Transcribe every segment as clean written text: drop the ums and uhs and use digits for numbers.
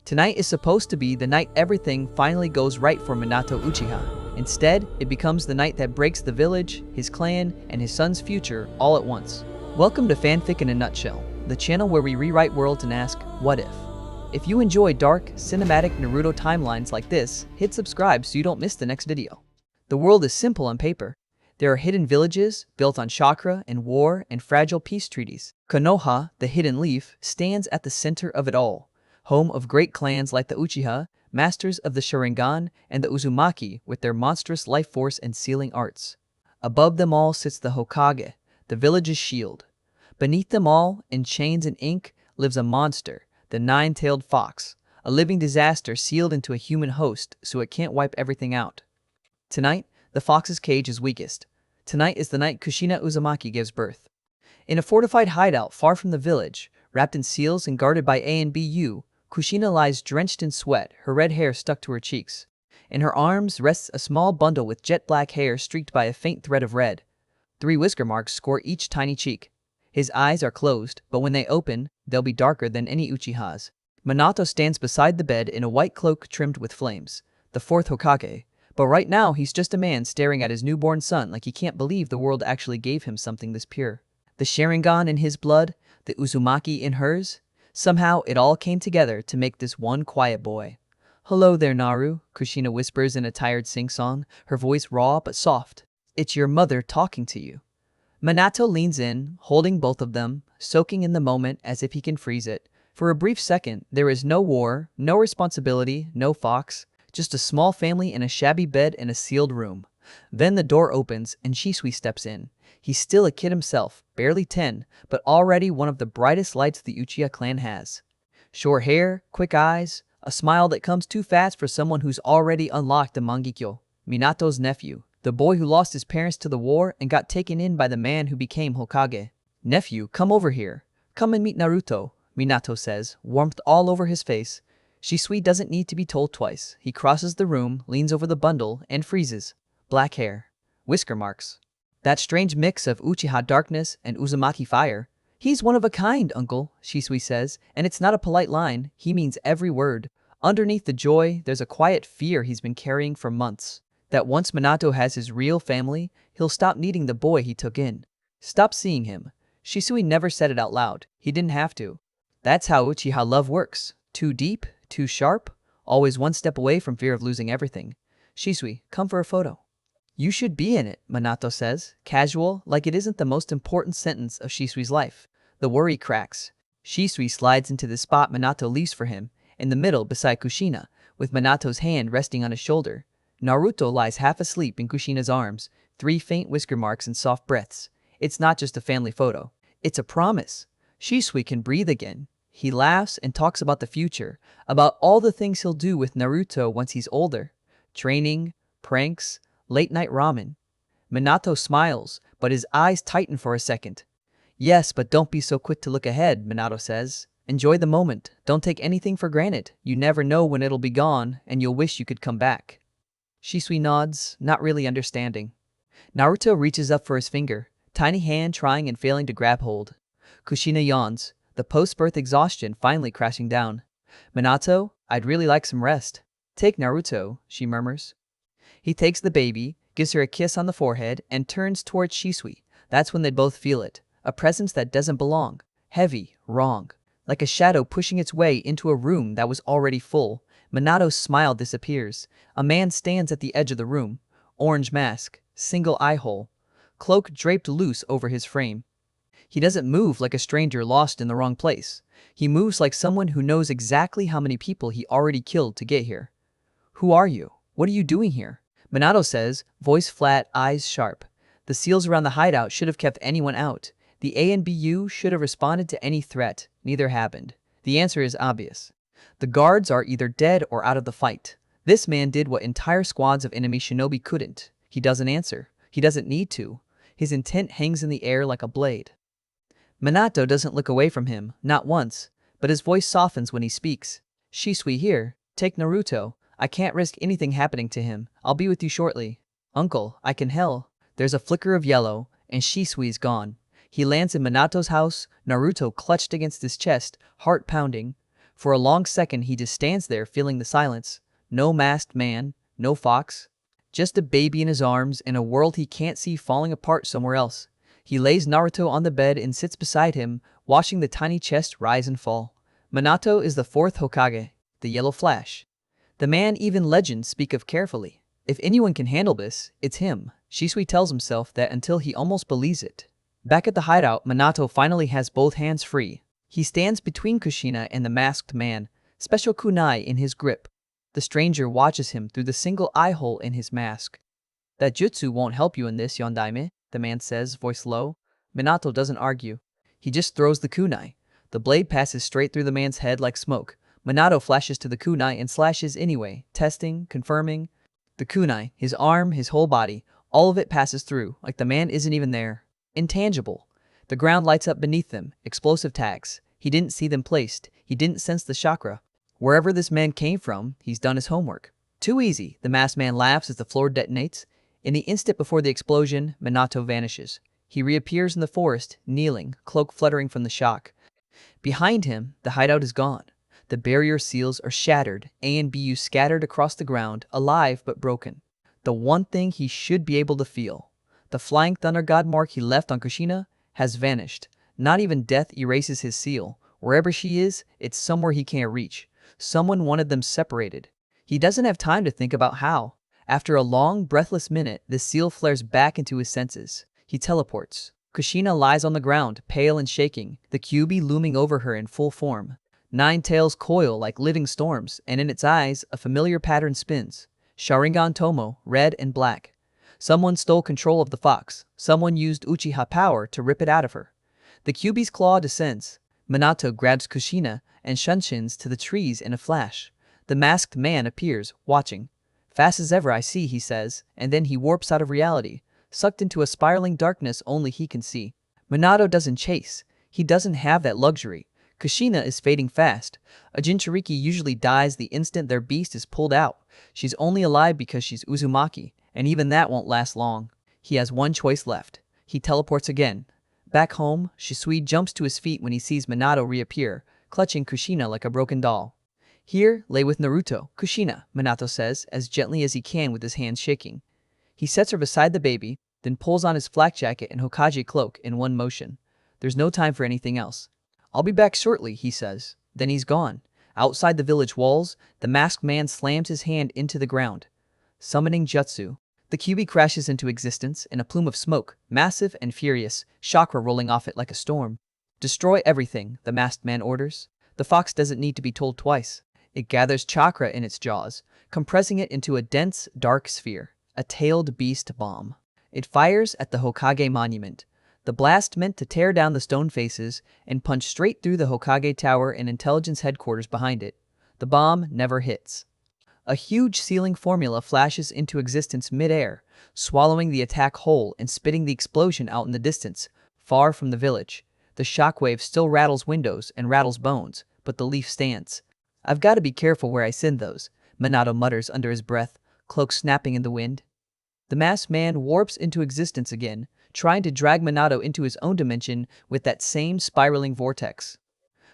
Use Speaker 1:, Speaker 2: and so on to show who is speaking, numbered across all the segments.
Speaker 1: Tonight is supposed to be the night everything finally goes right for Minato Uchiha. Instead, it becomes the night that breaks the village, his clan, and his son's future all at once. Welcome to Fanfic in a Nutshell, the channel where we rewrite worlds and ask, what if? If you enjoy dark, cinematic Naruto timelines like this, hit subscribe so you don't miss the next video. The world is simple on paper. There are hidden villages, built on chakra and war and fragile peace treaties. Konoha, the hidden leaf, stands at the center of it all, home of great clans like the Uchiha, masters of the Sharingan, and the Uzumaki with their monstrous life force and sealing arts. Above them all sits the Hokage, the village's shield. Beneath them all, in chains and ink, lives a monster, the nine-tailed fox, a living disaster sealed into a human host so it can't wipe everything out. Tonight, the fox's cage is weakest. Tonight is the night Kushina Uzumaki gives birth. In a fortified hideout far from the village, wrapped in seals and guarded by A and BU, Kushina lies drenched in sweat, her red hair stuck to her cheeks. In her arms rests a small bundle with jet-black hair streaked by a faint thread of red. 3 whisker marks score each tiny cheek. His eyes are closed, but when they open, they'll be darker than any Uchiha's. Minato stands beside the bed in a white cloak trimmed with flames, the 4th Hokage. But right now, he's just a man staring at his newborn son like he can't believe the world actually gave him something this pure. The Sharingan in his blood, the Uzumaki in hers. Somehow, it all came together to make this one quiet boy. "Hello there, Naru," Kushina whispers in a tired sing-song, her voice raw but soft. "It's your mother talking to you." Minato leans in, holding both of them, soaking in the moment as if he can freeze it. For a brief second, there is no war, no responsibility, no fox. Just a small family in a shabby bed in a sealed room. Then the door opens and Shisui steps in. He's still a kid himself, barely 10, but already one of the brightest lights the Uchiha clan has. Short hair, quick eyes, a smile that comes too fast for someone who's already unlocked a Mangekyo. Minato's nephew, the boy who lost his parents to the war and got taken in by the man who became Hokage. "Nephew, come over here. Come and meet Naruto," Minato says, warmth all over his face. Shisui doesn't need to be told twice. He crosses the room, leans over the bundle, and freezes. Black hair. Whisker marks. That strange mix of Uchiha darkness and Uzumaki fire. "He's one of a kind, uncle," Shisui says, and it's not a polite line. He means every word. Underneath the joy, there's a quiet fear he's been carrying for months. That once Minato has his real family, he'll stop needing the boy he took in. Stop seeing him. Shisui never said it out loud. He didn't have to. That's how Uchiha love works. Too deep, too sharp, always one step away from fear of losing everything. "Shisui, come for a photo." "You should be in it," Minato says, casual, like it isn't the most important sentence of Shisui's life. The worry cracks. Shisui slides into the spot Minato leaves for him, in the middle beside Kushina, with Minato's hand resting on his shoulder. Naruto lies half asleep in Kushina's arms, 3 faint whisker marks and soft breaths. It's not just a family photo. It's a promise. Shisui can breathe again. He laughs and talks about the future, about all the things he'll do with Naruto once he's older. Training, pranks, late-night ramen. Minato smiles, but his eyes tighten for a second. "Yes, but don't be so quick to look ahead," Minato says. "Enjoy the moment. Don't take anything for granted. You never know when it'll be gone, and you'll wish you could come back." Shisui nods, not really understanding. Naruto reaches up for his finger, tiny hand trying and failing to grab hold. Kushina yawns, the post-birth exhaustion finally crashing down. "Minato, I'd really like some rest." "Take Naruto," she murmurs. He takes the baby, gives her a kiss on the forehead, and turns towards Shisui. That's when they both feel it. A presence that doesn't belong. Heavy, wrong. Like a shadow pushing its way into a room that was already full. Minato's smile disappears. A man stands at the edge of the room. Orange mask, single eye hole. Cloak draped loose over his frame. He doesn't move like a stranger lost in the wrong place. He moves like someone who knows exactly how many people he already killed to get here. "Who are you? What are you doing here?" Minato says, voice flat, eyes sharp. The seals around the hideout should have kept anyone out. The A and BU should have responded to any threat. Neither happened. The answer is obvious. The guards are either dead or out of the fight. This man did what entire squads of enemy shinobi couldn't. He doesn't answer. He doesn't need to. His intent hangs in the air like a blade. Minato doesn't look away from him, not once, but his voice softens when he speaks. "Shisui here. Take Naruto. I can't risk anything happening to him. I'll be with you shortly." "Uncle, I can help." There's a flicker of yellow, and Shisui's gone. He lands in Minato's house, Naruto clutched against his chest, heart pounding. For a long second he just stands there feeling the silence. No masked man, no fox. Just a baby in his arms in a world he can't see falling apart somewhere else. He lays Naruto on the bed and sits beside him, watching the tiny chest rise and fall. Minato is the fourth Hokage, the Yellow Flash. The man even legends speak of carefully. If anyone can handle this, it's him. Shisui tells himself that until he almost believes it. Back at the hideout, Minato finally has both hands free. He stands between Kushina and the masked man, special kunai in his grip. The stranger watches him through the single eye hole in his mask. That jutsu won't help you in this, Yondaime, the man says, voice low. Minato doesn't argue. He just throws the kunai. The blade passes straight through the man's head like smoke. Minato flashes to the kunai and slashes anyway, testing, confirming. The kunai, his arm, his whole body, all of it passes through, like the man isn't even there. Intangible. The ground lights up beneath them, explosive tags. He didn't see them placed. He didn't sense the chakra. Wherever this man came from, he's done his homework. Too easy, the masked man laughs as the floor detonates. In the instant before the explosion, Minato vanishes. He reappears in the forest, kneeling, cloak fluttering from the shock. Behind him, the hideout is gone. The barrier seals are shattered, A and BU scattered across the ground, alive but broken. The one thing he should be able to feel. The flying thunder god mark he left on Kushina has vanished. Not even death erases his seal. Wherever she is, it's somewhere he can't reach. Someone wanted them separated. He doesn't have time to think about how. After a long, breathless minute, the seal flares back into his senses. He teleports. Kushina lies on the ground, pale and shaking, the Kyuubi looming over her in full form. 9 tails coil like living storms, and in its eyes, a familiar pattern spins. Sharingan Tomo, red and black. Someone stole control of the fox. Someone used Uchiha power to rip it out of her. The Kyuubi's claw descends. Minato grabs Kushina and shunsins to the trees in a flash. The masked man appears, watching. Fast as ever I see, he says, and then he warps out of reality, sucked into a spiraling darkness only he can see. Minato doesn't chase. He doesn't have that luxury. Kushina is fading fast. A Jinchuriki usually dies the instant their beast is pulled out. She's only alive because she's Uzumaki, and even that won't last long. He has one choice left. He teleports again. Back home, Shisui jumps to his feet when he sees Minato reappear, clutching Kushina like a broken doll. Here, lay with Naruto, Kushina, Minato says, as gently as he can with his hands shaking. He sets her beside the baby, then pulls on his flak jacket and Hokage cloak in one motion. There's no time for anything else. I'll be back shortly, he says. Then he's gone. Outside the village walls, the masked man slams his hand into the ground. Summoning jutsu. The Kyuubi crashes into existence in a plume of smoke, massive and furious, chakra rolling off it like a storm. Destroy everything, the masked man orders. The fox doesn't need to be told twice. It gathers chakra in its jaws, compressing it into a dense, dark sphere, a tailed beast bomb. It fires at the Hokage monument. The blast meant to tear down the stone faces and punch straight through the Hokage tower and intelligence headquarters behind it. The bomb never hits. A huge ceiling formula flashes into existence mid-air, swallowing the attack whole and spitting the explosion out in the distance, far from the village. The shockwave still rattles windows and rattles bones, but the leaf stands. I've got to be careful where I send those, Minato mutters under his breath, cloak snapping in the wind. The masked man warps into existence again, trying to drag Minato into his own dimension with that same spiraling vortex.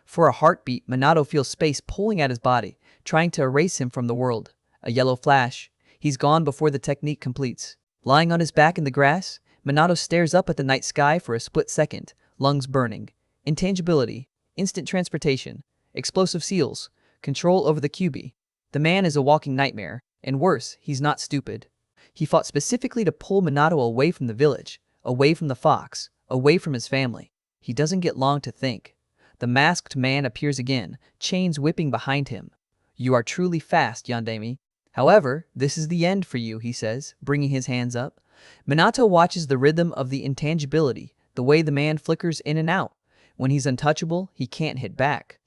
Speaker 1: For a heartbeat, Minato feels space pulling at his body, trying to erase him from the world. A yellow flash. He's gone before the technique completes. Lying on his back in the grass, Minato stares up at the night sky for a split second, lungs burning. Intangibility, instant transportation, explosive seals, control over the Kyuubi. The man is a walking nightmare, and worse, he's not stupid. He fought specifically to pull Minato away from the village, away from the fox, away from his family. He doesn't get long to think. The masked man appears again, chains whipping behind him. You are truly fast, Yondaime. However, this is the end for you, he says, bringing his hands up. Minato watches the rhythm of the intangibility, the way the man flickers in and out. When he's untouchable, he can't hit back.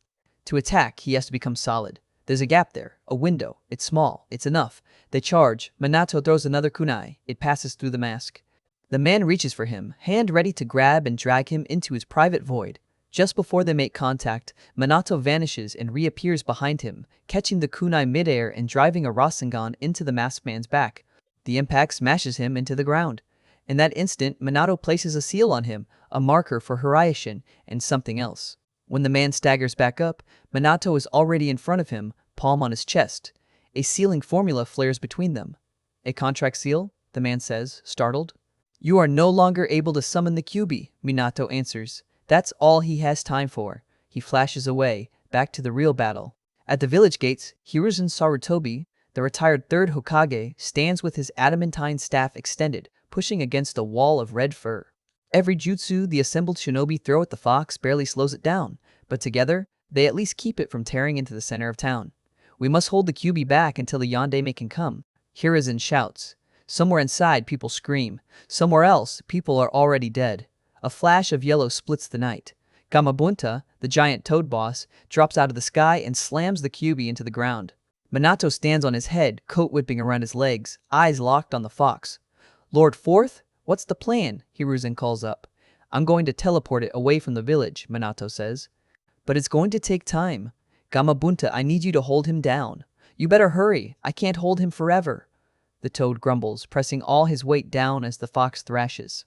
Speaker 1: To attack, he has to become solid. There's a gap there, a window. It's small, it's enough. They charge. Minato throws another kunai. It passes through the mask. The man reaches for him, hand ready to grab and drag him into his private void. Just before they make contact, Minato vanishes and reappears behind him, catching the kunai midair and driving a Rasengan into the masked man's back. The impact smashes him into the ground. In that instant, Minato places a seal on him, a marker for Hiraishin and something else. When the man staggers back up, Minato is already in front of him, palm on his chest. A sealing formula flares between them. A contract seal? The man says, startled. You are no longer able to summon the Kyuubi, Minato answers. That's all he has time for. He flashes away, back to the real battle. At the village gates, Hiruzen Sarutobi, the retired third Hokage, stands with his adamantine staff extended, pushing against a wall of red fur. Every jutsu the assembled shinobi throw at the fox barely slows it down, but together, they at least keep it from tearing into the center of town. We must hold the Kyuubi back until the Yondaime can come, Hiruzen shouts. Somewhere inside, people scream. Somewhere else, people are already dead. A flash of yellow splits the night. Gamabunta, the giant toad boss, drops out of the sky and slams the Kyuubi into the ground. Minato stands on his head, coat whipping around his legs, eyes locked on the fox. Lord Fourth, what's the plan? Hiruzen calls up. I'm going to teleport it away from the village, Minato says. But it's going to take time. Gamabunta, I need you to hold him down. You better hurry, I can't hold him forever. The toad grumbles, pressing all his weight down as the fox thrashes.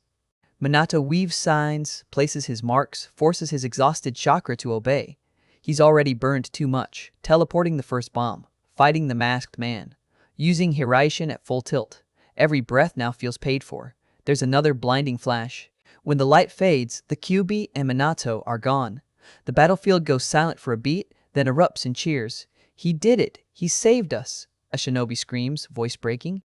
Speaker 1: Minato weaves signs, places his marks, forces his exhausted chakra to obey. He's already burned too much, teleporting the first bomb, fighting the masked man, using Hiraishin at full tilt. Every breath now feels paid for. There's another blinding flash. When the light fades, the Kyuubi and Minato are gone. The battlefield goes silent for a beat, then erupts in cheers. He did it! He saved us! A shinobi screams, voice breaking.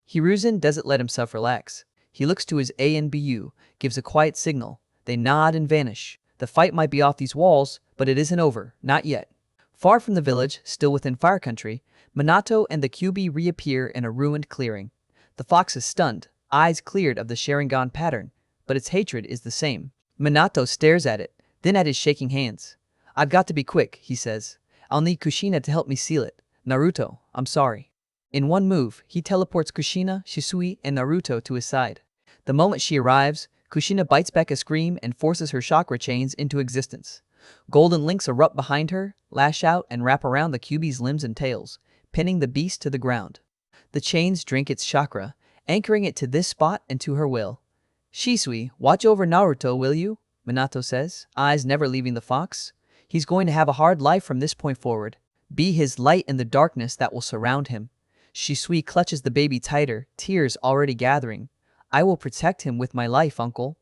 Speaker 1: Hiruzen doesn't let himself relax. He looks to his ANBU, gives a quiet signal. They nod and vanish. The fight might be off these walls, but it isn't over, not yet. Far from the village, still within Fire Country, Minato and the Kyuubi reappear in a ruined clearing. The fox is stunned, eyes cleared of the Sharingan pattern, but its hatred is the same. Minato stares at it, then at his shaking hands. I've got to be quick, he says. I'll need Kushina to help me seal it. Naruto, I'm sorry. In one move, he teleports Kushina, Shisui, and Naruto to his side. The moment she arrives, Kushina bites back a scream and forces her chakra chains into existence. Golden links erupt behind her, lash out, and wrap around the Kyuubi's limbs and tails, pinning the beast to the ground. The chains drink its chakra, anchoring it to this spot and to her will. Shisui, watch over Naruto, will you? Minato says, eyes never leaving the fox. He's going to have a hard life from this point forward. Be his light in the darkness that will surround him. Shisui clutches the baby tighter, tears already gathering. I will protect him with my life, uncle.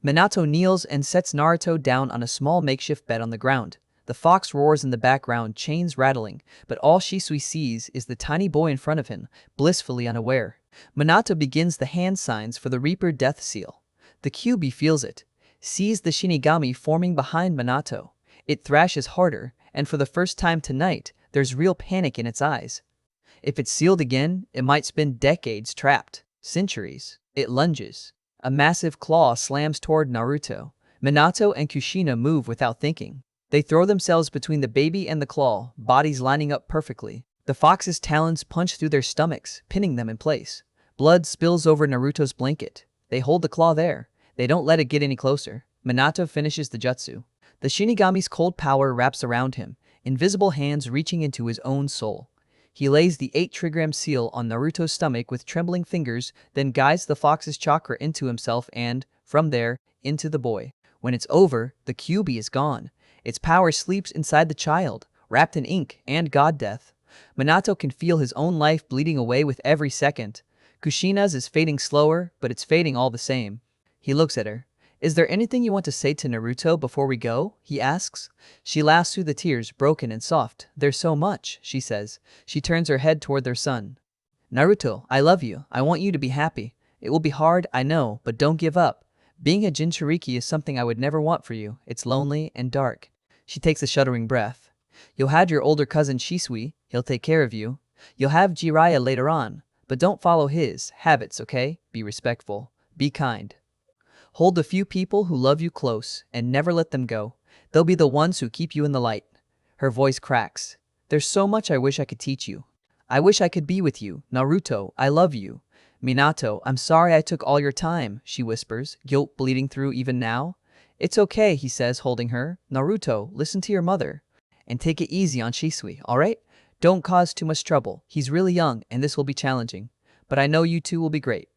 Speaker 1: Minato kneels and sets Naruto down on a small makeshift bed on the ground. The fox roars in the background, chains rattling, but all Shisui sees is the tiny boy in front of him, blissfully unaware. Minato begins the hand signs for the Reaper death seal. The Kyuubi feels it, sees the Shinigami forming behind Minato. It thrashes harder, and for the first time tonight, there's real panic in its eyes. If it's sealed again, it might spend decades trapped. Centuries. It lunges. A massive claw slams toward Naruto. Minato and Kushina move without thinking. They throw themselves between the baby and the claw, bodies lining up perfectly. The fox's talons punch through their stomachs, pinning them in place. Blood spills over Naruto's blanket. They hold the claw there. They don't let it get any closer. Minato finishes the jutsu. The Shinigami's cold power wraps around him, invisible hands reaching into his own soul. He lays the 8-trigram seal on Naruto's stomach with trembling fingers, then guides the fox's chakra into himself and, from there, into the boy. When it's over, the Kyuubi is gone. Its power sleeps inside the child, wrapped in ink and god death. Minato can feel his own life bleeding away with every second. Kushina's is fading slower, but it's fading all the same. He looks at her. Is there anything you want to say to Naruto before we go? He asks. She laughs through the tears, broken and soft. There's so much, she says. She turns her head toward their son. Naruto, I love you. I want you to be happy. It will be hard, I know, but don't give up. Being a Jinchuriki is something I would never want for you. It's lonely and dark. She takes a shuddering breath. You'll have your older cousin Shisui. He'll take care of you. You'll have Jiraiya later on. But don't follow his habits, okay? Be respectful. Be kind. Hold the few people who love you close and never let them go. They'll be the ones who keep you in the light. Her voice cracks. There's so much I wish I could teach you. I wish I could be with you. Naruto, I love you. Minato, I'm sorry I took all your time, she whispers, guilt bleeding through even now. It's okay, he says, holding her. Naruto, listen to your mother. And take it easy on Shisui, alright? Don't cause too much trouble. He's really young and this will be challenging. But I know you two will be great.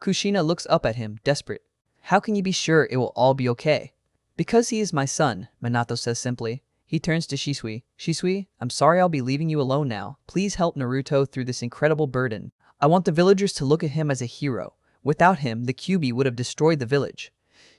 Speaker 1: Kushina looks up at him, desperate. How can you be sure it will all be okay? Because he is my son, Minato says simply. He turns to Shisui. Shisui, I'm sorry I'll be leaving you alone now. Please help Naruto through this incredible burden. I want the villagers to look at him as a hero. Without him, the Kyuubi would have destroyed the village.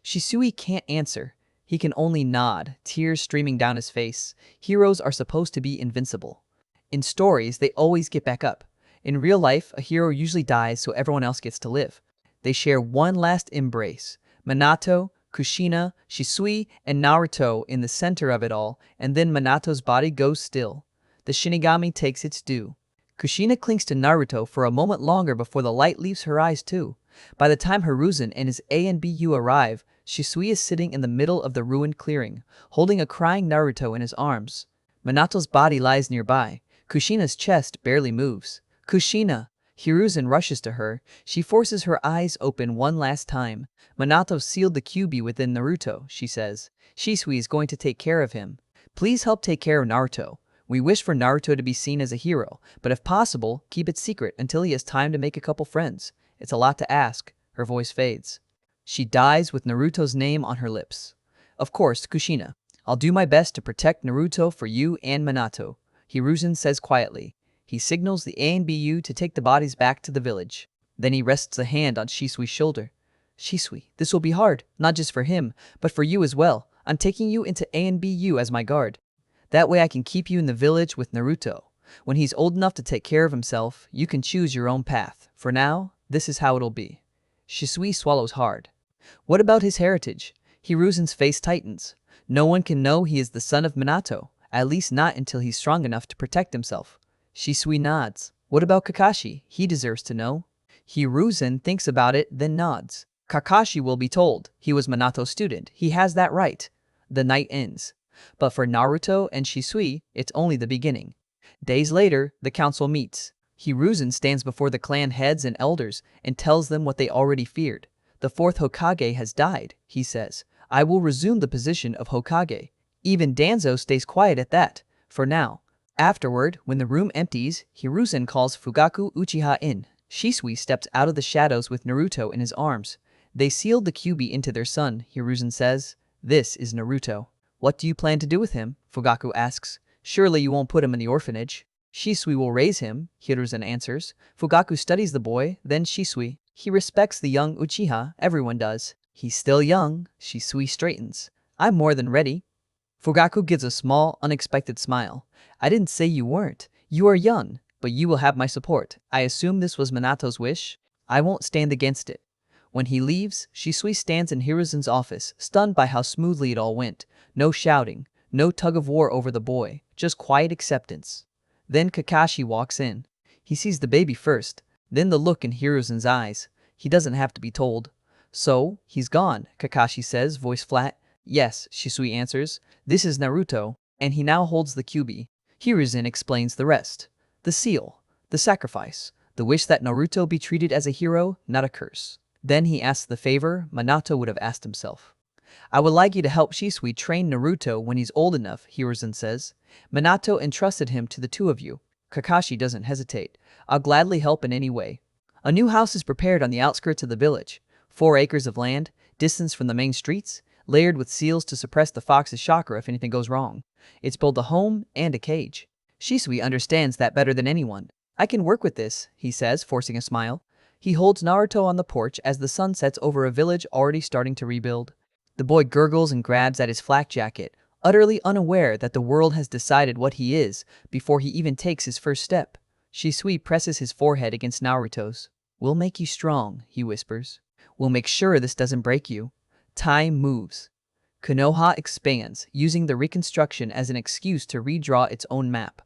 Speaker 1: Shisui can't answer. He can only nod, tears streaming down his face. Heroes are supposed to be invincible. In stories, they always get back up. In real life, a hero usually dies so everyone else gets to live. They share one last embrace. Minato, Kushina, Shisui, and Naruto in the center of it all, and then Minato's body goes still. The Shinigami takes its due. Kushina clings to Naruto for a moment longer before the light leaves her eyes too. By the time Hiruzen and his ANBU arrive, Shisui is sitting in the middle of the ruined clearing, holding a crying Naruto in his arms. Minato's body lies nearby. Kushina's chest barely moves. Kushina! Hiruzen rushes to her. She forces her eyes open one last time. Minato sealed the Kyuubi within Naruto, she says. Shisui is going to take care of him. Please help take care of Naruto. We wish for Naruto to be seen as a hero, but if possible, keep it secret until he has time to make a couple friends. It's a lot to ask. Her voice fades. She dies with Naruto's name on her lips. Of course, Kushina. I'll do my best to protect Naruto for you and Minato, Hiruzen says quietly. He signals the ANBU to take the bodies back to the village. Then he rests a hand on Shisui's shoulder. Shisui, this will be hard, not just for him, but for you as well. I'm taking you into ANBU as my guard. That way I can keep you in the village with Naruto. When he's old enough to take care of himself, you can choose your own path. For now, this is how it'll be. Shisui swallows hard. What about his heritage? Hiruzen's face tightens. No one can know he is the son of Minato, at least not until he's strong enough to protect himself. Shisui nods. What about Kakashi? He deserves to know. Hiruzen thinks about it, then nods. Kakashi will be told. He was Minato's student. He has that right. The night ends. But for Naruto and Shisui, it's only the beginning. Days later, the council meets. Hiruzen stands before the clan heads and elders and tells them what they already feared. The fourth Hokage has died, he says. I will resume the position of Hokage. Even Danzo stays quiet at that, for now. Afterward, when the room empties, Hiruzen calls Fugaku Uchiha in. Shisui steps out of the shadows with Naruto in his arms. They sealed the Kyuubi into their son, Hiruzen says. This is Naruto. What do you plan to do with him? Fugaku asks. Surely you won't put him in the orphanage. Shisui will raise him, Hiruzen answers. Fugaku studies the boy, then Shisui. He respects the young Uchiha, everyone does. He's still young, Shisui straightens. I'm more than ready. Fugaku gives a small, unexpected smile. I didn't say you weren't. You are young, but you will have my support. I assume this was Minato's wish. I won't stand against it. When he leaves, Shisui stands in Hiruzen's office, stunned by how smoothly it all went. No shouting, no tug-of-war over the boy, just quiet acceptance. Then Kakashi walks in. He sees the baby first, then the look in Hiruzen's eyes. He doesn't have to be told. So, he's gone, Kakashi says, voice flat. Yes, Shisui answers. This is Naruto, and he now holds the Kyuubi. Hiruzen explains the rest. The seal, the sacrifice, the wish that Naruto be treated as a hero, not a curse. Then he asks the favor Minato would have asked himself. I would like you to help Shisui train Naruto when he's old enough, Hiruzen says. Minato entrusted him to the two of you. Kakashi doesn't hesitate. I'll gladly help in any way. A new house is prepared on the outskirts of the village. 4 acres of land, distance from the main streets, layered with seals to suppress the fox's chakra if anything goes wrong. It's both a home and a cage. Shisui understands that better than anyone. I can work with this, he says, forcing a smile. He holds Naruto on the porch as the sun sets over a village already starting to rebuild. The boy gurgles and grabs at his flak jacket, utterly unaware that the world has decided what he is before he even takes his first step. Shisui presses his forehead against Naruto's. We'll make you strong, he whispers. We'll make sure this doesn't break you. Time moves. Konoha expands, using the reconstruction as an excuse to redraw its own map.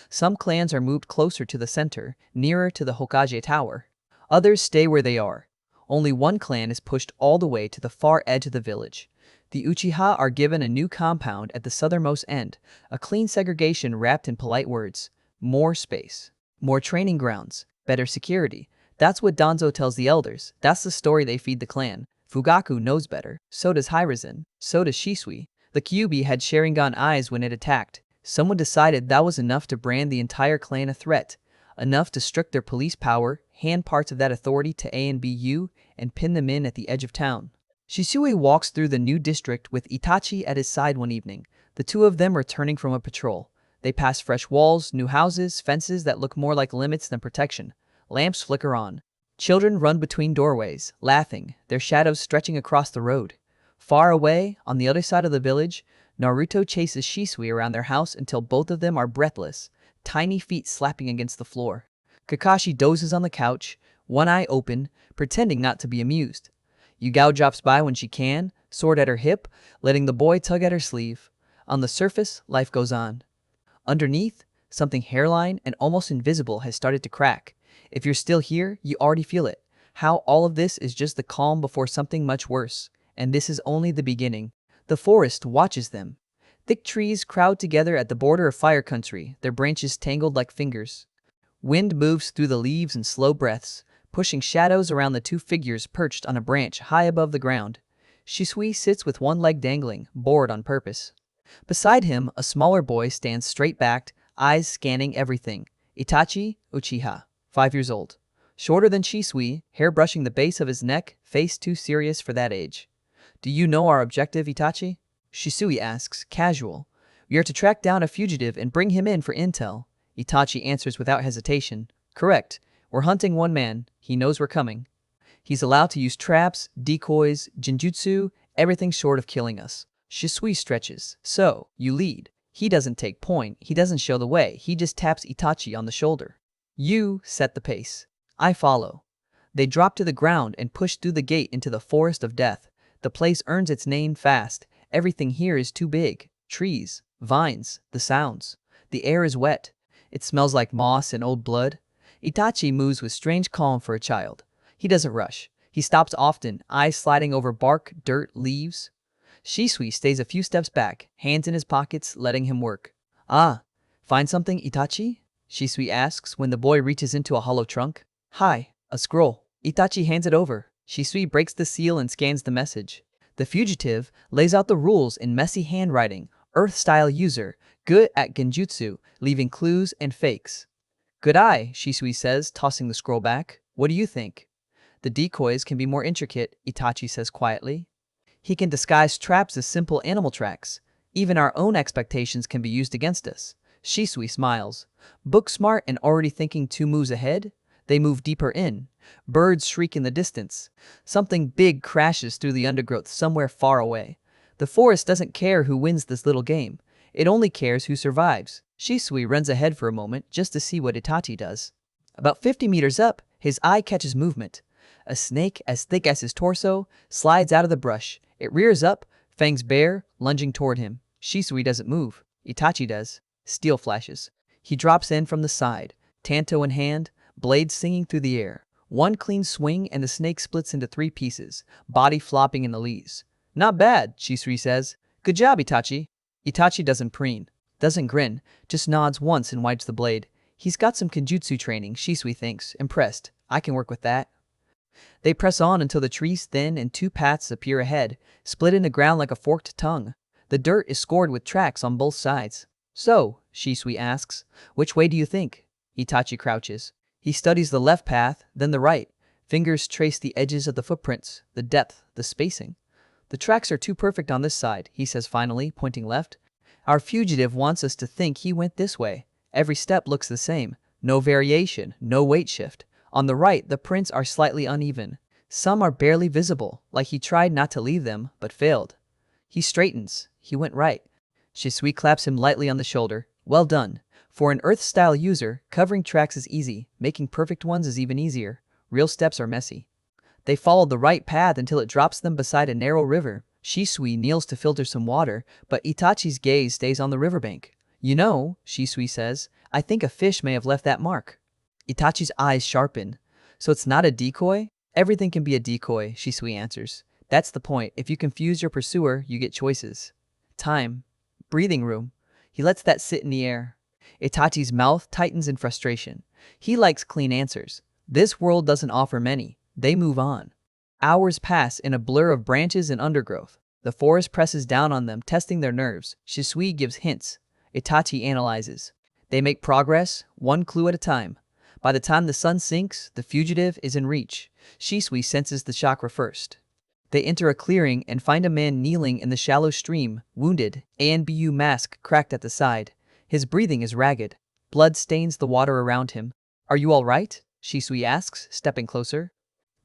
Speaker 1: Some clans are moved closer to the center, nearer to the Hokage Tower. Others stay where they are. Only one clan is pushed all the way to the far edge of the village. The Uchiha are given a new compound at the southernmost end, a clean segregation wrapped in polite words. More space. More training grounds. Better security. That's what Danzo tells the elders. That's the story they feed the clan. Fugaku knows better. So does Hiruzen. So does Shisui. The Kyuubi had Sharingan eyes when it attacked. Someone decided that was enough to brand the entire clan a threat. Enough to strip their police power, hand parts of that authority to ANBU, and pin them in at the edge of town. Shisui walks through the new district with Itachi at his side one evening. The two of them returning from a patrol. They pass fresh walls, new houses, fences that look more like limits than protection. Lamps flicker on. Children run between doorways, laughing, their shadows stretching across the road. Far away, on the other side of the village, Naruto chases Shisui around their house until both of them are breathless, tiny feet slapping against the floor. Kakashi dozes on the couch, one eye open, pretending not to be amused. Yugao drops by when she can, sword at her hip, letting the boy tug at her sleeve. On the surface, life goes on. Underneath, something hairline and almost invisible has started to crack. If you're still here, you already feel it. How all of this is just the calm before something much worse. And this is only the beginning. The forest watches them. Thick trees crowd together at the border of fire country, their branches tangled like fingers. Wind moves through the leaves in slow breaths, pushing shadows around the two figures perched on a branch high above the ground. Shisui sits with one leg dangling, bored on purpose. Beside him, a smaller boy stands straight-backed, eyes scanning everything. Itachi, Uchiha, 5 years old. Shorter than Shisui, hair brushing the base of his neck, face too serious for that age. "Do you know our objective, Itachi?" Shisui asks, casual. "We are to track down a fugitive and bring him in for intel." Itachi answers without hesitation. "Correct. We're hunting one man. He knows we're coming. He's allowed to use traps, decoys, genjutsu, everything short of killing us." Shisui stretches. "So, you lead." He doesn't take point, he doesn't show the way, he just taps Itachi on the shoulder. "You set the pace. I follow." They drop to the ground and push through the gate into the forest of death. The place earns its name fast. Everything here is too big. Trees, vines, the sounds. The air is wet. It smells like moss and old blood. Itachi moves with strange calm for a child. He doesn't rush. He stops often, eyes sliding over bark, dirt, leaves. Shisui stays a few steps back, hands in his pockets, letting him work. "Ah, find something, Itachi?" Shisui asks when the boy reaches into a hollow trunk. "Hi, a scroll." Itachi hands it over. Shisui breaks the seal and scans the message. The fugitive lays out the rules in messy handwriting. Earth-style user, good at genjutsu, leaving clues and fakes. "Good eye," Shisui says, tossing the scroll back. "What do you think?" "The decoys can be more intricate," Itachi says quietly. "He can disguise traps as simple animal tracks. Even our own expectations can be used against us." Shisui smiles. Book smart and already thinking 2 moves ahead? They move deeper in. Birds shriek in the distance. Something big crashes through the undergrowth somewhere far away. The forest doesn't care who wins this little game. It only cares who survives. Shisui runs ahead for a moment just to see what Itachi does. About 50 meters up, his eye catches movement. A snake as thick as his torso slides out of the brush. It rears up, fangs bare, lunging toward him. Shisui doesn't move. Itachi does. Steel flashes. He drops in from the side, tanto in hand, blades singing through the air. One clean swing and the snake splits into 3 pieces, body flopping in the leaves. "Not bad," Shisui says. "Good job, Itachi." Itachi doesn't preen, doesn't grin, just nods once and wipes the blade. He's got some genjutsu training, Shisui thinks, impressed. I can work with that. They press on until the trees thin and 2 paths appear ahead, split in the ground like a forked tongue. The dirt is scored with tracks on both sides. "So," Shisui asks, "which way do you think?" Itachi crouches. He studies the left path, then the right. Fingers trace the edges of the footprints, the depth, the spacing. "The tracks are too perfect on this side," he says finally, pointing left. "Our fugitive wants us to think he went this way. Every step looks the same. No variation, no weight shift. On the right, the prints are slightly uneven. Some are barely visible, like he tried not to leave them, but failed." He straightens. He went right. Shisui claps him lightly on the shoulder. "Well done. For an Earth-style user, covering tracks is easy. Making perfect ones is even easier. Real steps are messy." They follow the right path until it drops them beside a narrow river. Shisui kneels to filter some water, but Itachi's gaze stays on the riverbank. "You know," Shisui says, "I think a fish may have left that mark." Itachi's eyes sharpen. "So it's not a decoy?" "Everything can be a decoy," Shisui answers. "That's the point. If you confuse your pursuer, you get choices." Time. Breathing room. He lets that sit in the air. Itachi's mouth tightens in frustration. He likes clean answers. This world doesn't offer many. They move on. Hours pass in a blur of branches and undergrowth. The forest presses down on them, testing their nerves. Shisui gives hints. Itachi analyzes. They make progress, 1 clue at a time. By the time the sun sinks, the fugitive is in reach. Shisui senses the chakra first. They enter a clearing and find a man kneeling in the shallow stream, wounded, ANBU mask cracked at the side. His breathing is ragged. Blood stains the water around him. "Are you all right?" Shisui asks, stepping closer.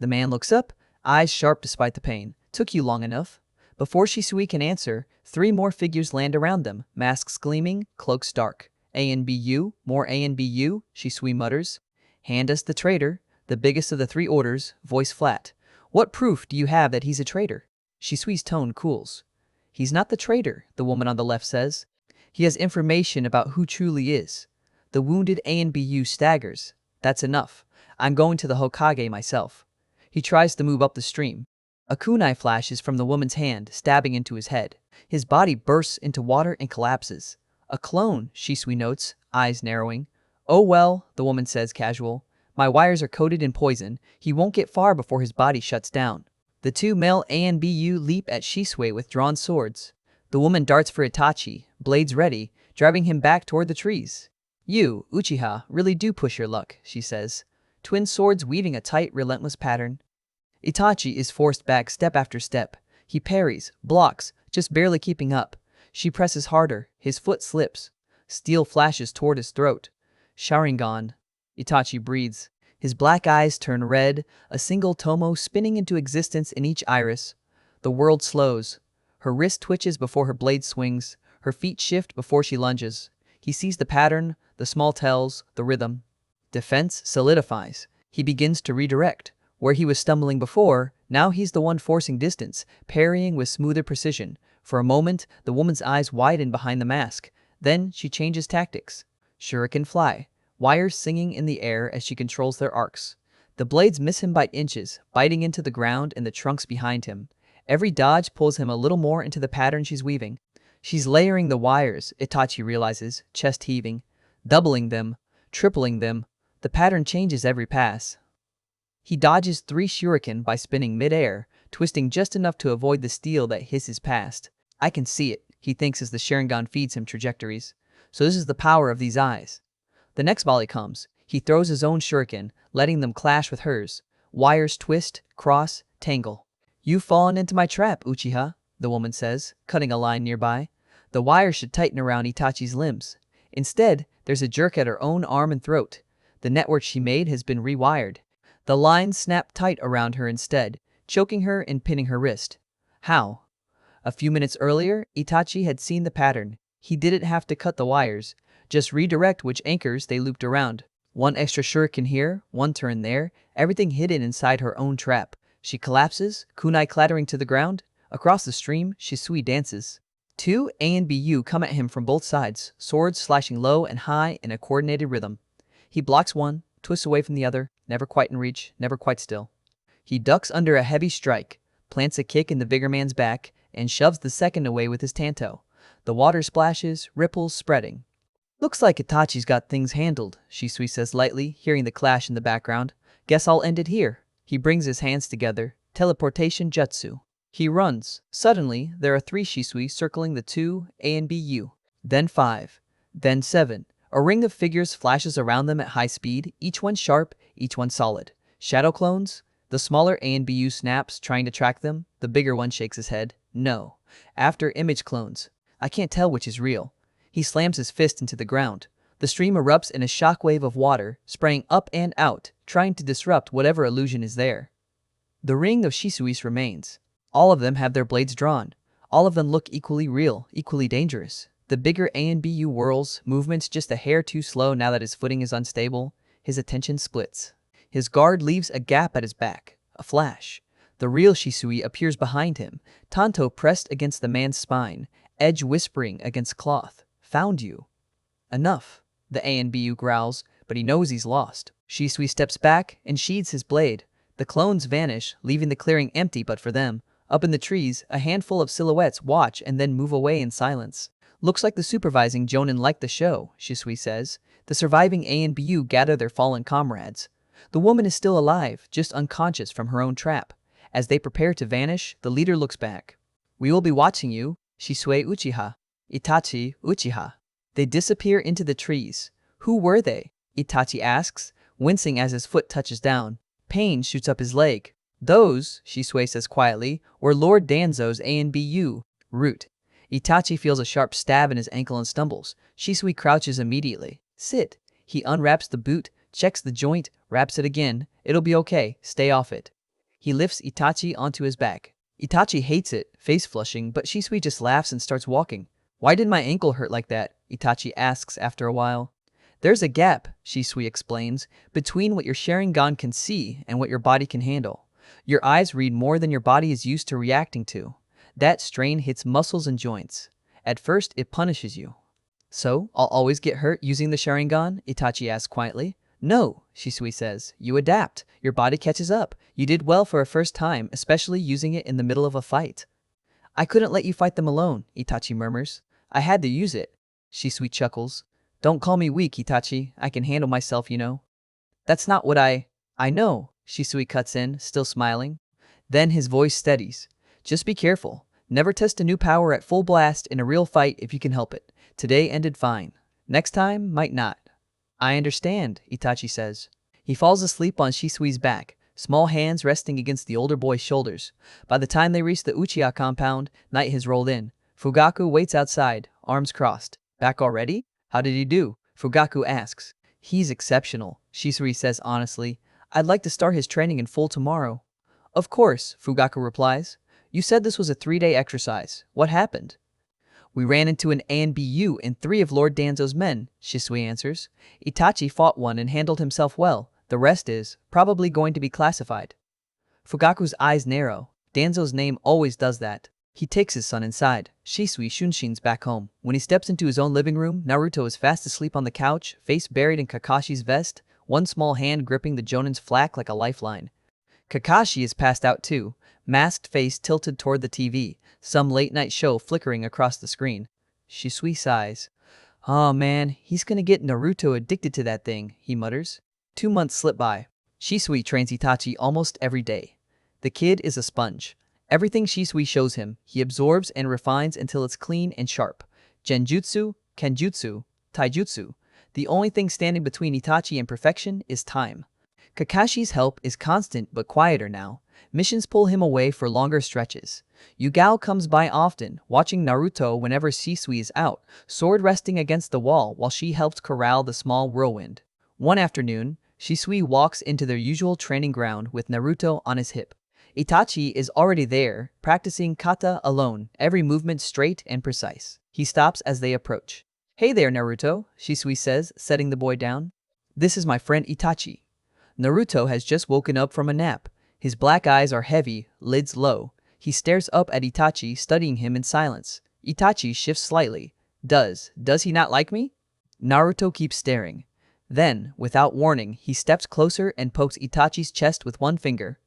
Speaker 1: The man looks up, eyes sharp despite the pain. "Took you long enough?" Before Shisui can answer, 3 more figures land around them, masks gleaming, cloaks dark. "ANBU, more ANBU," Shisui mutters. "Hand us the traitor," the biggest of the 3 orders, voice flat. "What proof do you have that he's a traitor?" Shisui's tone cools. "He's not the traitor," the woman on the left says. "He has information about who truly is." The wounded ANBU staggers. "That's enough. I'm going to the Hokage myself." He tries to move up the stream. A kunai flashes from the woman's hand, stabbing into his head. His body bursts into water and collapses. "A clone," Shisui notes, eyes narrowing. "Oh well," the woman says casual. "My wires are coated in poison. He won't get far before his body shuts down." The 2 male ANBU leap at Shisui with drawn swords. The woman darts for Itachi, blades ready, driving him back toward the trees. "You, Uchiha, really do push your luck," she says. Twin swords weaving a tight, relentless pattern. Itachi is forced back step after step. He parries, blocks, just barely keeping up. She presses harder, his foot slips. Steel flashes toward his throat. Sharingan. Itachi breathes. His black eyes turn red, a single tomo spinning into existence in each iris. The world slows. Her wrist twitches before her blade swings. Her feet shift before she lunges. He sees the pattern, the small tells, the rhythm. Defense solidifies. He begins to redirect. Where he was stumbling before, now he's the one forcing distance, parrying with smoother precision. For a moment, the woman's eyes widen behind the mask. Then she changes tactics. Shuriken fly, wires singing in the air as she controls their arcs. The blades miss him by inches, biting into the ground and the trunks behind him. Every dodge pulls him a little more into the pattern she's weaving. She's layering the wires, Itachi realizes, chest heaving. Doubling them, tripling them. The pattern changes every pass. He dodges 3 shuriken by spinning mid-air, twisting just enough to avoid the steel that hisses past. "I can see it," he thinks as the Sharingan feeds him trajectories. "So this is the power of these eyes." The next volley comes. He throws his own shuriken, letting them clash with hers. Wires twist, cross, tangle. "You've fallen into my trap, Uchiha," the woman says, cutting a line nearby. The wire should tighten around Itachi's limbs. Instead, there's a jerk at her own arm and throat. The network she made has been rewired. The lines snap tight around her instead, choking her and pinning her wrist. How? A few minutes earlier, Itachi had seen the pattern. He didn't have to cut the wires, just redirect which anchors they looped around. 1 extra shuriken here, 1 turn there, everything hidden inside her own trap. She collapses, kunai clattering to the ground. Across the stream, Shisui dances. 2 ANBU come at him from both sides, swords slashing low and high in a coordinated rhythm. He blocks one, twists away from the other, never quite in reach, never quite still. He ducks under a heavy strike, plants a kick in the bigger man's back, and shoves the second away with his tanto. The water splashes, ripples spreading. "Looks like Itachi's got things handled," Shisui says lightly, hearing the clash in the background. "Guess I'll end it here." He brings his hands together, teleportation jutsu. He runs. Suddenly, there are 3 Shisui circling the 2 ANBU. Then 5. Then 7. A ring of figures flashes around them at high speed, each one sharp, each one solid. Shadow clones? The smaller ANBU snaps, trying to track them. The bigger one shakes his head. No. After image clones. I can't tell which is real. He slams his fist into the ground. The stream erupts in a shockwave of water, spraying up and out, trying to disrupt whatever illusion is there. The ring of Shisuis remains. All of them have their blades drawn. All of them look equally real, equally dangerous. The bigger ANBU whirls, movements just a hair too slow now that his footing is unstable. His attention splits. His guard leaves a gap at his back. A flash. The real Shisui appears behind him, tanto pressed against the man's spine, edge whispering against cloth. "Found you." "Enough," the ANBU growls, but he knows he's lost. Shisui steps back and sheathes his blade. The clones vanish, leaving the clearing empty but for them. Up in the trees, a handful of silhouettes watch and then move away in silence. "Looks like the supervising Jonin liked the show," Shisui says. The surviving ANBU gather their fallen comrades. The woman is still alive, just unconscious from her own trap. As they prepare to vanish, the leader looks back. "We will be watching you, Shisui Uchiha. Itachi Uchiha." They disappear into the trees. "Who were they?" Itachi asks, wincing as his foot touches down. Pain shoots up his leg. Those, Shisui says quietly, were Lord Danzo's A and BU route. Itachi feels a sharp stab in his ankle and stumbles. Shisui crouches immediately. Sit. He unwraps the boot, checks the joint, wraps it again. It'll be okay. Stay off it. He lifts Itachi onto his back. Itachi hates it, face flushing, but Shisui just laughs and starts walking. Why did my ankle hurt like that? Itachi asks after a while. There's a gap, Shisui explains, between what your Sharingan can see and what your body can handle. Your eyes read more than your body is used to reacting to. That strain hits muscles and joints. At first, it punishes you. So, I'll always get hurt using the Sharingan? Itachi asks quietly. No, Shisui says. You adapt. Your body catches up. You did well for a first time, especially using it in the middle of a fight. I couldn't let you fight them alone, Itachi murmurs. I had to use it. Shisui chuckles. Don't call me weak, Itachi. I can handle myself, you know. That's not what I know, Shisui cuts in, still smiling. Then his voice steadies. Just be careful. Never test a new power at full blast in a real fight if you can help it. Today ended fine. Next time, might not. I understand, Itachi says. He falls asleep on Shisui's back, small hands resting against the older boy's shoulders. By the time they reach the Uchiha compound, night has rolled in. Fugaku waits outside, arms crossed. Back already? How did he do? Fugaku asks. He's exceptional, Shisui says honestly. I'd like to start his training in full tomorrow. Of course, Fugaku replies. You said this was a 3-day exercise. What happened? We ran into an ANBU and 3 of Lord Danzo's men, Shisui answers. Itachi fought one and handled himself well. The rest is probably going to be classified. Fugaku's eyes narrow. Danzo's name always does that. He takes his son inside. Shisui Shunshin's back home. When he steps into his own living room, Naruto is fast asleep on the couch, face buried in Kakashi's vest, one small hand gripping the Jonin's flak like a lifeline. Kakashi is passed out too, masked face tilted toward the TV, some late-night show flickering across the screen. Shisui sighs. Oh man, he's gonna get Naruto addicted to that thing, he mutters. 2 months slip by. Shisui trains Itachi almost every day. The kid is a sponge. Everything Shisui shows him, he absorbs and refines until it's clean and sharp. Genjutsu, Kenjutsu, Taijutsu. The only thing standing between Itachi and perfection is time. Kakashi's help is constant but quieter now. Missions pull him away for longer stretches. Yugao comes by often, watching Naruto whenever Shisui is out, sword resting against the wall while she helps corral the small whirlwind. One afternoon, Shisui walks into their usual training ground with Naruto on his hip. Itachi is already there, practicing kata alone, every movement straight and precise. He stops as they approach. Hey there, Naruto, Shisui says, setting the boy down. This is my friend Itachi. Naruto has just woken up from a nap. His black eyes are heavy, lids low. He stares up at Itachi, studying him in silence. Itachi shifts slightly. Does he not like me? Naruto keeps staring. Then, without warning, he steps closer and pokes Itachi's chest with one finger.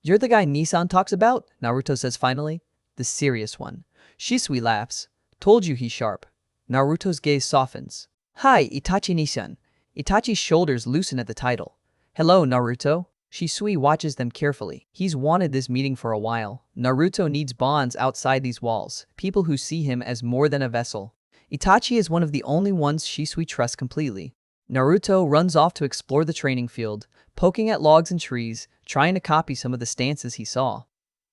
Speaker 1: You're the guy Nissan talks about? Naruto says finally. The serious one. Shisui laughs. Told you he's sharp. Naruto's gaze softens. Hi, Itachi Nissan. Itachi's shoulders loosen at the title. Hello, Naruto. Shisui watches them carefully. He's wanted this meeting for a while. Naruto needs bonds outside these walls, people who see him as more than a vessel. Itachi is one of the only ones Shisui trusts completely. Naruto runs off to explore the training field, poking at logs and trees, trying to copy some of the stances he saw.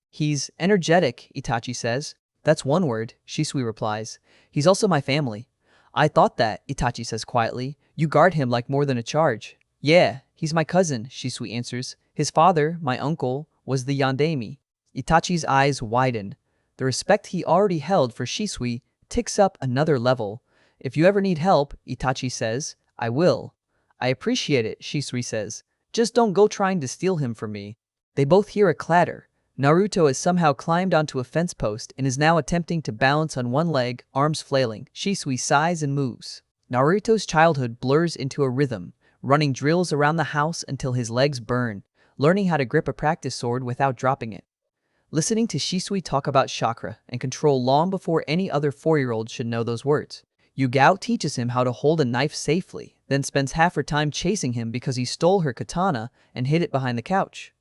Speaker 1: He's energetic, Itachi says. That's one word, Shisui replies. He's also my family. I thought that, Itachi says quietly. You guard him like more than a charge. Yeah, he's my cousin, Shisui answers. His father, my uncle, was the Yondaime. Itachi's eyes widen. The respect he already held for Shisui ticks up another level. If you ever need help, Itachi says, I will. I appreciate it, Shisui says. Just don't go trying to steal him from me. They both hear a clatter. Naruto has somehow climbed onto a fence post and is now attempting to balance on one leg, arms flailing. Shisui sighs and moves. Naruto's childhood blurs into a rhythm, running drills around the house until his legs burn, learning how to grip a practice sword without dropping it. Listening to Shisui talk about chakra and control long before any other 4-year-old should know those words. Yugao teaches him how to hold a knife safely, then spends half her time chasing him because he stole her katana and hid it behind the couch.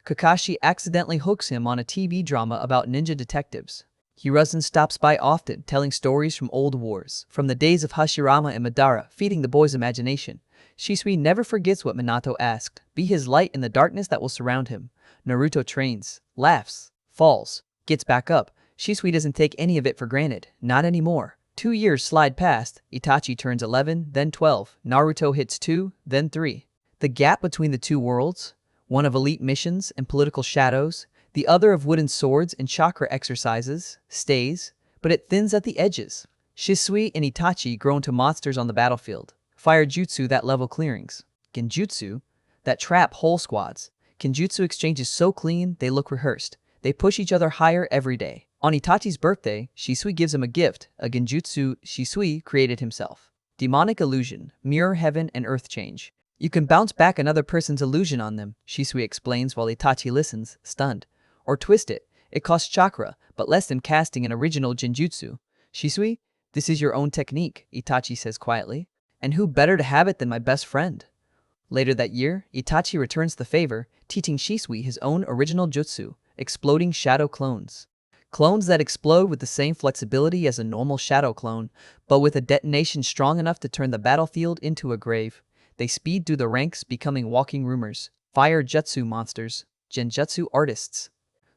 Speaker 1: Kakashi accidentally hooks him on a TV drama about ninja detectives. Hiruzen stops by often, telling stories from old wars, from the days of Hashirama and Madara, feeding the boy's imagination. Shisui never forgets what Minato asked. Be his light in the darkness that will surround him. Naruto trains, laughs, falls, gets back up. Shisui doesn't take any of it for granted. Not anymore. 2 years slide past. Itachi turns 11, then 12. Naruto hits 2, then 3. The gap between the two worlds, one of elite missions and political shadows, the other of wooden swords and chakra exercises, stays, but it thins at the edges. Shisui and Itachi grow into monsters on the battlefield. Fire jutsu that level clearings. Genjutsu that trap whole squads. Genjutsu exchanges so clean they look rehearsed. They push each other higher every day. On Itachi's birthday, Shisui gives him a gift, a genjutsu Shisui created himself. Demonic illusion, mirror heaven and earth change. You can bounce back another person's illusion on them, Shisui explains while Itachi listens, stunned. Or twist it. It costs chakra, but less than casting an original genjutsu. Shisui, this is your own technique, Itachi says quietly. And who better to have it than my best friend? Later that year, Itachi returns the favor, teaching Shisui his own original jutsu, exploding shadow clones. Clones that explode with the same flexibility as a normal shadow clone, but with a detonation strong enough to turn the battlefield into a grave. They speed through the ranks, becoming walking rumors. Fire jutsu monsters, genjutsu artists.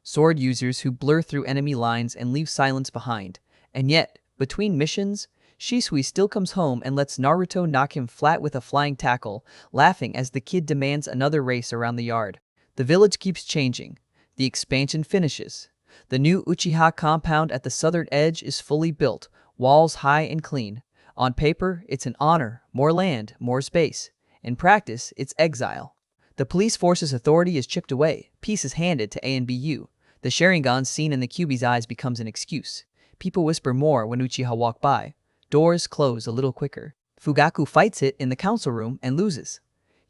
Speaker 1: Sword users who blur through enemy lines and leave silence behind. And yet, between missions, Shisui still comes home and lets Naruto knock him flat with a flying tackle, laughing as the kid demands another race around the yard. The village keeps changing. The expansion finishes. The new Uchiha compound at the southern edge is fully built, walls high and clean. On paper, it's an honor, more land, more space. In practice, it's exile. The police force's authority is chipped away, peace is handed to A and BU. The Sharingan seen in the Kyuubi's eyes becomes an excuse. People whisper more when Uchiha walk by. Doors close a little quicker. Fugaku fights it in the council room and loses.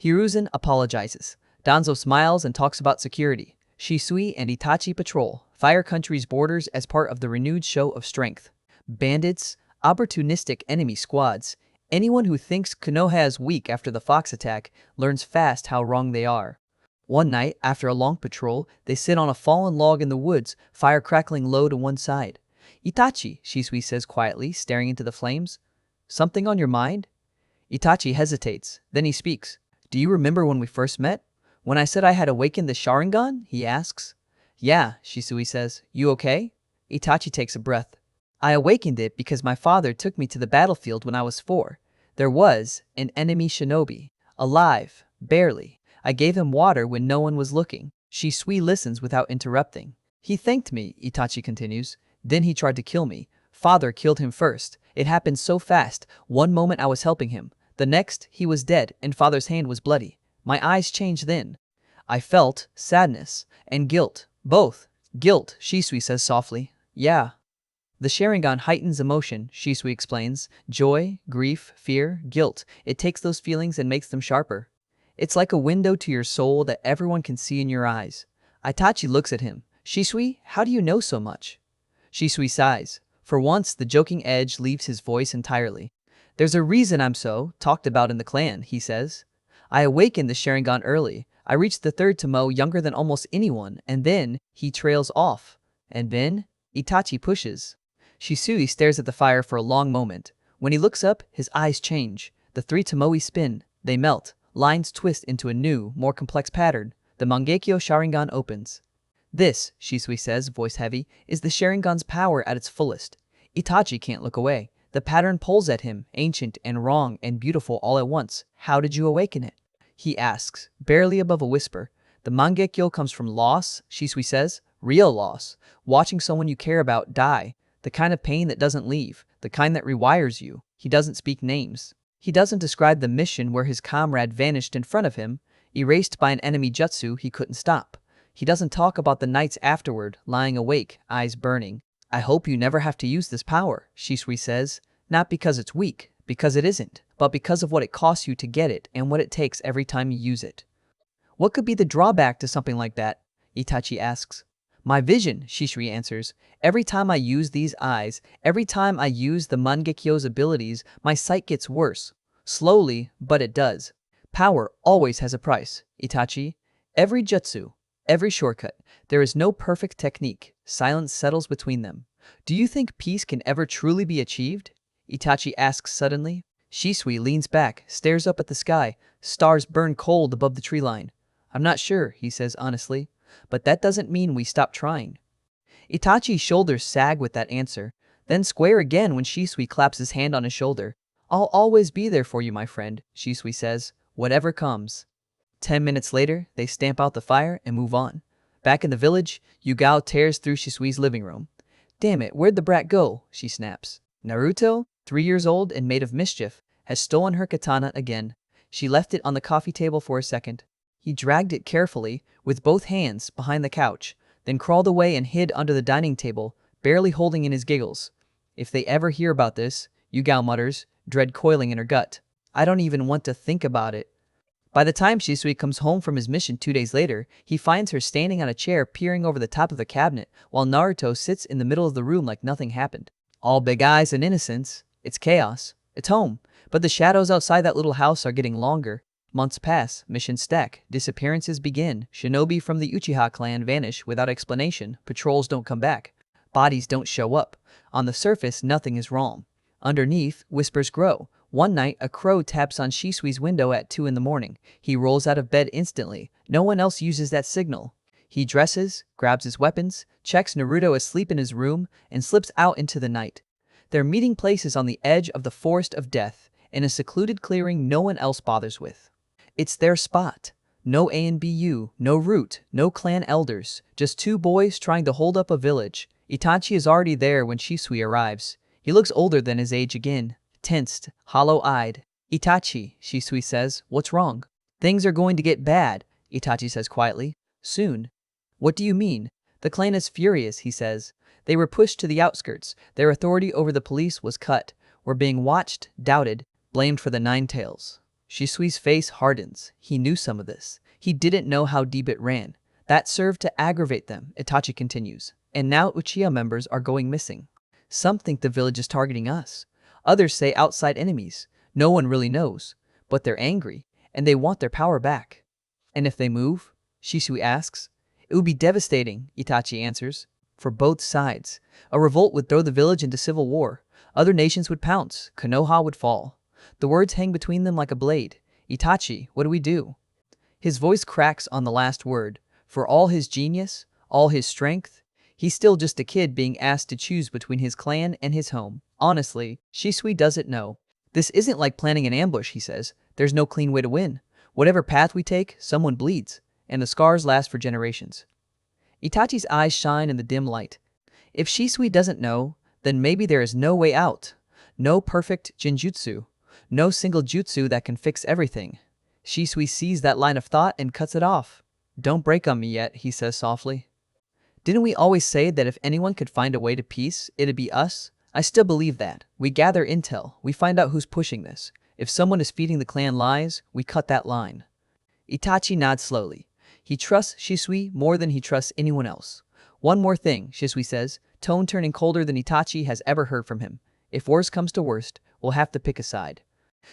Speaker 1: Hiruzen apologizes. Danzo smiles and talks about security. Shisui and Itachi patrol Fire Country's borders as part of the renewed show of strength. Bandits, opportunistic enemy squads. Anyone who thinks Konoha'S weak after the fox attack learns fast how wrong they are. One night, after a long patrol, they sit on a fallen log in the woods, fire crackling low to one side. Itachi, Shisui says quietly, staring into the flames. Something on your mind? Itachi hesitates. Then he speaks. Do you remember when we first met? When I said I had awakened the Sharingan? He asks. Yeah, Shisui says. You okay? Itachi takes a breath. I awakened it because my father took me to the battlefield when I was 4. There was an enemy shinobi. Alive. Barely. I gave him water when no one was looking. Shisui listens without interrupting. He thanked me, Itachi continues. Then he tried to kill me. Father killed him first. It happened so fast. One moment I was helping him. The next, he was dead and father's hand was bloody. My eyes changed then. I felt sadness and guilt. Both. Guilt, Shisui says softly. Yeah. The Sharingan heightens emotion, Shisui explains. Joy, grief, fear, guilt. It takes those feelings and makes them sharper. It's like a window to your soul that everyone can see in your eyes. Itachi looks at him. Shisui, how do you know so much? Shisui sighs. For once, the joking edge leaves his voice entirely. There's a reason I'm so talked about in the clan, he says. I awakened the Sharingan early. I reached the 3rd Tomo younger than almost anyone, and then he trails off. And then Itachi pushes. Shisui stares at the fire for a long moment. When he looks up, his eyes change. The 3 Tomoe spin. They melt. Lines twist into a new, more complex pattern. The Mangekyo Sharingan opens. This, Shisui says, voice heavy, is the Sharingan's power at its fullest. Itachi can't look away. The pattern pulls at him, ancient and wrong and beautiful all at once. How did you awaken it? He asks, barely above a whisper. The Mangekyo comes from loss, Shisui says. Real loss. Watching someone you care about die. The kind of pain that doesn't leave. The kind that rewires you. He doesn't speak names. He doesn't describe the mission where his comrade vanished in front of him, erased by an enemy jutsu he couldn't stop. He doesn't talk about the nights afterward, lying awake, eyes burning. I hope you never have to use this power, Shisui says. Not because it's weak, because it isn't, but because of what it costs you to get it and what it takes every time you use it. What could be the drawback to something like that? Itachi asks. My vision, Shisui answers. Every time I use these eyes, every time I use the Mangekyo's abilities, my sight gets worse. Slowly, but it does. Power always has a price, Itachi. Every jutsu, every shortcut. There is no perfect technique. Silence settles between them. Do you think peace can ever truly be achieved? Itachi asks suddenly. Shisui leans back, stares up at the sky. Stars burn cold above the tree line. I'm not sure, he says honestly, but that doesn't mean we stop trying. Itachi's shoulders sag with that answer, then square again when Shisui claps his hand on his shoulder. I'll always be there for you, my friend, Shisui says, whatever comes. 10 minutes later, they stamp out the fire and move on. Back in the village, Yugao tears through Shisui's living room. Damn it, where'd the brat go? She snaps. Naruto, 3 years old and made of mischief, has stolen her katana again. She left it on the coffee table for a second. He dragged it carefully, with both hands, behind the couch, then crawled away and hid under the dining table, barely holding in his giggles. If they ever hear about this, Yugao mutters, dread coiling in her gut. I don't even want to think about it. By the time Shisui comes home from his mission 2 days later, he finds her standing on a chair peering over the top of the cabinet, while Naruto sits in the middle of the room like nothing happened. All big eyes and innocence. It's chaos. It's home. But the shadows outside that little house are getting longer. Months pass, missions stack, disappearances begin, shinobi from the Uchiha clan vanish without explanation, patrols don't come back, bodies don't show up. On the surface, nothing is wrong. Underneath, whispers grow. One night, a crow taps on Shisui's window at 2 in the morning. He rolls out of bed instantly. No one else uses that signal. He dresses, grabs his weapons, checks Naruto asleep in his room, and slips out into the night. Their meeting place is on the edge of the forest of death, in a secluded clearing no one else bothers with. It's their spot. No ANBU, no root, no clan elders, just 2 boys trying to hold up a village. Itachi is already there when Shisui arrives. He looks older than his age again, tensed, hollow-eyed. Itachi, Shisui says, what's wrong? Things are going to get bad, Itachi says quietly. Soon. What do you mean? The clan is furious, he says. They were pushed to the outskirts. Their authority over the police was cut. Were being watched, doubted, blamed for the 9 tails. Shisui's face hardens. He knew some of this. He didn't know how deep it ran. That served to aggravate them, Itachi continues. And now Uchiha members are going missing. Some think the village is targeting us. Others say outside enemies. No one really knows. But they're angry, and they want their power back. And if they move? Shisui asks. It would be devastating, Itachi answers. For both sides. A revolt would throw the village into civil war. Other nations would pounce. Konoha would fall. The words hang between them like a blade. Itachi, what do we do? His voice cracks on the last word. For all his genius, all his strength, he's still just a kid being asked to choose between his clan and his home. Honestly, Shisui doesn't know. This isn't like planning an ambush, he says. There's no clean way to win. Whatever path we take, someone bleeds, and the scars last for generations. Itachi's eyes shine in the dim light. If Shisui doesn't know, then maybe there is no way out. No perfect genjutsu. No single jutsu that can fix everything. Shisui sees that line of thought and cuts it off. Don't break on me yet, he says softly. Didn't we always say that if anyone could find a way to peace, it'd be us? I still believe that. We gather intel. We find out who's pushing this. If someone is feeding the clan lies, we cut that line. Itachi nods slowly. He trusts Shisui more than he trusts anyone else. One more thing, Shisui says, tone turning colder than Itachi has ever heard from him. If worst comes to worst, we'll have to pick a side.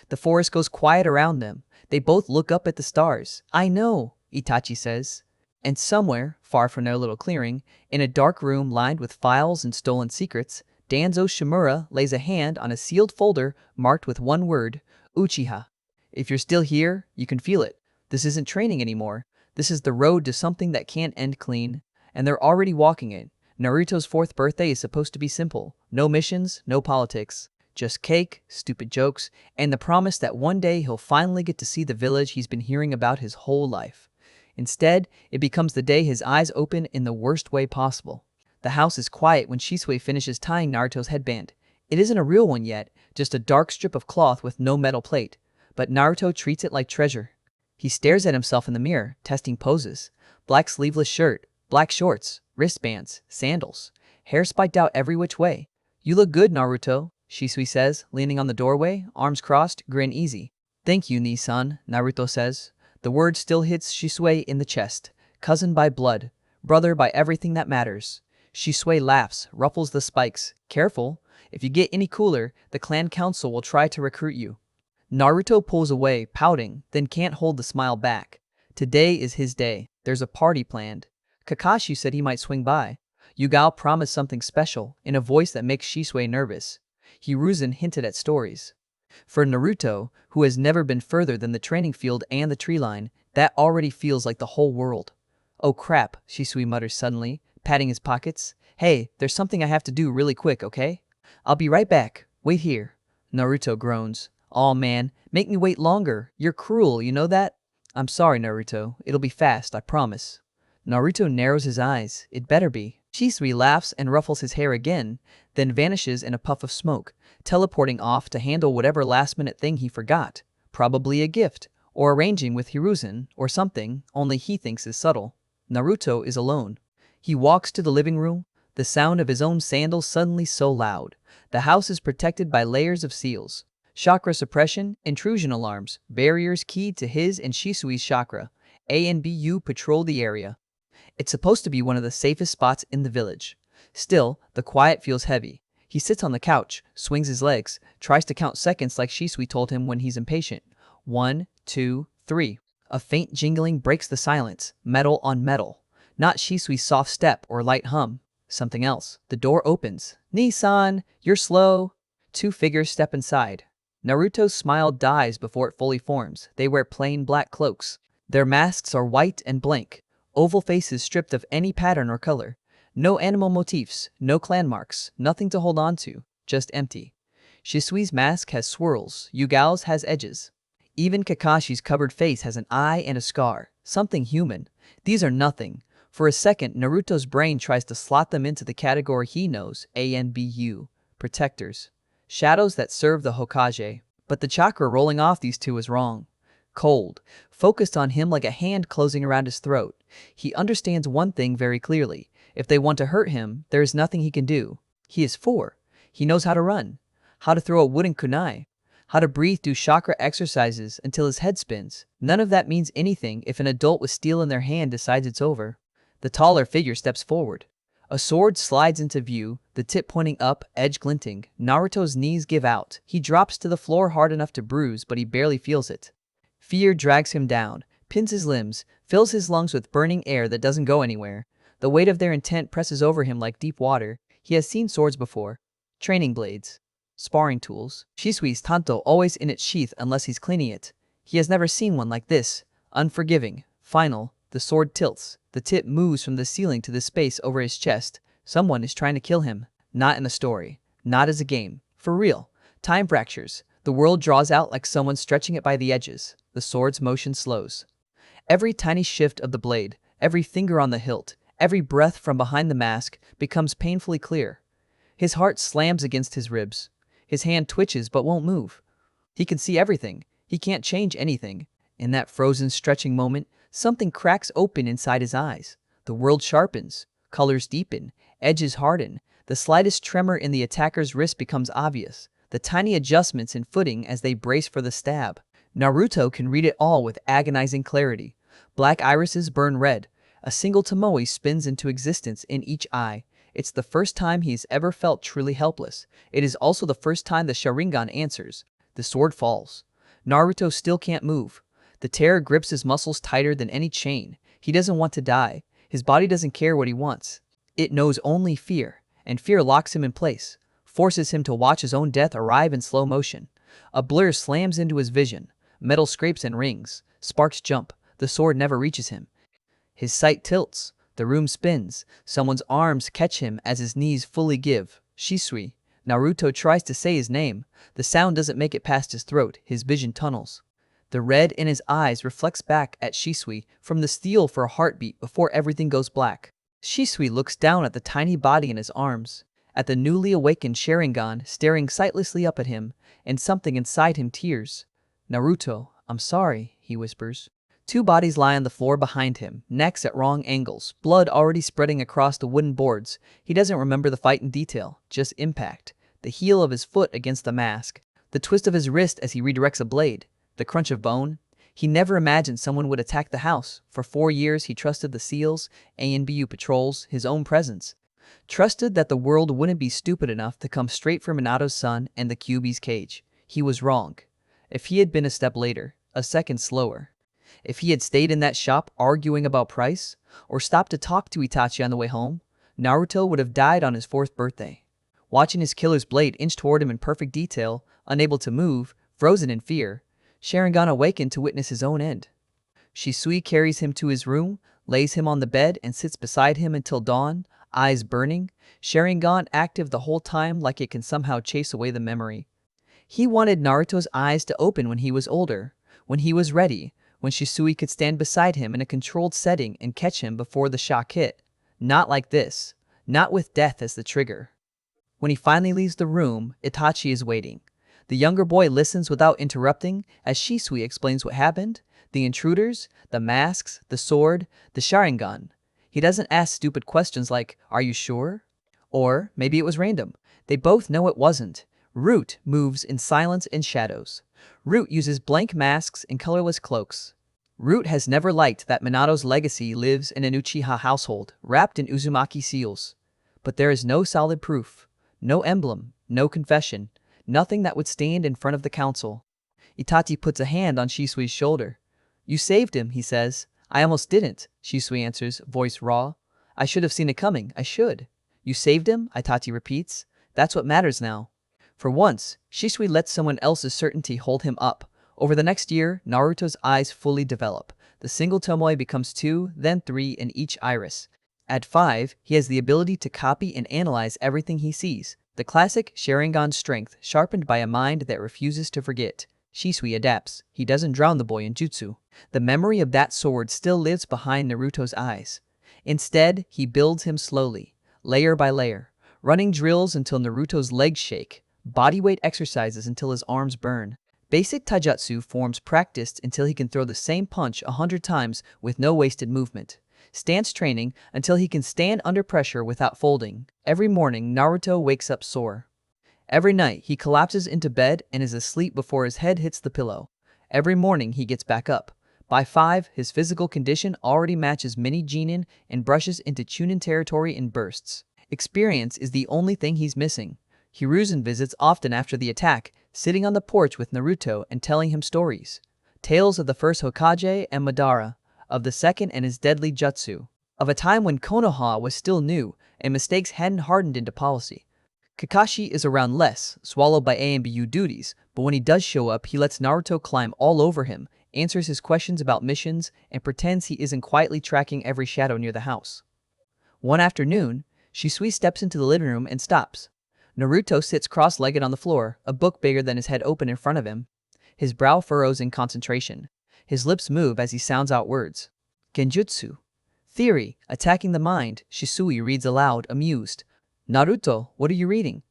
Speaker 1: The forest goes quiet around them. They both look up at the stars. I know, Itachi says. And somewhere, far from their little clearing, in a dark room lined with files and stolen secrets, Danzo Shimura lays a hand on a sealed folder marked with one word, Uchiha. If you're still here, you can feel it. This isn't training anymore. This is the road to something that can't end clean. And they're already walking it. Naruto's 4th birthday is supposed to be simple. No missions, no politics. Just cake, stupid jokes, and the promise that one day he'll finally get to see the village he's been hearing about his whole life. Instead, it becomes the day his eyes open in the worst way possible. The house is quiet when Shisui finishes tying Naruto's headband. It isn't a real one yet, just a dark strip of cloth with no metal plate, but Naruto treats it like treasure. He stares at himself in the mirror, testing poses. Black sleeveless shirt, black shorts, wristbands, sandals, hair spiked out every which way. You look good, Naruto, Shisui says, leaning on the doorway, arms crossed, grin easy. Thank you, Nii-san, Naruto says. The word still hits Shisui in the chest. Cousin by blood, brother by everything that matters. Shisui laughs, ruffles the spikes. Careful, if you get any cooler, the clan council will try to recruit you. Naruto pulls away, pouting, then can't hold the smile back. Today is his day. There's a party planned. Kakashi said he might swing by. Yugao promised something special, in a voice that makes Shisui nervous. Hiruzen hinted at stories. For Naruto, who has never been further than the training field and the tree line, that already feels like the whole world. Oh crap, Shisui mutters suddenly, patting his pockets. Hey, there's something I have to do really quick, okay? I'll be right back. Wait here. Naruto groans. Aw man, make me wait longer. You're cruel, you know that? I'm sorry, Naruto. It'll be fast, I promise. Naruto narrows his eyes. It better be. Shisui laughs and ruffles his hair again, then vanishes in a puff of smoke, teleporting off to handle whatever last-minute thing he forgot. Probably a gift, or arranging with Hiruzen, or something, only he thinks is subtle. Naruto is alone. He walks to the living room, the sound of his own sandals suddenly so loud. The house is protected by layers of seals. Chakra suppression, intrusion alarms, barriers keyed to his and Shisui's chakra. A and BU patrol the area. It's supposed to be one of the safest spots in the village. Still, the quiet feels heavy. He sits on the couch, swings his legs, tries to count seconds like Shisui told him when he's impatient. 1, 2, 3. A faint jingling breaks the silence, metal on metal. Not Shisui's soft step or light hum. Something else. The door opens. Ni-san, you're slow. Two figures step inside. Naruto's smile dies before it fully forms. They wear plain black cloaks. Their masks are white and blank. Oval faces stripped of any pattern or color. No animal motifs, no clan marks, nothing to hold on to, just empty. Shisui's mask has swirls, Yugao's has edges. Even Kakashi's covered face has an eye and a scar, something human. These are nothing. For a second, Naruto's brain tries to slot them into the category he knows, ANBU, protectors. Shadows that serve the Hokage. But the chakra rolling off these two is wrong. Cold, focused on him like a hand closing around his throat. He understands one thing very clearly. If they want to hurt him, there is nothing he can do. He is 4. He knows how to run, how to throw a wooden kunai, how to breathe through chakra exercises until his head spins. None of that means anything if an adult with steel in their hand decides it's over. The taller figure steps forward. A sword slides into view, the tip pointing up, edge glinting. Naruto's knees give out. He drops to the floor hard enough to bruise, but he barely feels it. Fear drags him down, pins his limbs, fills his lungs with burning air that doesn't go anywhere. The weight of their intent presses over him like deep water. He has seen swords before. Training blades. Sparring tools. Shisui's tanto always in its sheath unless he's cleaning it. He has never seen one like this. Unforgiving. Final. The sword tilts. The tip moves from the ceiling to the space over his chest. Someone is trying to kill him. Not in a story. Not as a game. For real. Time fractures. The world draws out like someone stretching it by the edges. The sword's motion slows. Every tiny shift of the blade, every finger on the hilt, every breath from behind the mask becomes painfully clear. His heart slams against his ribs. His hand twitches but won't move. He can see everything. He can't change anything. In that frozen, stretching moment, something cracks open inside his eyes. The world sharpens. Colors deepen. Edges harden. The slightest tremor in the attacker's wrist becomes obvious. The tiny adjustments in footing as they brace for the stab. Naruto can read it all with agonizing clarity. Black irises burn red. A single tomoe spins into existence in each eye. It's the first time he's ever felt truly helpless. It is also the first time the Sharingan answers. The sword falls. Naruto still can't move. The terror grips his muscles tighter than any chain. He doesn't want to die. His body doesn't care what he wants. It knows only fear, and fear locks him in place, forces him to watch his own death arrive in slow motion. A blur slams into his vision. Metal scrapes and rings. Sparks jump. The sword never reaches him. His sight tilts. The room spins. Someone's arms catch him as his knees fully give. Shisui. Naruto tries to say his name. The sound doesn't make it past his throat. His vision tunnels. The red in his eyes reflects back at Shisui from the steel for a heartbeat before everything goes black. Shisui looks down at the tiny body in his arms, at the newly awakened Sharingan staring sightlessly up at him, and something inside him tears. Naruto, I'm sorry, he whispers. Two bodies lie on the floor behind him, necks at wrong angles, blood already spreading across the wooden boards. He doesn't remember the fight in detail, just impact. The heel of his foot against the mask, the twist of his wrist as he redirects a blade, the crunch of bone. He never imagined someone would attack the house. For 4 years he trusted the seals, ANBU patrols, his own presence. Trusted that the world wouldn't be stupid enough to come straight for Minato's son and the Kyuubi's cage. He was wrong. If he had been a step later, a second slower, if he had stayed in that shop arguing about price, or stopped to talk to Itachi on the way home, Naruto would have died on his 4th birthday. Watching his killer's blade inch toward him in perfect detail, unable to move, Frozen in fear, Sharingan awakened to witness his own end. Shisui carries him to his room, lays him on the bed, and sits beside him until dawn, eyes burning, Sharingan active the whole time like it can somehow chase away the memory. He wanted Naruto's eyes to open when he was older, when he was ready, when Shisui could stand beside him in a controlled setting and catch him before the shock hit. Not like this, not with death as the trigger. When he finally leaves the room, Itachi is waiting. The younger boy listens without interrupting as Shisui explains what happened, the intruders, the masks, the sword, the Sharingan. He doesn't ask stupid questions like, "Are you sure?" Or, "Maybe it was random." They both know it wasn't. Root moves in silence and shadows. Root uses blank masks and colorless cloaks. Root has never liked that Minato's legacy lives in an Uchiha household, wrapped in Uzumaki seals. But there is no solid proof, no emblem, no confession, nothing that would stand in front of the council. Itachi puts a hand on Shisui's shoulder. "You saved him," he says. "I almost didn't," Shisui answers, voice raw. "I should have seen it coming, I should." "You saved him?" Itachi repeats. "That's what matters now." For once, Shisui lets someone else's certainty hold him up. Over the next year, Naruto's eyes fully develop. The single tomoe becomes 2, then 3 in each iris. At 5, he has the ability to copy and analyze everything he sees. The classic Sharingan strength, sharpened by a mind that refuses to forget. Shisui adapts. He doesn't drown the boy in jutsu. The memory of that sword still lives behind Naruto's eyes. Instead, he builds him slowly, layer by layer, running drills until Naruto's legs shake, bodyweight exercises until his arms burn. Basic taijutsu forms practiced until he can throw the same punch 100 times with no wasted movement. Stance training until he can stand under pressure without folding. Every morning, Naruto wakes up sore. Every night, he collapses into bed and is asleep before his head hits the pillow. Every morning, he gets back up. By 5, his physical condition already matches mini Genin and brushes into Chunin territory in bursts. Experience is the only thing he's missing. Hiruzen visits often after the attack, sitting on the porch with Naruto and telling him stories. Tales of the first Hokage and Madara, of the second and his deadly jutsu, of a time when Konoha was still new and mistakes hadn't hardened into policy. Kakashi is around less, swallowed by A and BU duties, but when he does show up, he lets Naruto climb all over him, answers his questions about missions, and pretends he isn't quietly tracking every shadow near the house. One afternoon, Shisui steps into the living room and stops. Naruto sits cross-legged on the floor, a book bigger than his head open in front of him. His brow furrows in concentration. His lips move as he sounds out words. Genjutsu. Theory, attacking the mind, Shisui reads aloud, amused. "Naruto, what are you reading?"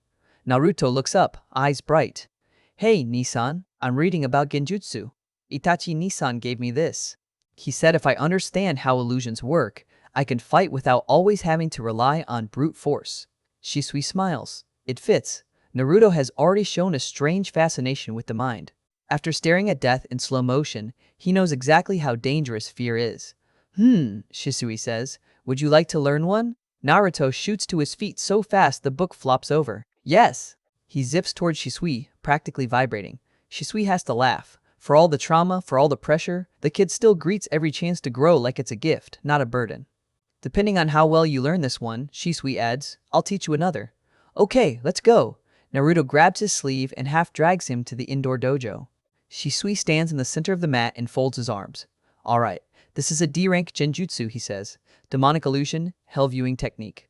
Speaker 1: Naruto looks up, eyes bright. "Hey, Nissan, I'm reading about Genjutsu. Itachi Nissan gave me this. He said if I understand how illusions work, I can fight without always having to rely on brute force." Shisui smiles. It fits. Naruto has already shown a strange fascination with the mind. After staring at death in slow motion, he knows exactly how dangerous fear is. Shisui says. "Would you like to learn one?" Naruto shoots to his feet so fast the book flops over. "Yes!" He zips towards Shisui, practically vibrating. Shisui has to laugh. For all the trauma, for all the pressure, the kid still greets every chance to grow like it's a gift, not a burden. "Depending on how well you learn this one," Shisui adds, "I'll teach you another." "Okay, let's go." Naruto grabs his sleeve and half drags him to the indoor dojo. Shisui stands in the center of the mat and folds his arms. "Alright, this is a D-rank genjutsu," he says. "Demonic illusion, hell viewing technique."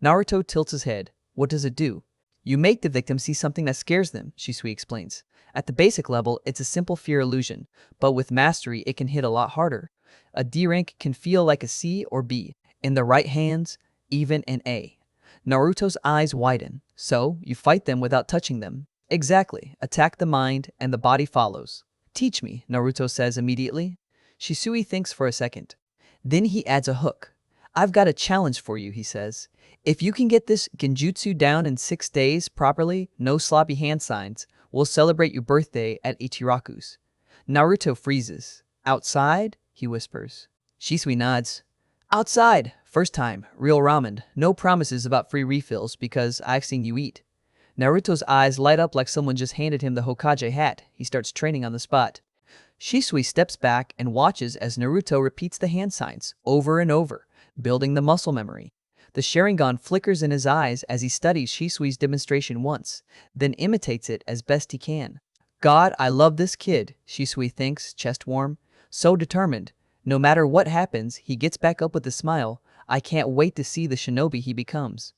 Speaker 1: Naruto tilts his head. "What does it do?" "You make the victim see something that scares them," Shisui explains. "At the basic level, it's a simple fear illusion, but with mastery, it can hit a lot harder. A D-rank can feel like a C or B. In the right hands, even an A." Naruto's eyes widen. "So, you fight them without touching them." "Exactly. Attack the mind, and the body follows." "Teach me," Naruto says immediately. Shisui thinks for a second. Then he adds a hook. "I've got a challenge for you," he says. "If you can get this genjutsu down in 6 days properly, no sloppy hand signs, we'll celebrate your birthday at Ichiraku's." Naruto freezes. "Outside?" he whispers. Shisui nods. "Outside. First time. Real ramen. No promises about free refills because I've seen you eat." Naruto's eyes light up like someone just handed him the Hokage hat. He starts training on the spot. Shisui steps back and watches as Naruto repeats the hand signs over and over, building the muscle memory. The Sharingan flickers in his eyes as he studies Shisui's demonstration once, then imitates it as best he can. God, I love this kid, Shisui thinks, chest warm. So determined. No matter what happens, he gets back up with a smile. I can't wait to see the shinobi he becomes.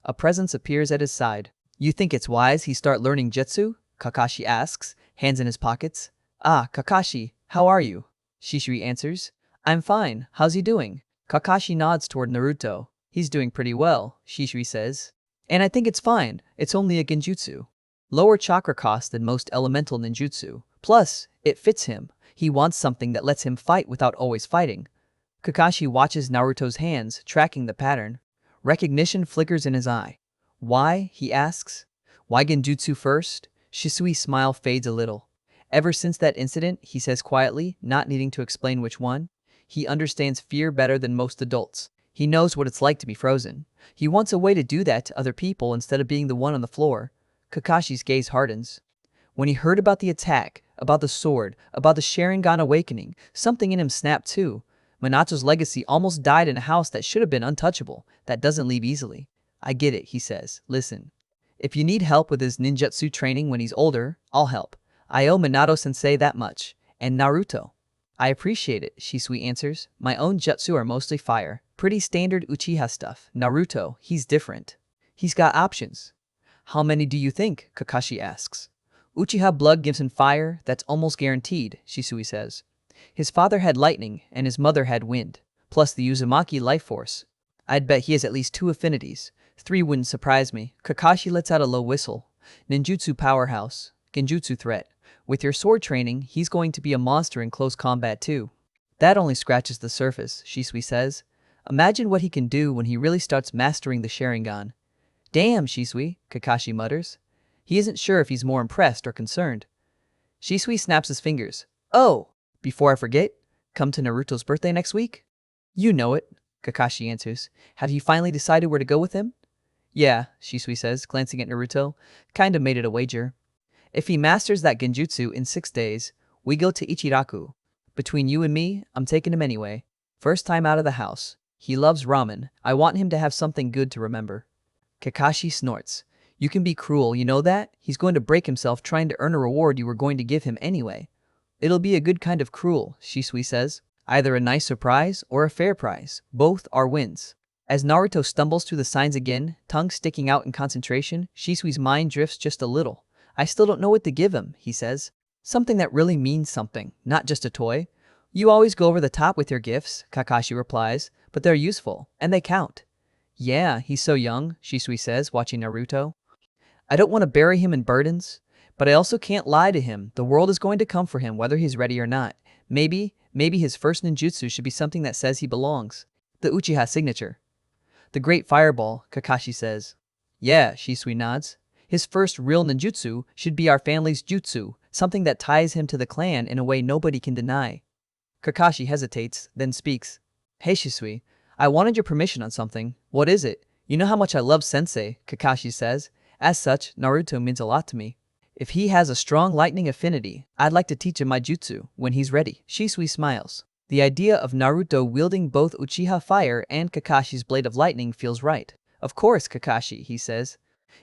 Speaker 1: A presence appears at his side. You think it's wise he start learning jutsu? Kakashi asks, hands in his pockets. Ah, Kakashi, how are you? Shisui answers. I'm fine, how's he doing? Kakashi nods toward Naruto. He's doing pretty well, Shisui says. And I think it's fine, it's only a genjutsu. Lower chakra cost than most elemental ninjutsu. Plus, it fits him. He wants something that lets him fight without always fighting. Kakashi watches Naruto's hands, tracking the pattern. Recognition flickers in his eye. Why? He asks. Why genjutsu first? Shisui's smile fades a little. Ever since that incident, he says quietly, not needing to explain which one, he understands fear better than most adults. He knows what it's like to be frozen. He wants a way to do that to other people instead of being the one on the floor. Kakashi's gaze hardens. When he heard about the attack, about the sword, about the Sharingan awakening, something in him snapped too. Minato's legacy almost died in a house that should have been untouchable, that doesn't leave easily. I get it, he says. Listen. If you need help with his ninjutsu training when he's older, I'll help. I owe Minato-sensei that much. And Naruto. I appreciate it, Shisui answers. My own jutsu are mostly fire. Pretty standard Uchiha stuff. Naruto, he's different. He's got options. How many do you think? Kakashi asks. Uchiha blood gives him fire, that's almost guaranteed, Shisui says. His father had lightning, and his mother had wind, plus the Uzumaki life force. I'd bet he has at least 2 affinities. 3 wouldn't surprise me. Kakashi lets out a low whistle. Ninjutsu powerhouse. Genjutsu threat. With your sword training, he's going to be a monster in close combat too. That only scratches the surface, Shisui says. Imagine what he can do when he really starts mastering the Sharingan. Damn, Shisui, Kakashi mutters. He isn't sure if he's more impressed or concerned. Shisui snaps his fingers. Oh, before I forget, come to Naruto's birthday next week? You know it, Kakashi answers. Have you finally decided where to go with him? Yeah, Shisui says, glancing at Naruto. Kinda made it a wager. If he masters that genjutsu in 6 days, we go to Ichiraku. Between you and me, I'm taking him anyway. First time out of the house. He loves ramen. I want him to have something good to remember. Kakashi snorts. You can be cruel, you know that? He's going to break himself trying to earn a reward you were going to give him anyway. It'll be a good kind of cruel, Shisui says. Either a nice surprise or a fair prize. Both are wins. As Naruto stumbles through the signs again, tongue sticking out in concentration, Shisui's mind drifts just a little. I still don't know what to give him, he says. Something that really means something, not just a toy. You always go over the top with your gifts, Kakashi replies, but they're useful, and they count. Yeah, he's so young, Shisui says, watching Naruto. I don't want to bury him in burdens, but I also can't lie to him. The world is going to come for him whether he's ready or not. Maybe his first ninjutsu should be something that says he belongs. The Uchiha signature. The Great Fireball, Kakashi says. Yeah, Shisui nods. His first real ninjutsu should be our family's jutsu, something that ties him to the clan in a way nobody can deny. Kakashi hesitates, then speaks. Hey Shisui, I wanted your permission on something. What is it? You know how much I love Sensei, Kakashi says. As such, Naruto means a lot to me. If he has a strong lightning affinity, I'd like to teach him my jutsu when he's ready. Shisui smiles. The idea of Naruto wielding both Uchiha fire and Kakashi's blade of lightning feels right. Of course, Kakashi, he says.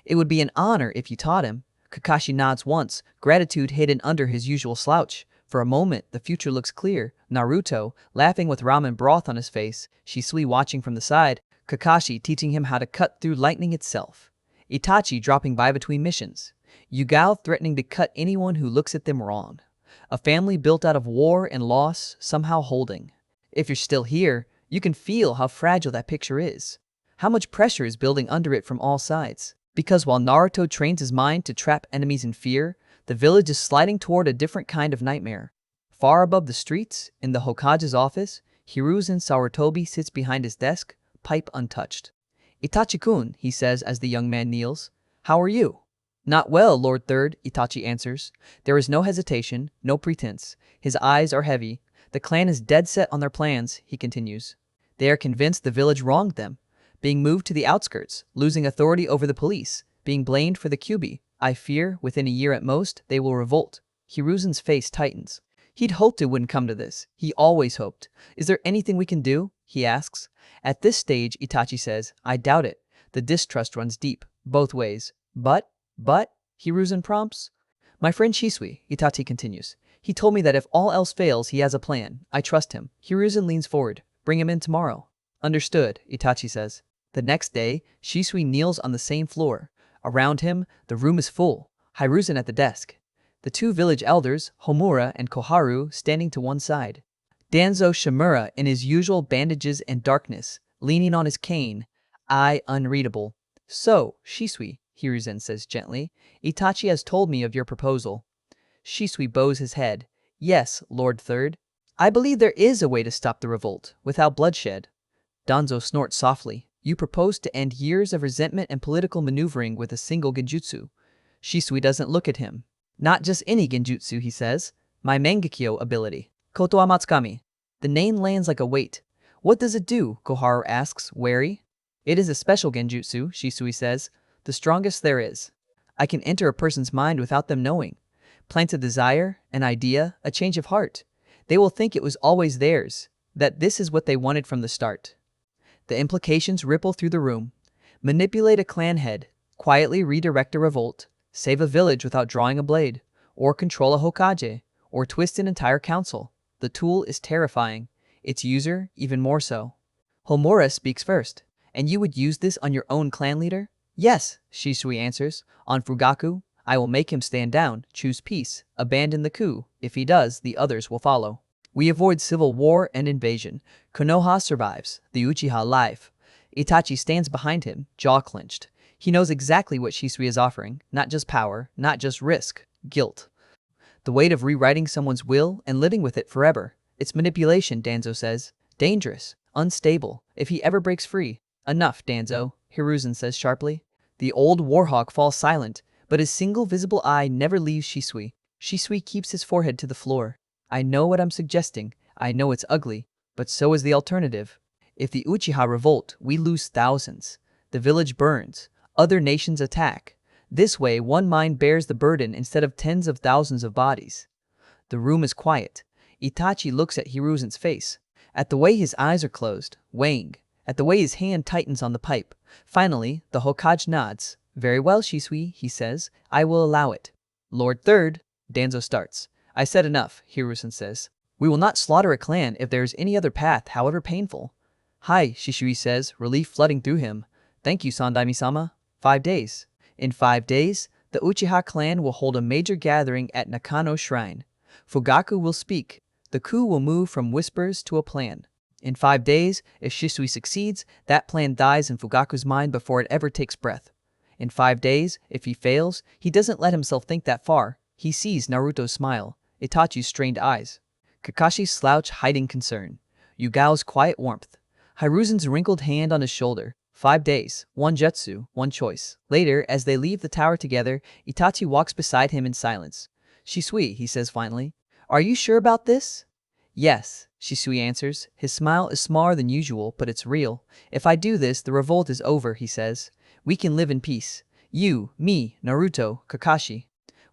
Speaker 1: It would be an honor if you taught him. Kakashi nods once, gratitude hidden under his usual slouch. For a moment, the future looks clear. Naruto, laughing with ramen broth on his face, Shisui watching from the side, Kakashi teaching him how to cut through lightning itself. Itachi dropping by between missions. Yugao threatening to cut anyone who looks at them wrong. A family built out of war and loss, somehow holding. If you're still here, you can feel how fragile that picture is. How much pressure is building under it from all sides. Because while Naruto trains his mind to trap enemies in fear, the village is sliding toward a different kind of nightmare. Far above the streets, in the Hokage's office, Hiruzen Sarutobi sits behind his desk, pipe untouched. Itachi-kun, he says as the young man kneels. How are you? Not well, Lord Third, Itachi answers. There is no hesitation, no pretense. His eyes are heavy. The clan is dead set on their plans, he continues. They are convinced the village wronged them. Being moved to the outskirts, losing authority over the police, being blamed for the Kyuubi. I fear, within a year at most, they will revolt. Hiruzen's face tightens. He'd hoped it wouldn't come to this. He always hoped. Is there anything we can do? He asks. At this stage, Itachi says, I doubt it. The distrust runs deep, both ways. But, Hiruzen prompts. My friend Shisui, Itachi continues. He told me that if all else fails, he has a plan. I trust him. Hiruzen leans forward. Bring him in tomorrow. Understood, Itachi says. The next day, Shisui kneels on the same floor. Around him, the room is full. Hiruzen at the desk. The two village elders, Homura and Koharu, standing to one side. Danzo Shimura in his usual bandages and darkness, leaning on his cane, eye unreadable. So, Shisui, Hiruzen says gently, Itachi has told me of your proposal. Shisui bows his head. Yes, Lord Third. I believe there is a way to stop the revolt, without bloodshed. Danzo snorts softly. You propose to end years of resentment and political maneuvering with a single genjutsu. Shisui doesn't look at him. Not just any genjutsu, he says. My Mangekyo ability. Koto Amatsukami. The name lands like a weight. What does it do? Koharu asks, wary. It is a special genjutsu, Shisui says. The strongest there is. I can enter a person's mind without them knowing. Plant a desire, an idea, a change of heart. They will think it was always theirs, that this is what they wanted from the start. The implications ripple through the room. Manipulate a clan head, quietly redirect a revolt, save a village without drawing a blade, or control a Hokage, or twist an entire council. The tool is terrifying, its user even more so. Homura speaks first. And you would use this on your own clan leader? Yes, Shisui answers. On Fugaku, I will make him stand down, choose peace, abandon the coup. If he does, the others will follow. We avoid civil war and invasion. Konoha survives, the Uchiha life. Itachi stands behind him, jaw clenched. He knows exactly what Shisui is offering, not just power, not just risk, guilt. The weight of rewriting someone's will and living with it forever. It's manipulation, Danzo says. Dangerous, unstable, if he ever breaks free. Enough, Danzo, Hiruzen says sharply. The old warhawk falls silent, but his single visible eye never leaves Shisui. Shisui keeps his forehead to the floor. I know what I'm suggesting. I know it's ugly, but so is the alternative. If the Uchiha revolt, we lose thousands. The village burns. Other nations attack. This way, one mind bears the burden instead of tens of thousands of bodies. The room is quiet. Itachi looks at Hiruzen's face, at the way his eyes are closed, weighing, at the way his hand tightens on the pipe. Finally, the Hokage nods. Very well, Shisui, he says. I will allow it. Lord Third, Danzo starts. I said enough, Hiruzen says. We will not slaughter a clan if there is any other path, however painful. Hi, Shisui says, relief flooding through him. Thank you, Sandaime-sama. 5 days. In 5 days, the Uchiha clan will hold a major gathering at Nakano Shrine. Fugaku will speak. The coup will move from whispers to a plan. In 5 days, if Shisui succeeds, that plan dies in Fugaku's mind before it ever takes breath. In 5 days, if he fails, he doesn't let himself think that far. He sees Naruto's smile, Itachi's strained eyes, Kakashi's slouch hiding concern, Yugao's quiet warmth, Hiruzen's wrinkled hand on his shoulder. 5 days, one jutsu, one choice. Later, as they leave the tower together, Itachi walks beside him in silence. Shisui, he says finally, are you sure about this? Yes, Shisui answers. His smile is smaller than usual, but it's real. If I do this, the revolt is over, he says. We can live in peace. You, me, Naruto, Kakashi.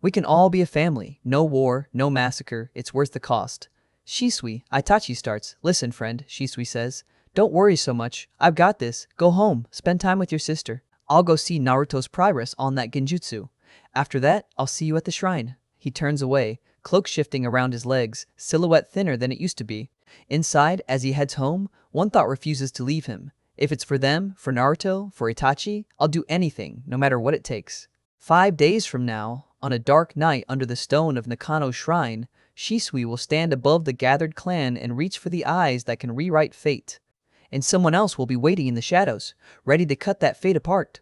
Speaker 1: We can all be a family. No war, no massacre. It's worth the cost. Shisui, Itachi starts. Listen, friend, Shisui says. Don't worry so much. I've got this. Go home. Spend time with your sister. I'll go see Naruto's progress on that genjutsu. After that, I'll see you at the shrine. He turns away, cloak shifting around his legs, silhouette thinner than it used to be. Inside, as he heads home, one thought refuses to leave him. If it's for them, for Naruto, for Itachi, I'll do anything, no matter what it takes. 5 days from now, on a dark night under the stone of Nakano Shrine, Shisui will stand above the gathered clan and reach for the eyes that can rewrite fate. And someone else will be waiting in the shadows, ready to cut that fate apart.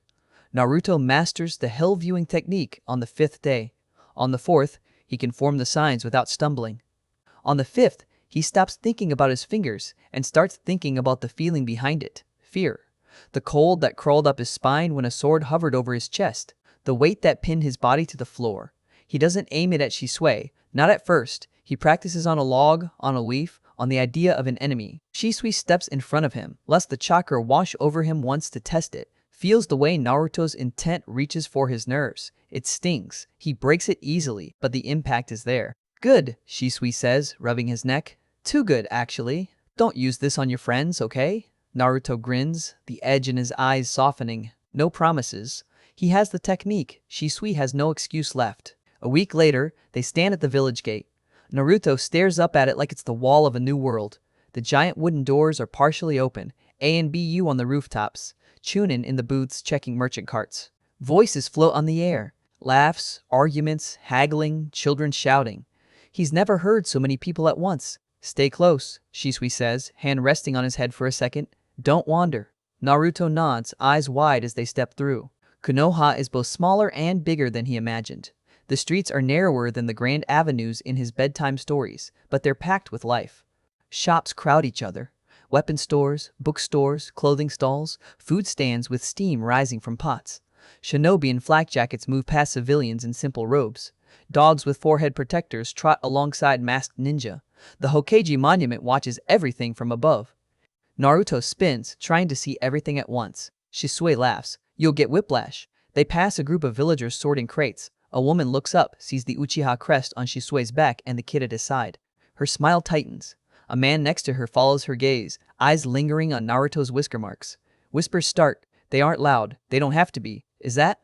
Speaker 1: Naruto masters the hell-viewing technique on the 5th day. On the 4th, he can form the signs without stumbling. On the 5th, he stops thinking about his fingers and starts thinking about the feeling behind it. Fear. The cold that crawled up his spine when a sword hovered over his chest. The weight that pinned his body to the floor. He doesn't aim it at Shisui, not at first. He practices on a log, on a leaf, on the idea of an enemy. Shisui steps in front of him, lets the chakra wash over him once to test it. Feels the way Naruto's intent reaches for his nerves. It stings. He breaks it easily, but the impact is there. Good, Shisui says, rubbing his neck. Too good, actually. Don't use this on your friends, okay? Naruto grins, the edge in his eyes softening. No promises. He has the technique. Shisui has no excuse left. A week later, they stand at the village gate. Naruto stares up at it like it's the wall of a new world. The giant wooden doors are partially open, A and BU on the rooftops, Chunin in the booths checking merchant carts. Voices float on the air. Laughs, arguments, haggling, children shouting. He's never heard so many people at once. Stay close, Shisui says, hand resting on his head for a second. Don't wander. Naruto nods, eyes wide as they step through. Konoha is both smaller and bigger than he imagined. The streets are narrower than the grand avenues in his bedtime stories, but they're packed with life. Shops crowd each other. Weapon stores, bookstores, clothing stalls, food stands with steam rising from pots. Shinobi in flak jackets move past civilians in simple robes. Dogs with forehead protectors trot alongside masked ninja. The Hokage monument watches everything from above. Naruto spins, trying to see everything at once. Shisui laughs. You'll get whiplash. They pass a group of villagers sorting crates. A woman looks up, sees the Uchiha crest on Shisui's back and the kid at his side. Her smile tightens. A man next to her follows her gaze, eyes lingering on Naruto's whisker marks. Whispers start. They aren't loud. They don't have to be. Is that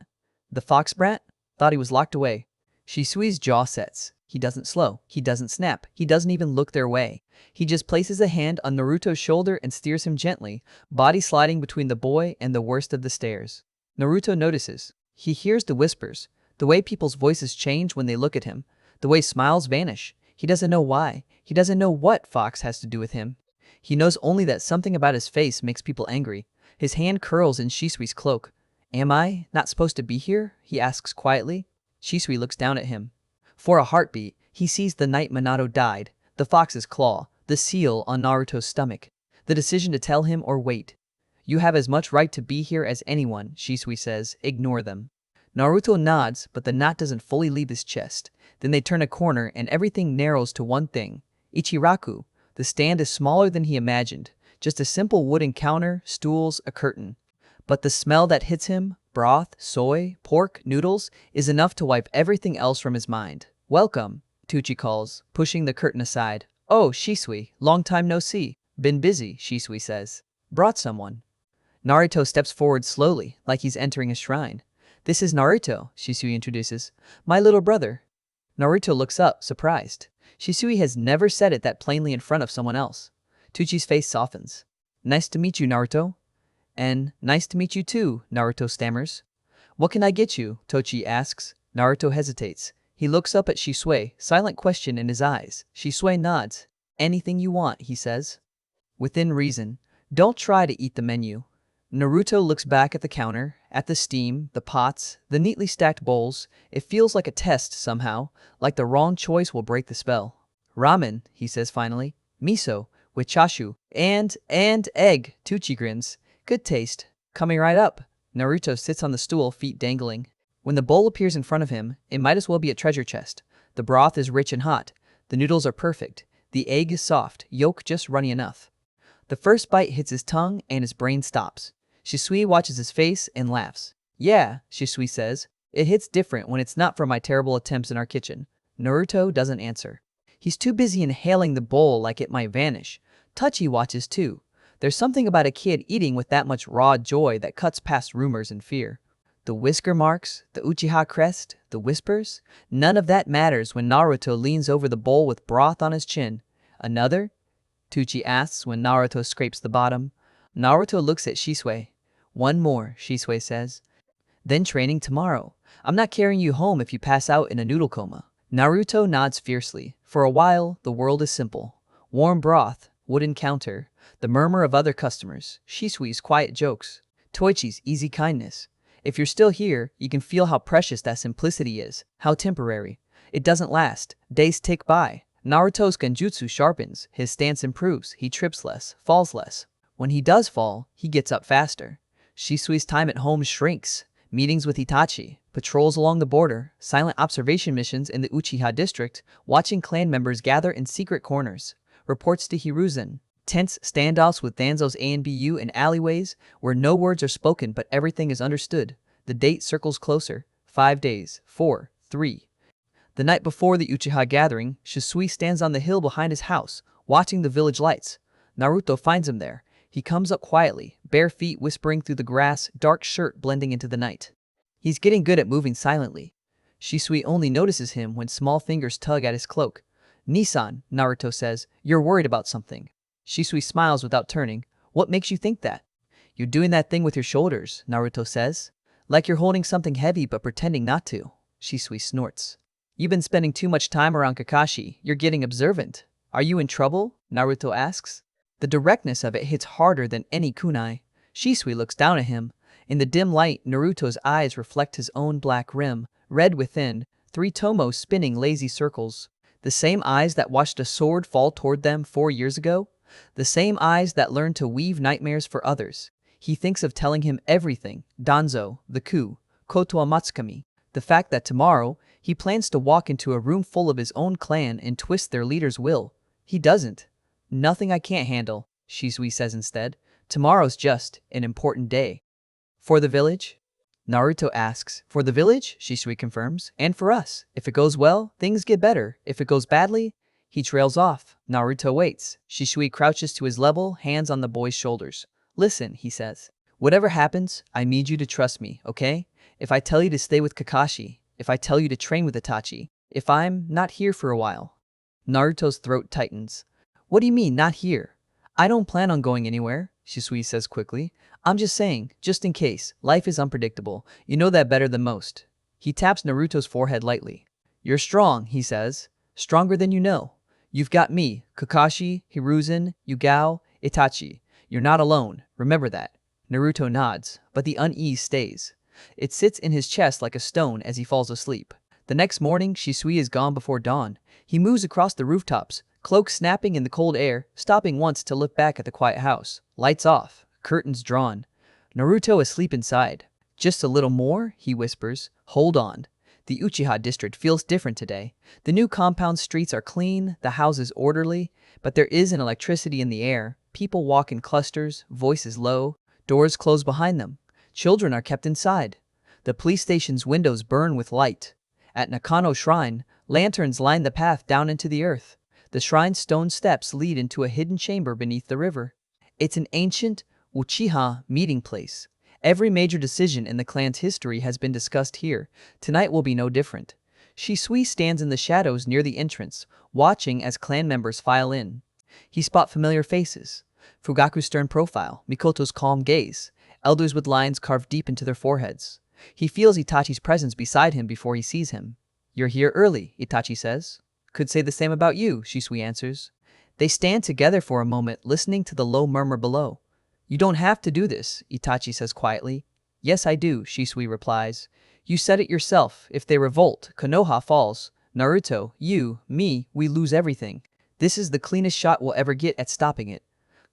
Speaker 1: the fox brat? Thought he was locked away. Shisui's jaw sets. He doesn't slow. He doesn't snap. He doesn't even look their way. He just places a hand on Naruto's shoulder and steers him gently, body sliding between the boy and the worst of the stairs. Naruto notices. He hears the whispers, the way people's voices change when they look at him, the way smiles vanish. He doesn't know why. He doesn't know what Fox has to do with him. He knows only that something about his face makes people angry. His hand curls in Shisui's cloak. Am I not supposed to be here? He asks quietly. Shisui looks down at him. For a heartbeat, he sees the night Minato died, the fox's claw, the seal on Naruto's stomach. The decision to tell him or wait. You have as much right to be here as anyone, Shisui says. Ignore them. Naruto nods, but the knot doesn't fully leave his chest. Then they turn a corner and everything narrows to one thing. Ichiraku. The stand is smaller than he imagined. Just a simple wooden counter, stools, a curtain. But the smell that hits him, broth, soy, pork, noodles, is enough to wipe everything else from his mind. Welcome, Tucci calls, pushing the curtain aside. Oh, Shisui, long time no see. Been busy, Shisui says. Brought someone. Naruto steps forward slowly, like he's entering a shrine. This is Naruto, Shisui introduces. My little brother. Naruto looks up, surprised. Shisui has never said it that plainly in front of someone else. Tucci's face softens. Nice to meet you, Naruto. And nice to meet you too, Naruto stammers. What can I get you? Tochi asks. Naruto hesitates. He looks up at Shisui, silent question in his eyes. Shisui nods. Anything you want, he says. Within reason. Don't try to eat the menu. Naruto looks back at the counter, at the steam, the pots, the neatly stacked bowls. It feels like a test somehow, like the wrong choice will break the spell. Ramen, he says finally. Miso, with chashu, and egg, Tucci grins. Good taste. Coming right up. Naruto sits on the stool, feet dangling. When the bowl appears in front of him, it might as well be a treasure chest. The broth is rich and hot. The noodles are perfect. The egg is soft, yolk just runny enough. The first bite hits his tongue and his brain stops. Shisui watches his face and laughs. Yeah, Shisui says. It hits different when it's not from my terrible attempts in our kitchen. Naruto doesn't answer. He's too busy inhaling the bowl like it might vanish. Touchy watches too. There's something about a kid eating with that much raw joy that cuts past rumors and fear. The whisker marks, the Uchiha crest, the whispers, none of that matters when Naruto leans over the bowl with broth on his chin. Another? Tucci asks when Naruto scrapes the bottom. Naruto looks at Shisui. One more, Shisui says. Then training tomorrow. I'm not carrying you home if you pass out in a noodle coma. Naruto nods fiercely. For a while, the world is simple. Warm broth, wooden counter, the murmur of other customers, Shisui's quiet jokes, Toichi's easy kindness. If you're still here, you can feel how precious that simplicity is, how temporary. It doesn't last. Days tick by. Naruto's genjutsu sharpens, his stance improves, he trips less, falls less. When he does fall, he gets up faster. Shisui's time at home shrinks. Meetings with Itachi, patrols along the border, silent observation missions in the Uchiha district, watching clan members gather in secret corners. Reports to Hiruzen. Tense standoffs with Danzo's A and BU in alleyways where no words are spoken but everything is understood. The date circles closer. 5 days. 4. 3. The night before the Uchiha gathering, Shisui stands on the hill behind his house, watching the village lights. Naruto finds him there. He comes up quietly, bare feet whispering through the grass, dark shirt blending into the night. He's getting good at moving silently. Shisui only notices him when small fingers tug at his cloak. "Nisan," Naruto says, "you're worried about something." Shisui smiles without turning. "What makes you think that?" "You're doing that thing with your shoulders," Naruto says. "Like you're holding something heavy but pretending not to." Shisui snorts. "You've been spending too much time around Kakashi. You're getting observant." "Are you in trouble?" Naruto asks. The directness of it hits harder than any kunai. Shisui looks down at him. In the dim light, Naruto's eyes reflect his own black rim, red within, 3 tomos spinning lazy circles. The same eyes that watched a sword fall toward them 4 years ago? The same eyes that learned to weave nightmares for others. He thinks of telling him everything: Danzo, the coup, Kotoa Matsukami, the fact that tomorrow he plans to walk into a room full of his own clan and twist their leader's will. He doesn't. "Nothing I can't handle," Shisui says instead. "Tomorrow's just an important day." "For the village?" Naruto asks. "For the village," Shisui confirms, "and for us. If it goes well, things get better. If it goes badly..." He trails off. Naruto waits. Shisui crouches to his level, hands on the boy's shoulders. "Listen," he says. "Whatever happens, I need you to trust me, okay? If I tell you to stay with Kakashi, if I tell you to train with Itachi, if I'm not here for a while..." Naruto's throat tightens. "What do you mean, not here?" "I don't plan on going anywhere," Shisui says quickly. "I'm just saying, just in case. Life is unpredictable. You know that better than most." He taps Naruto's forehead lightly. "You're strong," he says. "Stronger than you know. You've got me, Kakashi, Hiruzen, Yugao, Itachi. You're not alone. Remember that." Naruto nods, but the unease stays. It sits in his chest like a stone as he falls asleep. The next morning, Shisui is gone before dawn. He moves across the rooftops, cloak snapping in the cold air, stopping once to look back at the quiet house. Lights off, curtains drawn. Naruto asleep inside. "Just a little more," he whispers. "Hold on." The Uchiha district feels different today. The new compound streets are clean, the houses orderly, but there is an electricity in the air. People walk in clusters, voices low, doors close behind them. Children are kept inside. The police station's windows burn with light. At Nakano Shrine, lanterns line the path down into the earth. The shrine's stone steps lead into a hidden chamber beneath the river. It's an ancient Uchiha meeting place. Every major decision in the clan's history has been discussed here. Tonight will be no different. Shisui stands in the shadows near the entrance, watching as clan members file in. He spots familiar faces. Fugaku's stern profile, Mikoto's calm gaze, elders with lines carved deep into their foreheads. He feels Itachi's presence beside him before he sees him. "You're here early," Itachi says. "Could say the same about you," Shisui answers. They stand together for a moment, listening to the low murmur below. "You don't have to do this," Itachi says quietly. "Yes, I do," Shisui replies. "You said it yourself. If they revolt, Konoha falls. Naruto, you, me, we lose everything. This is the cleanest shot we'll ever get at stopping it."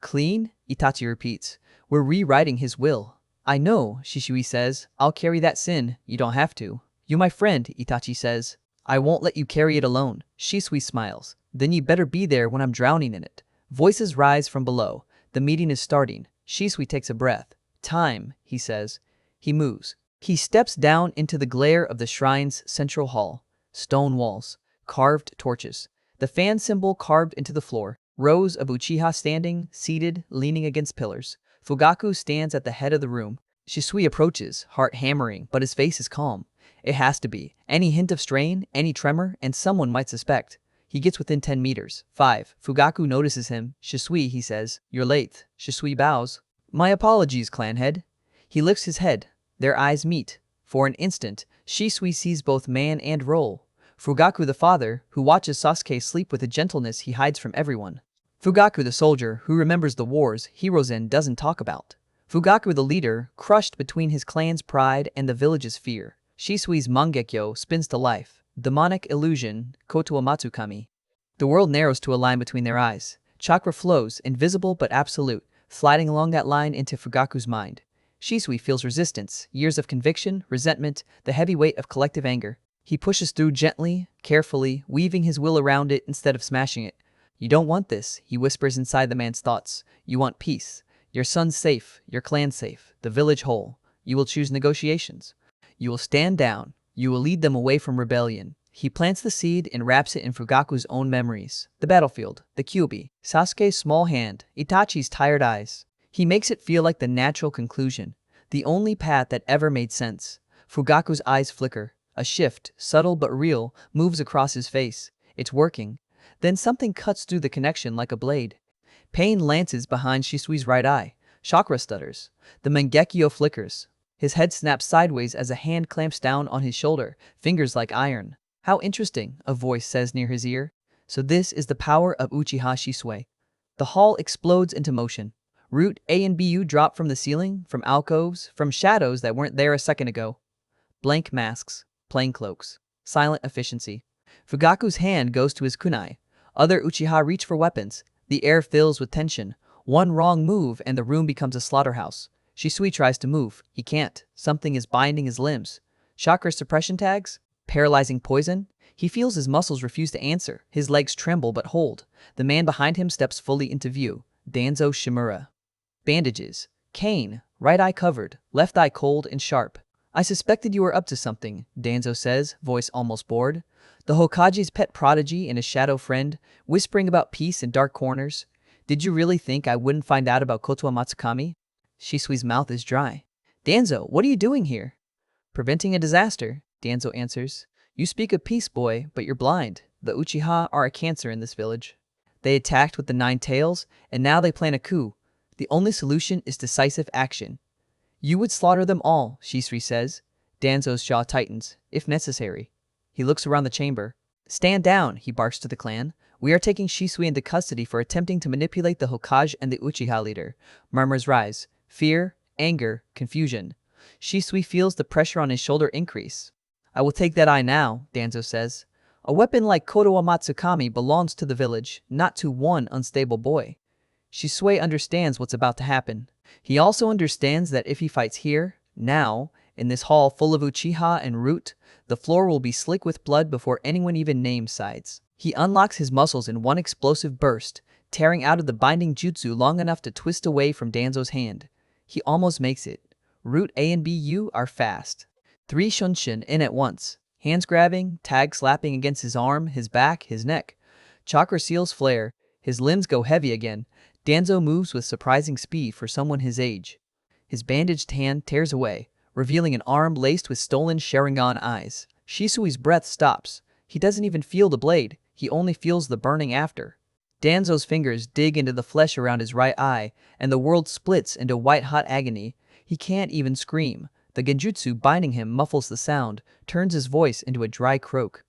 Speaker 1: "Clean?" Itachi repeats. "We're rewriting his will." "I know," Shisui says. "I'll carry that sin. You don't have to." "You my friend," Itachi says. "I won't let you carry it alone." Shisui smiles. "Then you better be there when I'm drowning in it." Voices rise from below. The meeting is starting. Shisui takes a breath. "Time," he says. He moves. He steps down into the glare of the shrine's central hall. Stone walls. Carved torches. The fan symbol carved into the floor. Rows of Uchiha standing, seated, leaning against pillars. Fugaku stands at the head of the room. Shisui approaches, heart hammering, but his face is calm. It has to be. Any hint of strain, any tremor, and someone might suspect. He gets within 10 meters. 5. Fugaku notices him. "Shisui," he says. "You're late." Shisui bows. "My apologies, clan head." He lifts his head. Their eyes meet. For an instant, Shisui sees both man and role. Fugaku the father, who watches Sasuke sleep with a gentleness he hides from everyone. Fugaku the soldier, who remembers the wars Hiruzen doesn't talk about. Fugaku the leader, crushed between his clan's pride and the village's fear. Shisui's Mangekyo spins to life. Demonic illusion, Kotoa Matsukami. The world narrows to a line between their eyes. Chakra flows, invisible but absolute, sliding along that line into Fugaku's mind. Shisui feels resistance, years of conviction, resentment, the heavy weight of collective anger. He pushes through gently, carefully, weaving his will around it instead of smashing it. "You don't want this," he whispers inside the man's thoughts. "You want peace. Your son's safe, your clan safe, the village whole. You will choose negotiations. You will stand down. You will lead them away from rebellion." He plants the seed and wraps it in Fugaku's own memories. The battlefield, the Kyuubi, Sasuke's small hand, Itachi's tired eyes. He makes it feel like the natural conclusion, the only path that ever made sense. Fugaku's eyes flicker. A shift, subtle but real, moves across his face. It's working. Then something cuts through the connection like a blade. Pain lances behind Shisui's right eye. Chakra stutters. The Mangekyo flickers. His head snaps sideways as a hand clamps down on his shoulder, fingers like iron. "How interesting," a voice says near his ear. "So this is the power of Uchiha Shisui." The hall explodes into motion. Root A and BU drop from the ceiling, from alcoves, from shadows that weren't there a second ago. Blank masks, plain cloaks, silent efficiency. Fugaku's hand goes to his kunai. Other Uchiha reach for weapons. The air fills with tension. One wrong move and the room becomes a slaughterhouse. Shisui tries to move. He can't. Something is binding his limbs. Chakra suppression tags? Paralyzing poison? He feels his muscles refuse to answer. His legs tremble but hold. The man behind him steps fully into view. Danzo Shimura. Bandages. Cane. Right eye covered. Left eye cold and sharp. "I suspected you were up to something," Danzo says, voice almost bored. The Hokage's pet prodigy and his shadow friend, whispering about peace in dark corners. "Did you really think I wouldn't find out about Kotoa Matsukami?" Shisui's mouth is dry. "Danzo, what are you doing here?" "Preventing a disaster," Danzo answers. "You speak of peace, boy, but you're blind. The Uchiha are a cancer in this village. They attacked with the 9 tails, and now they plan a coup. The only solution is decisive action." "You would slaughter them all," Shisui says. Danzo's jaw tightens, "if necessary." He looks around the chamber. "Stand down," he barks to the clan. "We are taking Shisui into custody for attempting to manipulate the Hokage and the Uchiha leader." Murmurs rise. Fear, anger, confusion. Shisui feels the pressure on his shoulder increase. "I will take that eye now," Danzo says. "A weapon like Kotoa Matsukami belongs to the village, not to one unstable boy." Shisui understands what's about to happen. He also understands that if he fights here, now, in this hall full of Uchiha and Root, the floor will be slick with blood before anyone even names sides. He unlocks his muscles in one explosive burst, tearing out of the binding jutsu long enough to twist away from Danzo's hand. He almost makes it. Root A and BU are fast. 3 Shunshin in at once. Hands grabbing, tag slapping against his arm, his back, his neck. Chakra seals flare. His limbs go heavy again. Danzo moves with surprising speed for someone his age. His bandaged hand tears away, revealing an arm laced with stolen Sharingan eyes. Shisui's breath stops. He doesn't even feel the blade. He only feels the burning after. Danzo's fingers dig into the flesh around his right eye, and the world splits into white-hot agony. He can't even scream. The genjutsu binding him muffles the sound, turns his voice into a dry croak.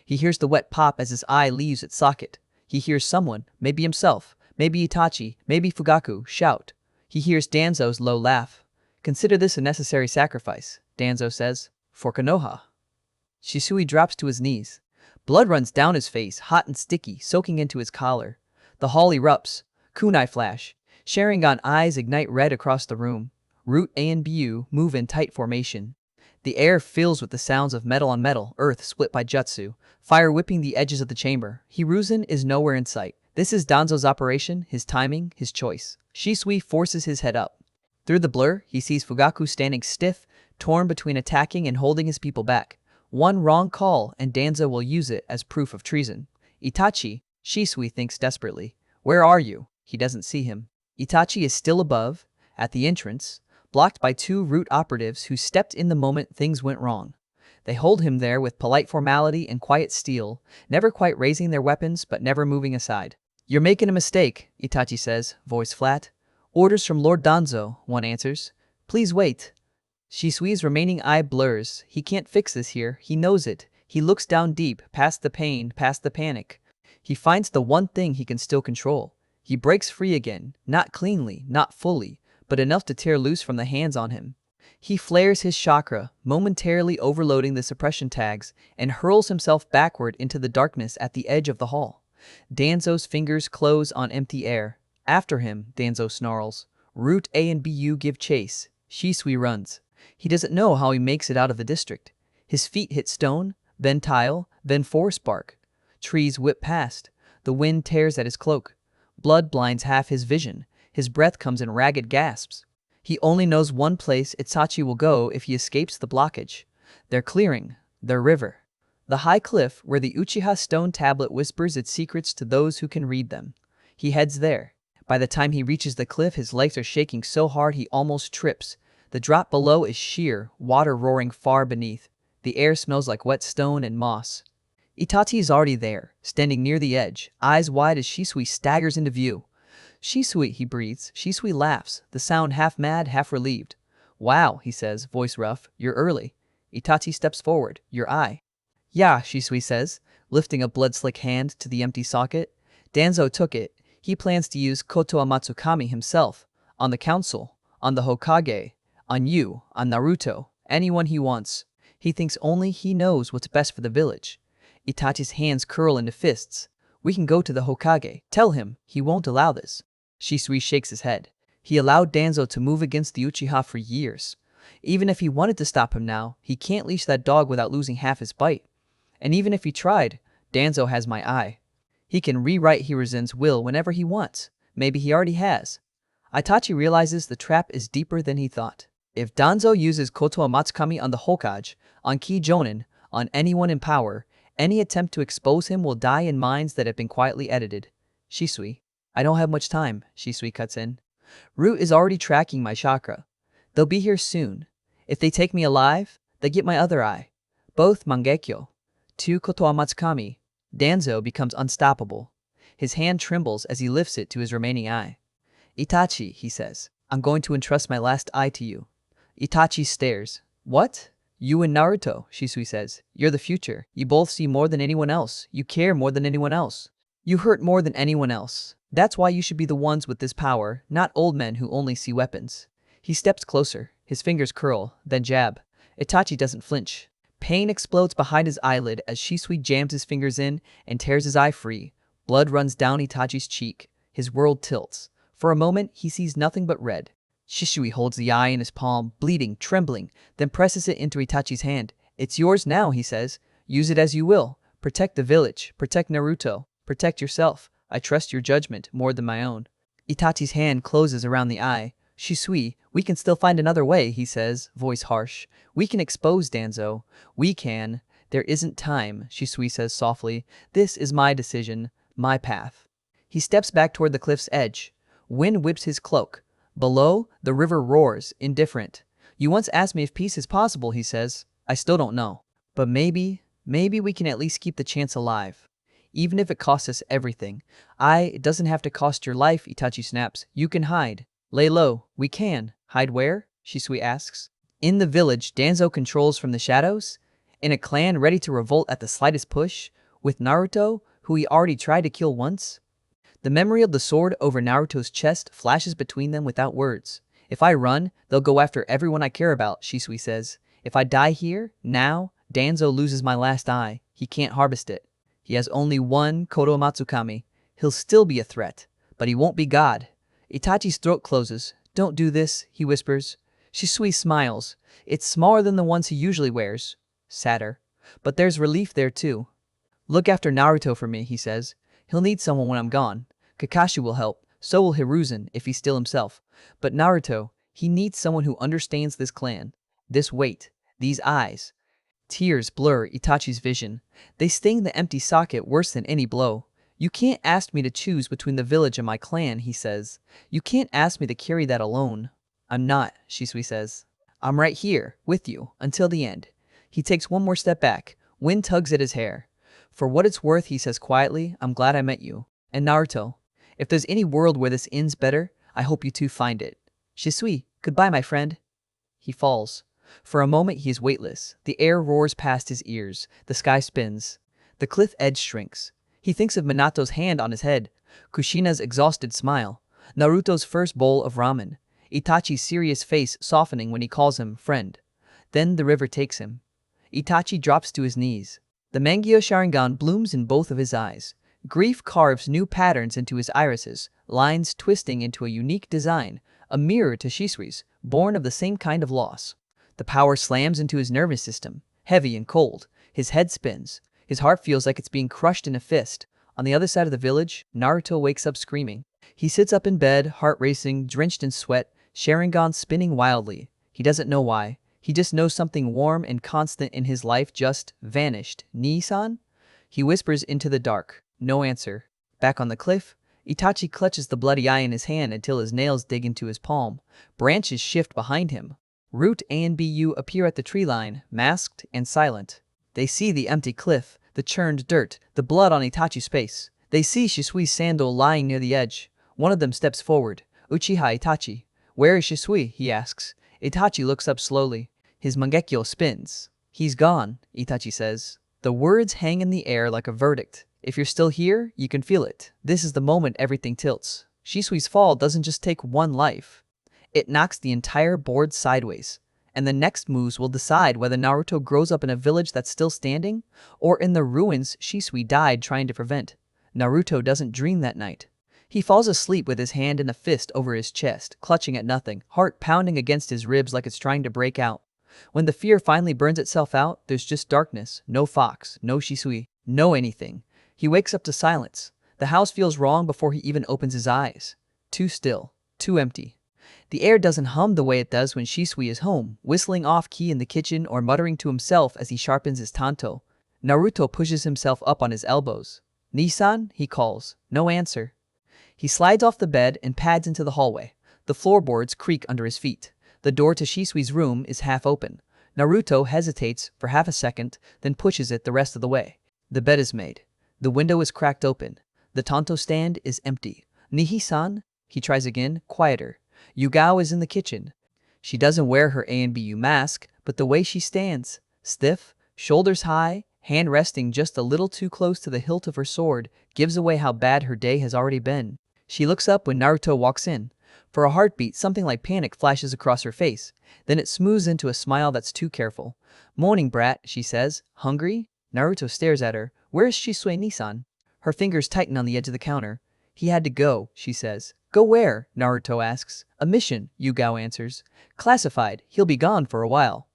Speaker 1: He hears the wet pop as his eye leaves its socket. He hears someone, maybe himself, maybe Itachi, maybe Fugaku, shout. He hears Danzo's low laugh. "Consider this a necessary sacrifice," Danzo says, "for Konoha." Shisui drops to his knees. Blood runs down his face, hot and sticky, soaking into his collar. The hall erupts. Kunai flash. Sharingan eyes ignite red across the room. Root A and BU move in tight formation. The air fills with the sounds of metal on metal, earth split by jutsu, fire whipping the edges of the chamber. Hiruzen is nowhere in sight. This is Danzo's operation, his timing, his choice. Shisui forces his head up. Through the blur, he sees Fugaku standing stiff, torn between attacking and holding his people back. One wrong call, and Danzo will use it as proof of treason. "Itachi," Shisui thinks desperately. "Where are you?" He doesn't see him. Itachi is still above, at the entrance, blocked by 2 Root operatives who stepped in the moment things went wrong. They hold him there with polite formality and quiet steel, never quite raising their weapons but never moving aside. "You're making a mistake," Itachi says, voice flat. "Orders from Lord Danzo," one answers. "Please wait." Shisui's remaining eye blurs. He can't fix this here. He knows it. He looks down deep, past the pain, past the panic. He finds the one thing he can still control. He breaks free again, not cleanly, not fully, but enough to tear loose from the hands on him. He flares his chakra, momentarily overloading the suppression tags, and hurls himself backward into the darkness at the edge of the hall. Danzo's fingers close on empty air. After him, Danzo snarls. Root A and BU give chase. Shisui runs. He doesn't know how he makes it out of the district. His feet hit stone, then tile, then forest bark. Trees whip past. The wind tears at his cloak. Blood blinds half his vision. His breath comes in ragged gasps. He only knows one place Itachi will go if he escapes the blockage. Their clearing, their river. The high cliff where the Uchiha stone tablet whispers its secrets to those who can read them. He heads there. By the time he reaches the cliff, his legs are shaking so hard he almost trips. The drop below is sheer, water roaring far beneath. The air smells like wet stone and moss. Itachi is already there, standing near the edge, eyes wide as Shisui staggers into view. Shisui, he breathes. Shisui laughs, the sound half mad, half relieved. Wow, he says, voice rough, you're early. Itachi steps forward, your eye. Yeah, Shisui says, lifting a blood-slick hand to the empty socket. Danzo took it. He plans to use Koto Amatsukami himself. On the council, on the Hokage, on you, on Naruto, anyone he wants. He thinks only he knows what's best for the village. Itachi's hands curl into fists. We can go to the Hokage. Tell him he won't allow this. Shisui shakes his head. He allowed Danzo to move against the Uchiha for years. Even if he wanted to stop him now, he can't leash that dog without losing half his bite. And even if he tried, Danzo has my eye. He can rewrite Hiruzen's will whenever he wants. Maybe he already has. Itachi realizes the trap is deeper than he thought. If Danzo uses Koto Amatsukami on the Hokage, on Key Jonin, on anyone in power, any attempt to expose him will die in minds that have been quietly edited. Shisui. I don't have much time, Shisui cuts in. Root is already tracking my chakra. They'll be here soon. If they take me alive, they get my other eye. Both Mangekyo. To Koto Amatsukami. Danzo becomes unstoppable. His hand trembles as he lifts it to his remaining eye. Itachi, he says, I'm going to entrust my last eye to you. Itachi stares. What? You and Naruto, Shisui says. You're the future. You both see more than anyone else. You care more than anyone else. You hurt more than anyone else. That's why you should be the ones with this power, not old men who only see weapons. He steps closer. His fingers curl, then jab. Itachi doesn't flinch. Pain explodes behind his eyelid as Shisui jams his fingers in and tears his eye free. Blood runs down Itachi's cheek. His world tilts. For a moment, he sees nothing but red. Shisui holds the eye in his palm, bleeding, trembling, then presses it into Itachi's hand. It's yours now, he says. Use it as you will. Protect the village. Protect Naruto. Protect yourself. I trust your judgment more than my own. Itachi's hand closes around the eye. Shisui, we can still find another way, he says, voice harsh. We can expose Danzo. We can. There isn't time, Shisui says softly. This is my decision, my path. He steps back toward the cliff's edge. Wind whips his cloak. Below, the river roars, indifferent. You once asked me if peace is possible, he says. I still don't know. But maybe we can at least keep the chance alive. Even if it costs us everything. It doesn't have to cost your life, Itachi snaps. You can hide. Lay low. We can. Hide where? Shisui asks. In the village Danzo controls from the shadows? In a clan ready to revolt at the slightest push? With Naruto, who he already tried to kill once? The memory of the sword over Naruto's chest flashes between them without words. If I run, they'll go after everyone I care about, Shisui says. If I die here, now, Danzo loses my last eye. He can't harvest it. He has only one Koto Amatsukami. He'll still be a threat, but he won't be God. Itachi's throat closes. Don't do this, he whispers. Shisui smiles. It's smaller than the ones he usually wears. Sadder. But there's relief there too. Look after Naruto for me, he says. He'll need someone when I'm gone. Kakashi will help. So will Hiruzen if he's still himself. But Naruto, he needs someone who understands this clan. This weight. These eyes. Tears blur Itachi's vision. They sting the empty socket worse than any blow. You can't ask me to choose between the village and my clan, he says. You can't ask me to carry that alone. I'm not, Shisui says. I'm right here, with you, until the end. He takes one more step back. Wind tugs at his hair. For what it's worth, he says quietly, I'm glad I met you. And Naruto, if there's any world where this ends better, I hope you two find it. Shisui, goodbye, my friend. He falls. For a moment he is weightless. The air roars past his ears. The sky spins. The cliff edge shrinks. He thinks of Minato's hand on his head, Kushina's exhausted smile, Naruto's first bowl of ramen, Itachi's serious face softening when he calls him friend. Then the river takes him. Itachi drops to his knees. The Mangyo Sharingan blooms in both of his eyes. Grief carves new patterns into his irises, lines twisting into a unique design, a mirror to Shisui's, born of the same kind of loss. The power slams into his nervous system, heavy and cold. His head spins. His heart feels like it's being crushed in a fist. On the other side of the village, Naruto wakes up screaming. He sits up in bed, heart racing, drenched in sweat, Sharingan spinning wildly. He doesn't know why. He just knows something warm and constant in his life just vanished. Nii-san? He whispers into the dark. No answer. Back on the cliff, Itachi clutches the bloody eye in his hand until his nails dig into his palm. Branches shift behind him. Root and Bu appear at the tree line, masked and silent. They see the empty cliff, the churned dirt, the blood on Itachi's face. They see Shisui's sandal lying near the edge. One of them steps forward. Uchiha Itachi. Where is Shisui? He asks. Itachi looks up slowly. His mangekyo spins. He's gone, Itachi says. The words hang in the air like a verdict. If you're still here, you can feel it. This is the moment everything tilts. Shisui's fall doesn't just take one life. It knocks the entire board sideways. And the next moves will decide whether Naruto grows up in a village that's still standing, or in the ruins Shisui died trying to prevent. Naruto doesn't dream that night. He falls asleep with his hand in a fist over his chest, clutching at nothing, heart pounding against his ribs like it's trying to break out. When the fear finally burns itself out, there's just darkness, no fox, no Shisui, no anything. He wakes up to silence. The house feels wrong before he even opens his eyes. Too still, too empty. The air doesn't hum the way it does when Shisui is home, whistling off-key in the kitchen or muttering to himself as he sharpens his tanto. Naruto pushes himself up on his elbows. "Nissan?" he calls. No answer. He slides off the bed and pads into the hallway. The floorboards creak under his feet. The door to Shisui's room is half open. Naruto hesitates for half a second, then pushes it the rest of the way. The bed is made. The window is cracked open. The tanto stand is empty. "Nihi-san?" He tries again, quieter. Yugao is in the kitchen. She doesn't wear her ANBU mask, but the way she stands, stiff, shoulders high, hand resting just a little too close to the hilt of her sword, gives away how bad her day has already been. She looks up when Naruto walks in. For a heartbeat, something like panic flashes across her face. Then it smooths into a smile that's too careful. "Morning, brat," she says. "Hungry?" Naruto stares at her. "Where's Shisui Nissan?" Her fingers tighten on the edge of the counter. "He had to go," she says. "Go where?" Naruto asks. "A mission," Yugao answers. "Classified. He'll be gone for a while."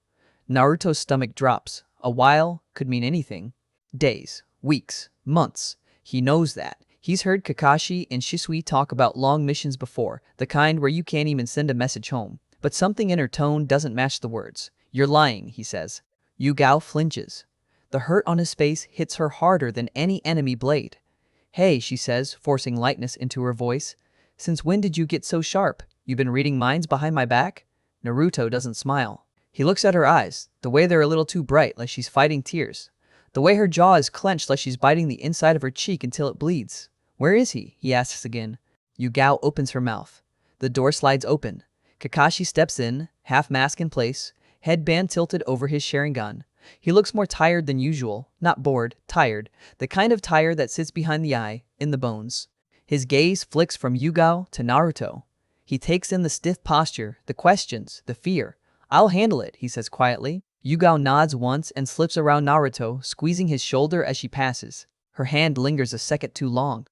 Speaker 1: Naruto's stomach drops. A while could mean anything. Days, weeks, months. He knows that. He's heard Kakashi and Shisui talk about long missions before, the kind where you can't even send a message home. But something in her tone doesn't match the words. "You're lying," he says. Yugao flinches. The hurt on his face hits her harder than any enemy blade. "Hey," she says, forcing lightness into her voice. "Since when did you get so sharp? You been reading minds behind my back?" Naruto doesn't smile. He looks at her eyes, the way they're a little too bright, like she's fighting tears. The way her jaw is clenched like she's biting the inside of her cheek until it bleeds. "Where is he?" he asks again. Yugao opens her mouth. The door slides open. Kakashi steps in, half mask in place, headband tilted over his Sharingan. He looks more tired than usual, not bored, tired, the kind of tired that sits behind the eye, in the bones. His gaze flicks from Yugao to Naruto. He takes in the stiff posture, the questions, the fear. "I'll handle it," he says quietly. Yugao nods once and slips around Naruto, squeezing his shoulder as she passes. Her hand lingers a second too long.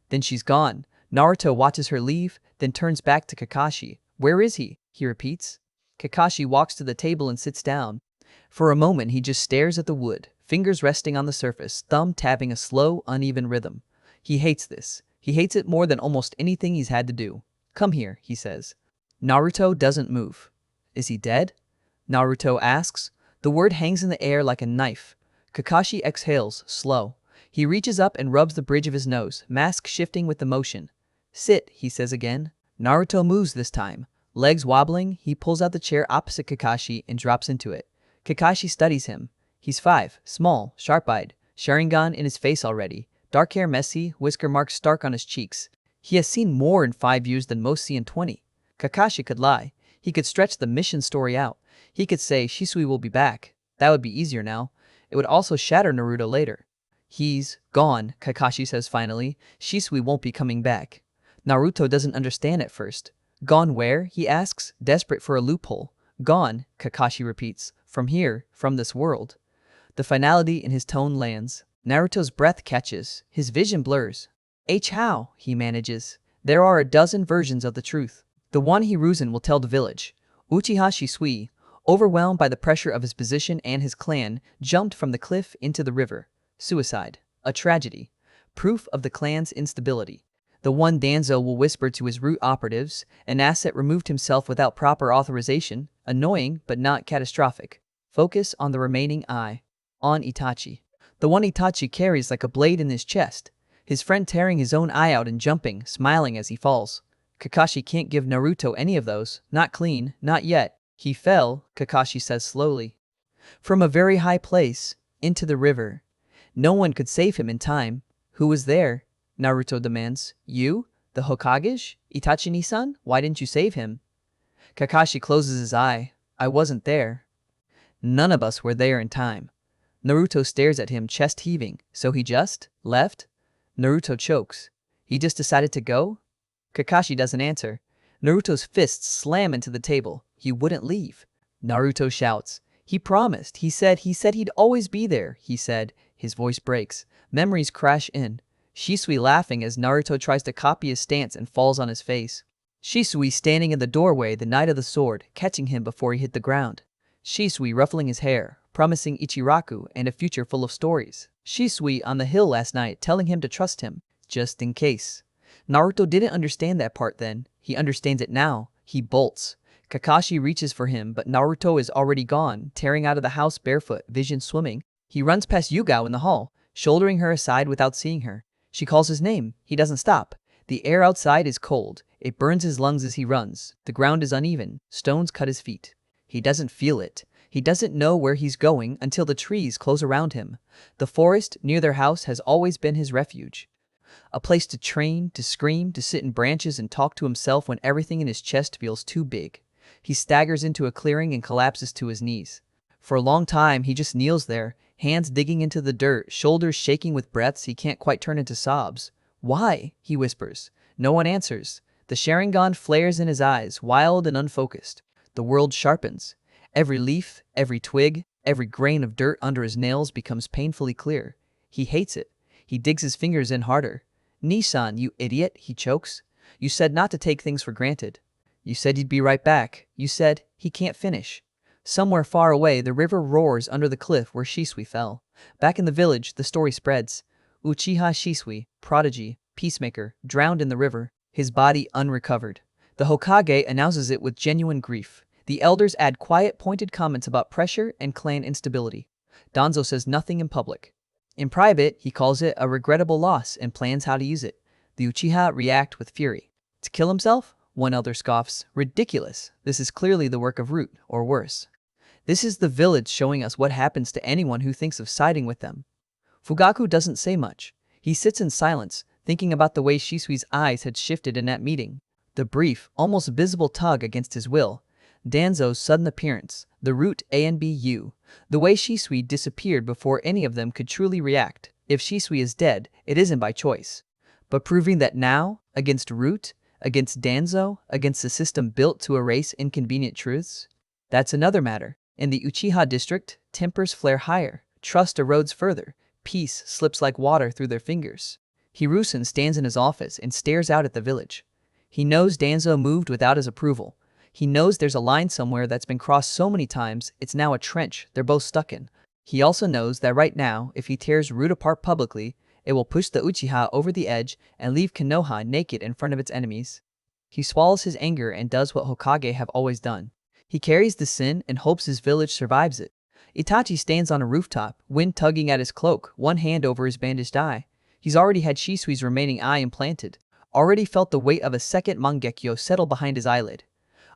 Speaker 1: Then she's gone. Naruto watches her leave, then turns back to Kakashi. "Where is he?" he repeats. Kakashi walks to the table and sits down. For a moment he just stares at the wood, fingers resting on the surface, thumb tapping a slow, uneven rhythm. He hates this. He hates it more than almost anything he's had to do. "Come here," he says. Naruto doesn't move. "Is he dead?" Naruto asks. The word hangs in the air like a knife. Kakashi exhales, slow. He reaches up and rubs the bridge of his nose, mask shifting with the motion. "Sit," he says again. Naruto moves this time. Legs wobbling, he pulls out the chair opposite Kakashi and drops into it. Kakashi studies him. He's 5, small, sharp-eyed, Sharingan in his face already, dark hair messy, whisker marks stark on his cheeks. He has seen more in 5 years than most see in 20. Kakashi could lie. He could stretch the mission story out. He could say Shisui will be back. That would be easier now. It would also shatter Naruto later. "He's gone," Kakashi says finally. "Shisui won't be coming back." Naruto doesn't understand at first. "Gone where?" he asks, desperate for a loophole. "Gone," Kakashi repeats. "From here, from this world." The finality in his tone lands. Naruto's breath catches. His vision blurs. "How?" he manages. "There are a dozen versions of the truth. The one Hiruzen will tell the village. Uchiha Shisui, overwhelmed by the pressure of his position and his clan, jumped from the cliff into the river. Suicide. A tragedy. Proof of the clan's instability. The one Danzo will whisper to his root operatives, an asset removed himself without proper authorization, annoying but not catastrophic. Focus on the remaining eye. On Itachi. The one Itachi carries like a blade in his chest. His friend tearing his own eye out and jumping, smiling as he falls. Kakashi can't give Naruto any of those, not clean, not yet. He fell, Kakashi says slowly, from a very high place, into the river. No one could save him in time. Who was there? Naruto demands. You? The Hokage? Itachi-ni-san? Why didn't you save him? Kakashi closes his eye. I wasn't there. None of us were there in time. Naruto stares at him, chest heaving. So he just left? Naruto chokes. He just decided to go? Kakashi doesn't answer. Naruto's fists slam into the table. He wouldn't leave. Naruto shouts. He promised. He said he'd always be there. He said. His voice breaks. Memories crash in. Shisui laughing as Naruto tries to copy his stance and falls on his face. Shisui standing in the doorway, the Knight of the Sword, catching him before he hit the ground. Shisui ruffling his hair, promising Ichiraku and a future full of stories. Shisui on the hill last night telling him to trust him, just in case. Naruto didn't understand that part then. He understands it now. He bolts. Kakashi reaches for him, but Naruto is already gone, tearing out of the house barefoot, vision swimming. He runs past Yugao in the hall, shouldering her aside without seeing her. She calls his name. He doesn't stop. The air outside is cold. It burns his lungs as he runs. The ground is uneven. Stones cut his feet. He doesn't feel it. He doesn't know where he's going until the trees close around him. The forest near their house has always been his refuge. A place to train, to scream, to sit in branches and talk to himself when everything in his chest feels too big. He staggers into a clearing and collapses to his knees. For a long time, he just kneels there, hands digging into the dirt, shoulders shaking with breaths he can't quite turn into sobs. Why? He whispers. No one answers. The Sharingan flares in his eyes, wild and unfocused. The world sharpens. Every leaf, every twig, every grain of dirt under his nails becomes painfully clear. He hates it. He digs his fingers in harder. Nissan, you idiot, he chokes. You said not to take things for granted. You said you'd be right back. You said, he can't finish. Somewhere far away, the river roars under the cliff where Shisui fell. Back in the village, the story spreads. Uchiha Shisui, prodigy, peacemaker, drowned in the river, his body unrecovered. The Hokage announces it with genuine grief. The elders add quiet, pointed comments about pressure and clan instability. Danzo says nothing in public. In private, he calls it a regrettable loss and plans how to use it. The Uchiha react with fury. To kill himself? One elder scoffs. Ridiculous. This is clearly the work of Root, or worse. This is the village showing us what happens to anyone who thinks of siding with them. Fugaku doesn't say much. He sits in silence, thinking about the way Shisui's eyes had shifted in that meeting. The brief, almost visible tug against his will. Danzo's sudden appearance. The Root A and B U. The way Shisui disappeared before any of them could truly react. If Shisui is dead, it isn't by choice. But proving that now, against Root, against Danzo, against the system built to erase inconvenient truths? That's another matter. In the Uchiha district, tempers flare higher, trust erodes further, peace slips like water through their fingers. Hirusen stands in his office and stares out at the village. He knows Danzo moved without his approval. He knows there's a line somewhere that's been crossed so many times, it's now a trench they're both stuck in. He also knows that right now, if he tears Root apart publicly, it will push the Uchiha over the edge and leave Konoha naked in front of its enemies. He swallows his anger and does what Hokage have always done. He carries the sin and hopes his village survives it. Itachi stands on a rooftop, wind tugging at his cloak, one hand over his bandaged eye. He's already had Shisui's remaining eye implanted, already felt the weight of a second Mangekyo settle behind his eyelid,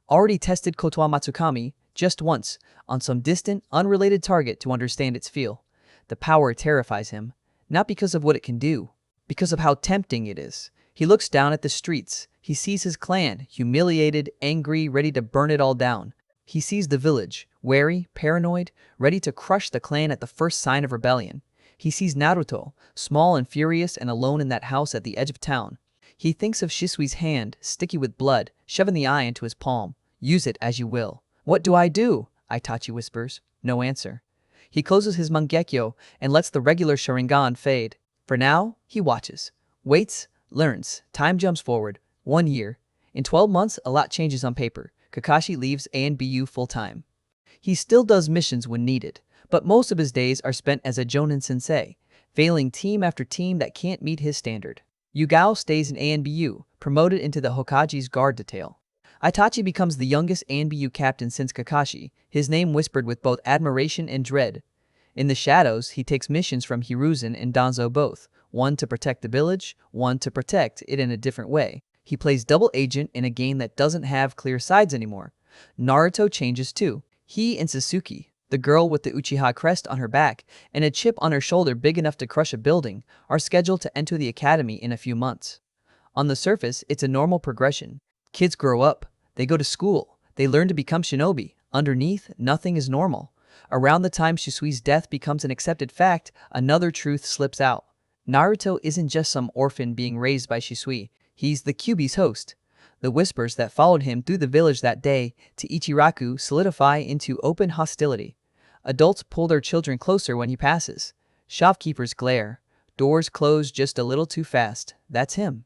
Speaker 1: already tested Kotoa Matsukami, just once, on some distant, unrelated target to understand its feel. The power terrifies him, not because of what it can do, because of how tempting it is. He looks down at the streets. He sees his clan, humiliated, angry, ready to burn it all down. He sees the village, wary, paranoid, ready to crush the clan at the first sign of rebellion. He sees Naruto, small and furious and alone in that house at the edge of town. He thinks of Shisui's hand, sticky with blood, shoving the eye into his palm. Use it as you will. What do? Itachi whispers. No answer. He closes his Mangekyo and lets the regular Sharingan fade. For now, he watches, waits, learns. Time jumps forward. 1 year. In 12 months, a lot changes on paper. Kakashi leaves A and BU full-time. He still does missions when needed, but most of his days are spent as a Jonin sensei, failing team after team that can't meet his standard. Yugao stays in A and BU, promoted into the Hokage's guard detail. Itachi becomes the youngest A and BU captain since Kakashi, his name whispered with both admiration and dread. In the shadows, he takes missions from Hiruzen and Danzo both, one to protect the village, one to protect it in a different way. He plays double agent in a game that doesn't have clear sides anymore. Naruto changes too. He and Sasuke, the girl with the Uchiha crest on her back and a chip on her shoulder big enough to crush a building, are scheduled to enter the academy in a few months. On the surface, it's a normal progression. Kids grow up, they go to school, they learn to become shinobi. Underneath, nothing is normal. Around the time Shisui's death becomes an accepted fact, another truth slips out. Naruto isn't just some orphan being raised by Shisui, he's the Kyuubi's host. The whispers that followed him through the village that day to Ichiraku solidify into open hostility. Adults pull their children closer when he passes. Shopkeepers glare. Doors close just a little too fast. That's him.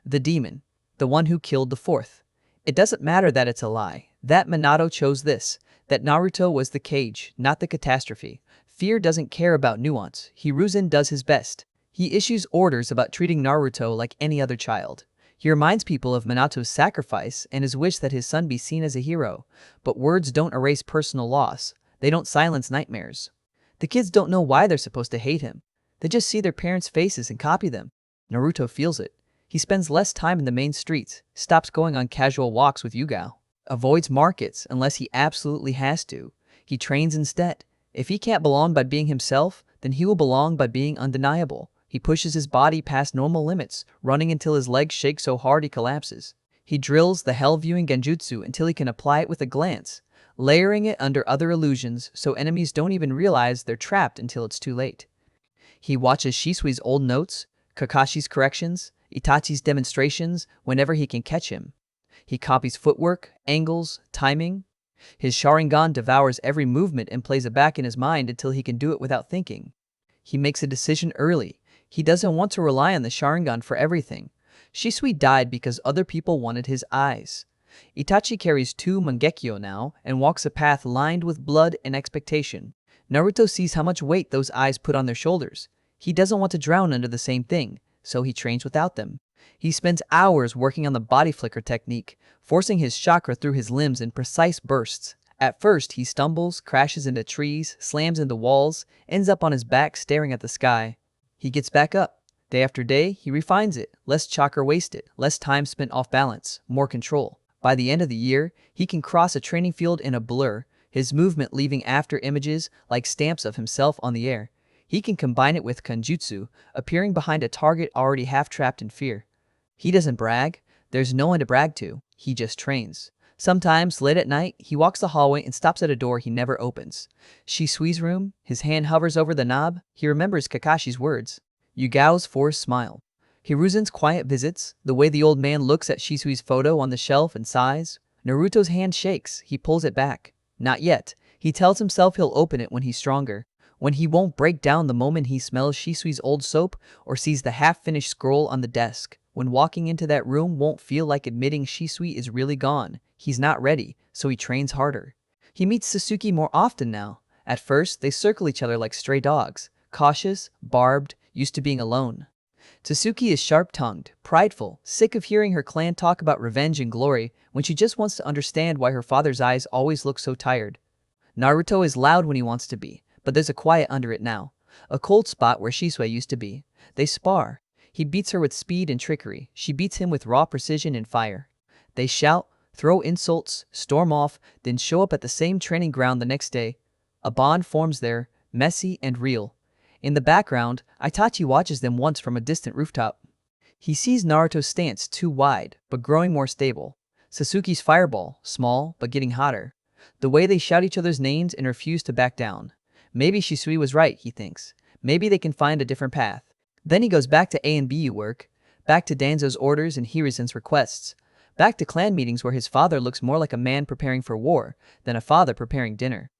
Speaker 1: The demon. The one who killed the fourth. It doesn't matter that it's a lie. That Minato chose this. That Naruto was the cage, not the catastrophe. Fear doesn't care about nuance. Hiruzen does his best. He issues orders about treating Naruto like any other child. He reminds people of Minato's sacrifice and his wish that his son be seen as a hero. But words don't erase personal loss. They don't silence nightmares. The kids don't know why they're supposed to hate him. They just see their parents' faces and copy them. Naruto feels it. He spends less time in the main streets, stops going on casual walks with Yugao, avoids markets unless he absolutely has to. He trains instead. If he can't belong by being himself, then he will belong by being undeniable. He pushes his body past normal limits, running until his legs shake so hard he collapses. He drills the hell-viewing genjutsu until he can apply it with a glance, layering it under other illusions so enemies don't even realize they're trapped until it's too late. He watches Shisui's old notes, Kakashi's corrections, Itachi's demonstrations whenever he can catch him. He copies footwork, angles, timing. His Sharingan devours every movement and plays it back in his mind until he can do it without thinking. He makes a decision early. He doesn't want to rely on the Sharingan for everything. Shisui died because other people wanted his eyes. Itachi carries 2 Mangekyo now and walks a path lined with blood and expectation. Naruto sees how much weight those eyes put on their shoulders. He doesn't want to drown under the same thing, so he trains without them. He spends hours working on the body flicker technique, forcing his chakra through his limbs in precise bursts. At first, he stumbles, crashes into trees, slams into walls, ends up on his back staring at the sky. He gets back up. Day after day, he refines it. Less chakra wasted, less time spent off balance, more control. By the end of the year, he can cross a training field in a blur, his movement leaving after images like stamps of himself on the air. He can combine it with Kanjutsu, appearing behind a target already half-trapped in fear. He doesn't brag. There's no one to brag to. He just trains. Sometimes, late at night, he walks the hallway and stops at a door he never opens. Shisui's room, his hand hovers over the knob. He remembers Kakashi's words. Yugao's forced smile. Hiruzen's quiet visits, the way the old man looks at Shisui's photo on the shelf and sighs. Naruto's hand shakes. He pulls it back. Not yet. He tells himself he'll open it when he's stronger. When he won't break down the moment he smells Shisui's old soap or sees the half-finished scroll on the desk. When walking into that room won't feel like admitting Shisui is really gone. He's not ready, so he trains harder. He meets Sasuke more often now. At first, they circle each other like stray dogs. Cautious, barbed, used to being alone. Sasuke is sharp-tongued, prideful, sick of hearing her clan talk about revenge and glory when she just wants to understand why her father's eyes always look so tired. Naruto is loud when he wants to be, but there's a quiet under it now. A cold spot where Shisui used to be. They spar. He beats her with speed and trickery. She beats him with raw precision and fire. They shout, throw insults, storm off, then show up at the same training ground the next day. A bond forms there, messy and real. In the background, Itachi watches them once from a distant rooftop. He sees Naruto's stance too wide, but growing more stable. Sasuke's fireball, small, but getting hotter. The way they shout each other's names and refuse to back down. Maybe Shisui was right, he thinks. Maybe they can find a different path. Then he goes back to A and BU work, back to Danzo's orders and Hiruzen's requests, back to clan meetings where his father looks more like a man preparing for war than a father preparing dinner.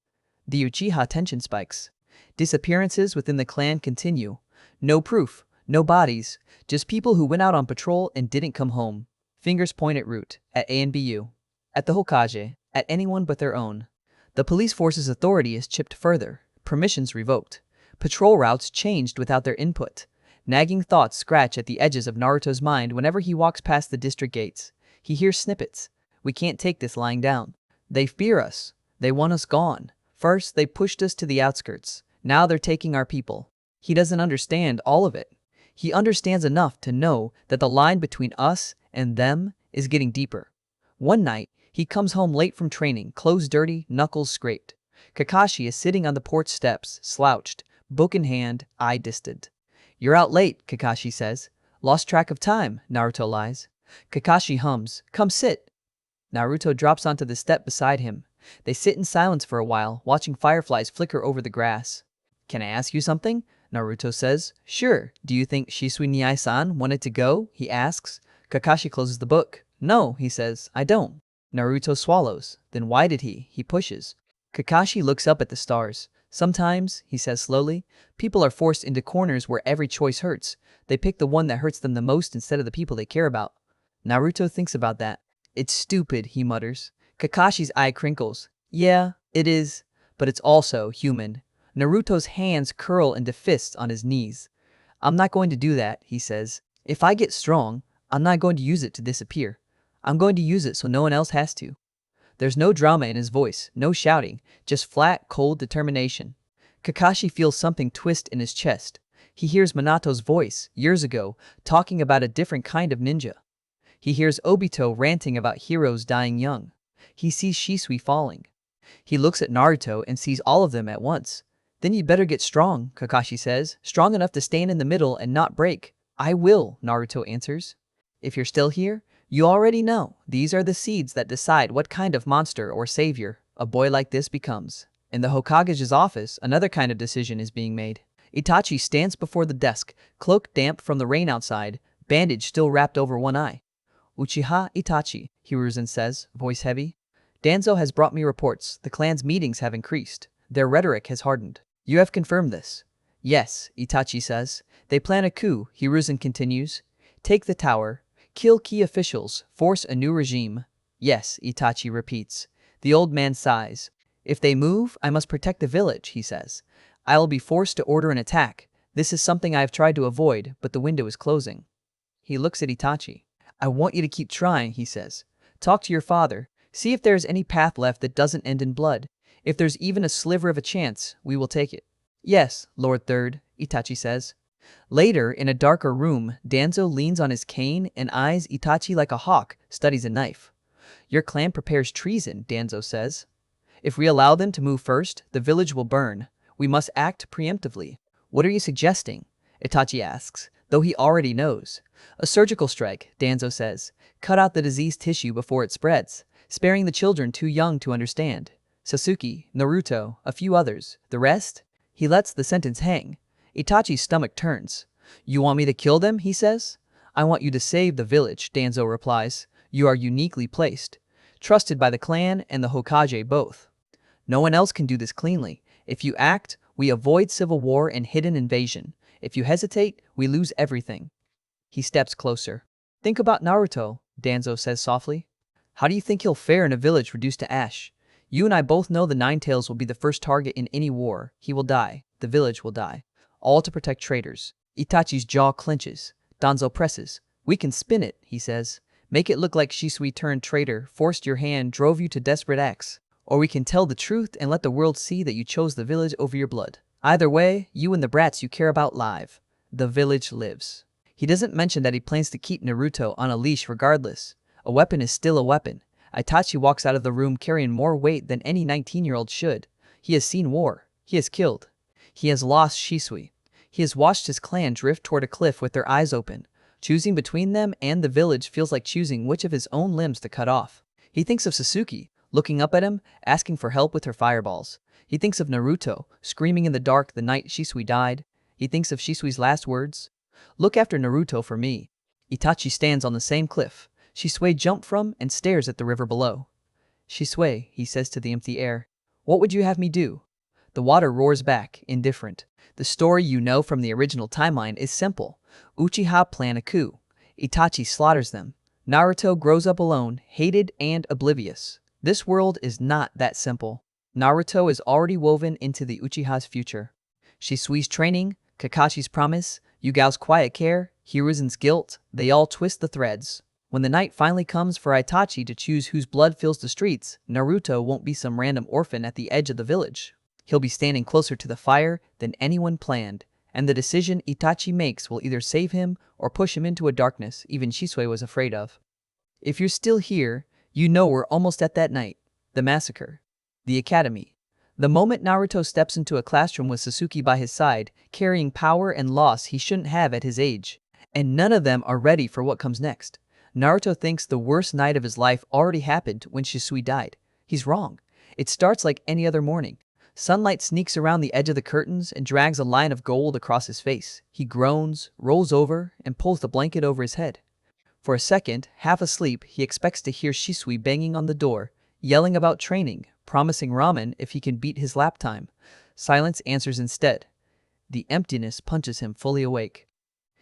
Speaker 1: The Uchiha tension spikes. Disappearances within the clan continue. No proof, no bodies, just people who went out on patrol and didn't come home. Fingers point at Root, at A and BU, at the Hokage, at anyone but their own. The police force's authority is chipped further, permissions revoked. Patrol routes changed without their input. Nagging thoughts scratch at the edges of Naruto's mind whenever he walks past the district gates. He hears snippets. We can't take this lying down. They fear us. They want us gone. First, they pushed us to the outskirts. Now they're taking our people. He doesn't understand all of it. He understands enough to know that the line between us and them is getting deeper. One night, He comes home late from training, clothes dirty, knuckles scraped. Kakashi is sitting on the porch steps, slouched, book in hand, eye distant. "You're out late," Kakashi says. "Lost track of time," Naruto lies. Kakashi hums, "Come sit." Naruto drops onto the step beside him. They sit in silence for a while, watching fireflies flicker over the grass. "Can I ask you something?" Naruto says. "Sure. Do you think Shisui Nyai-san wanted to go?" he asks. Kakashi closes the book. "No," he says, "I don't." Naruto swallows. "Then why did he?" He pushes. Kakashi looks up at the stars. "Sometimes," he says slowly, "people are forced into corners where every choice hurts. They pick the one that hurts them the most instead of the people they care about." Naruto thinks about that. "It's stupid," he mutters. Kakashi's eye crinkles. "Yeah, it is, but it's also human." Naruto's hands curl into fists on his knees. "I'm not going to do that," he says. "If I get strong, I'm not going to use it to disappear. I'm going to use it so no one else has to." There's no drama in his voice, no shouting, just flat, cold determination. Kakashi feels something twist in his chest. He hears Minato's voice, years ago, talking about a different kind of ninja. He hears Obito ranting about heroes dying young. He sees Shisui falling. He looks at Naruto and sees all of them at once. "Then you'd better get strong," Kakashi says. "Strong enough to stand in the middle and not break." "I will," Naruto answers. "If you're still here, you already know. These are the seeds that decide what kind of monster or savior a boy like this becomes." In the Hokage's office, another kind of decision is being made. Itachi stands before the desk, cloak damp from the rain outside, bandage still wrapped over one eye. "Uchiha Itachi," Hiruzen says, voice heavy. "Danzo has brought me reports. The clan's meetings have increased. Their rhetoric has hardened. You have confirmed this?" "Yes," Itachi says. "They plan a coup," Hiruzen continues. "Take the tower, kill key officials, force a new regime." "Yes," Itachi repeats. The old man sighs. "If they move, I must protect the village," he says. "I will be forced to order an attack. This is something I have tried to avoid, but the window is closing." He looks at Itachi. "I want you to keep trying," he says. "Talk to your father. See if there is any path left that doesn't end in blood. If there's even a sliver of a chance, we will take it." "Yes, Lord Third," Itachi says. Later, in a darker room, Danzo leans on his cane and eyes Itachi like a hawk studies a knife. "Your clan prepares treason," Danzo says. "If we allow them to move first, the village will burn. We must act preemptively." "What are you suggesting?" Itachi asks, though he already knows. "A surgical strike," Danzo says. "Cut out the diseased tissue before it spreads, sparing the children too young to understand. Sasuke, Naruto, a few others. The rest?" He lets the sentence hang. Itachi's stomach turns. "You want me to kill them?" he says. "I want you to save the village," Danzo replies. "You are uniquely placed, trusted by the clan and the Hokage both. No one else can do this cleanly. If you act, we avoid civil war and hidden invasion. If you hesitate, we lose everything." He steps closer. "Think about Naruto," Danzo says softly. "How do you think he'll fare in a village reduced to ash? You and I both know the Nine-Tails will be the first target in any war. He will die. The village will die. All to protect traitors." Itachi's jaw clenches. Danzo presses. "We can spin it," he says. "Make it look like Shisui turned traitor, forced your hand, drove you to desperate acts. Or we can tell the truth and let the world see that you chose the village over your blood. Either way, you and the brats you care about live. The village lives." He doesn't mention that he plans to keep Naruto on a leash regardless. A weapon is still a weapon. Itachi walks out of the room carrying more weight than any 19-year-old should. He has seen war. He has killed. He has lost Shisui. He has watched his clan drift toward a cliff with their eyes open. Choosing between them and the village feels like choosing which of his own limbs to cut off. He thinks of Sasuke, looking up at him, asking for help with her fireballs. He thinks of Naruto, screaming in the dark the night Shisui died. He thinks of Shisui's last words. "Look after Naruto for me." Itachi stands on the same cliff. Shisui jumped from and stares at the river below. "Shisui," he says to the empty air, "what would you have me do?" The water roars back, indifferent. The story you know from the original timeline is simple. Uchiha plan a coup. Itachi slaughters them. Naruto grows up alone, hated and oblivious. This world is not that simple. Naruto is already woven into the Uchiha's future. Shisui's training, Kakashi's promise, Yugao's quiet care, Hiruzen's guilt, they all twist the threads. When the night finally comes for Itachi to choose whose blood fills the streets, Naruto won't be some random orphan at the edge of the village. He'll be standing closer to the fire than anyone planned, and the decision Itachi makes will either save him or push him into a darkness even Shisui was afraid of. If you're still here, You know we're almost at that night. The massacre. The academy. The moment Naruto steps into a classroom with Sasuke by his side, carrying power and loss he shouldn't have at his age. And none of them are ready for what comes next. Naruto thinks the worst night of his life already happened when Shisui died. He's wrong. It starts like any other morning. Sunlight sneaks around the edge of the curtains and drags a line of gold across his face. He groans, rolls over, and pulls the blanket over his head. For a second, half asleep, he expects to hear Shisui banging on the door, yelling about training, promising ramen if he can beat his lap time. Silence answers instead. The emptiness punches him fully awake.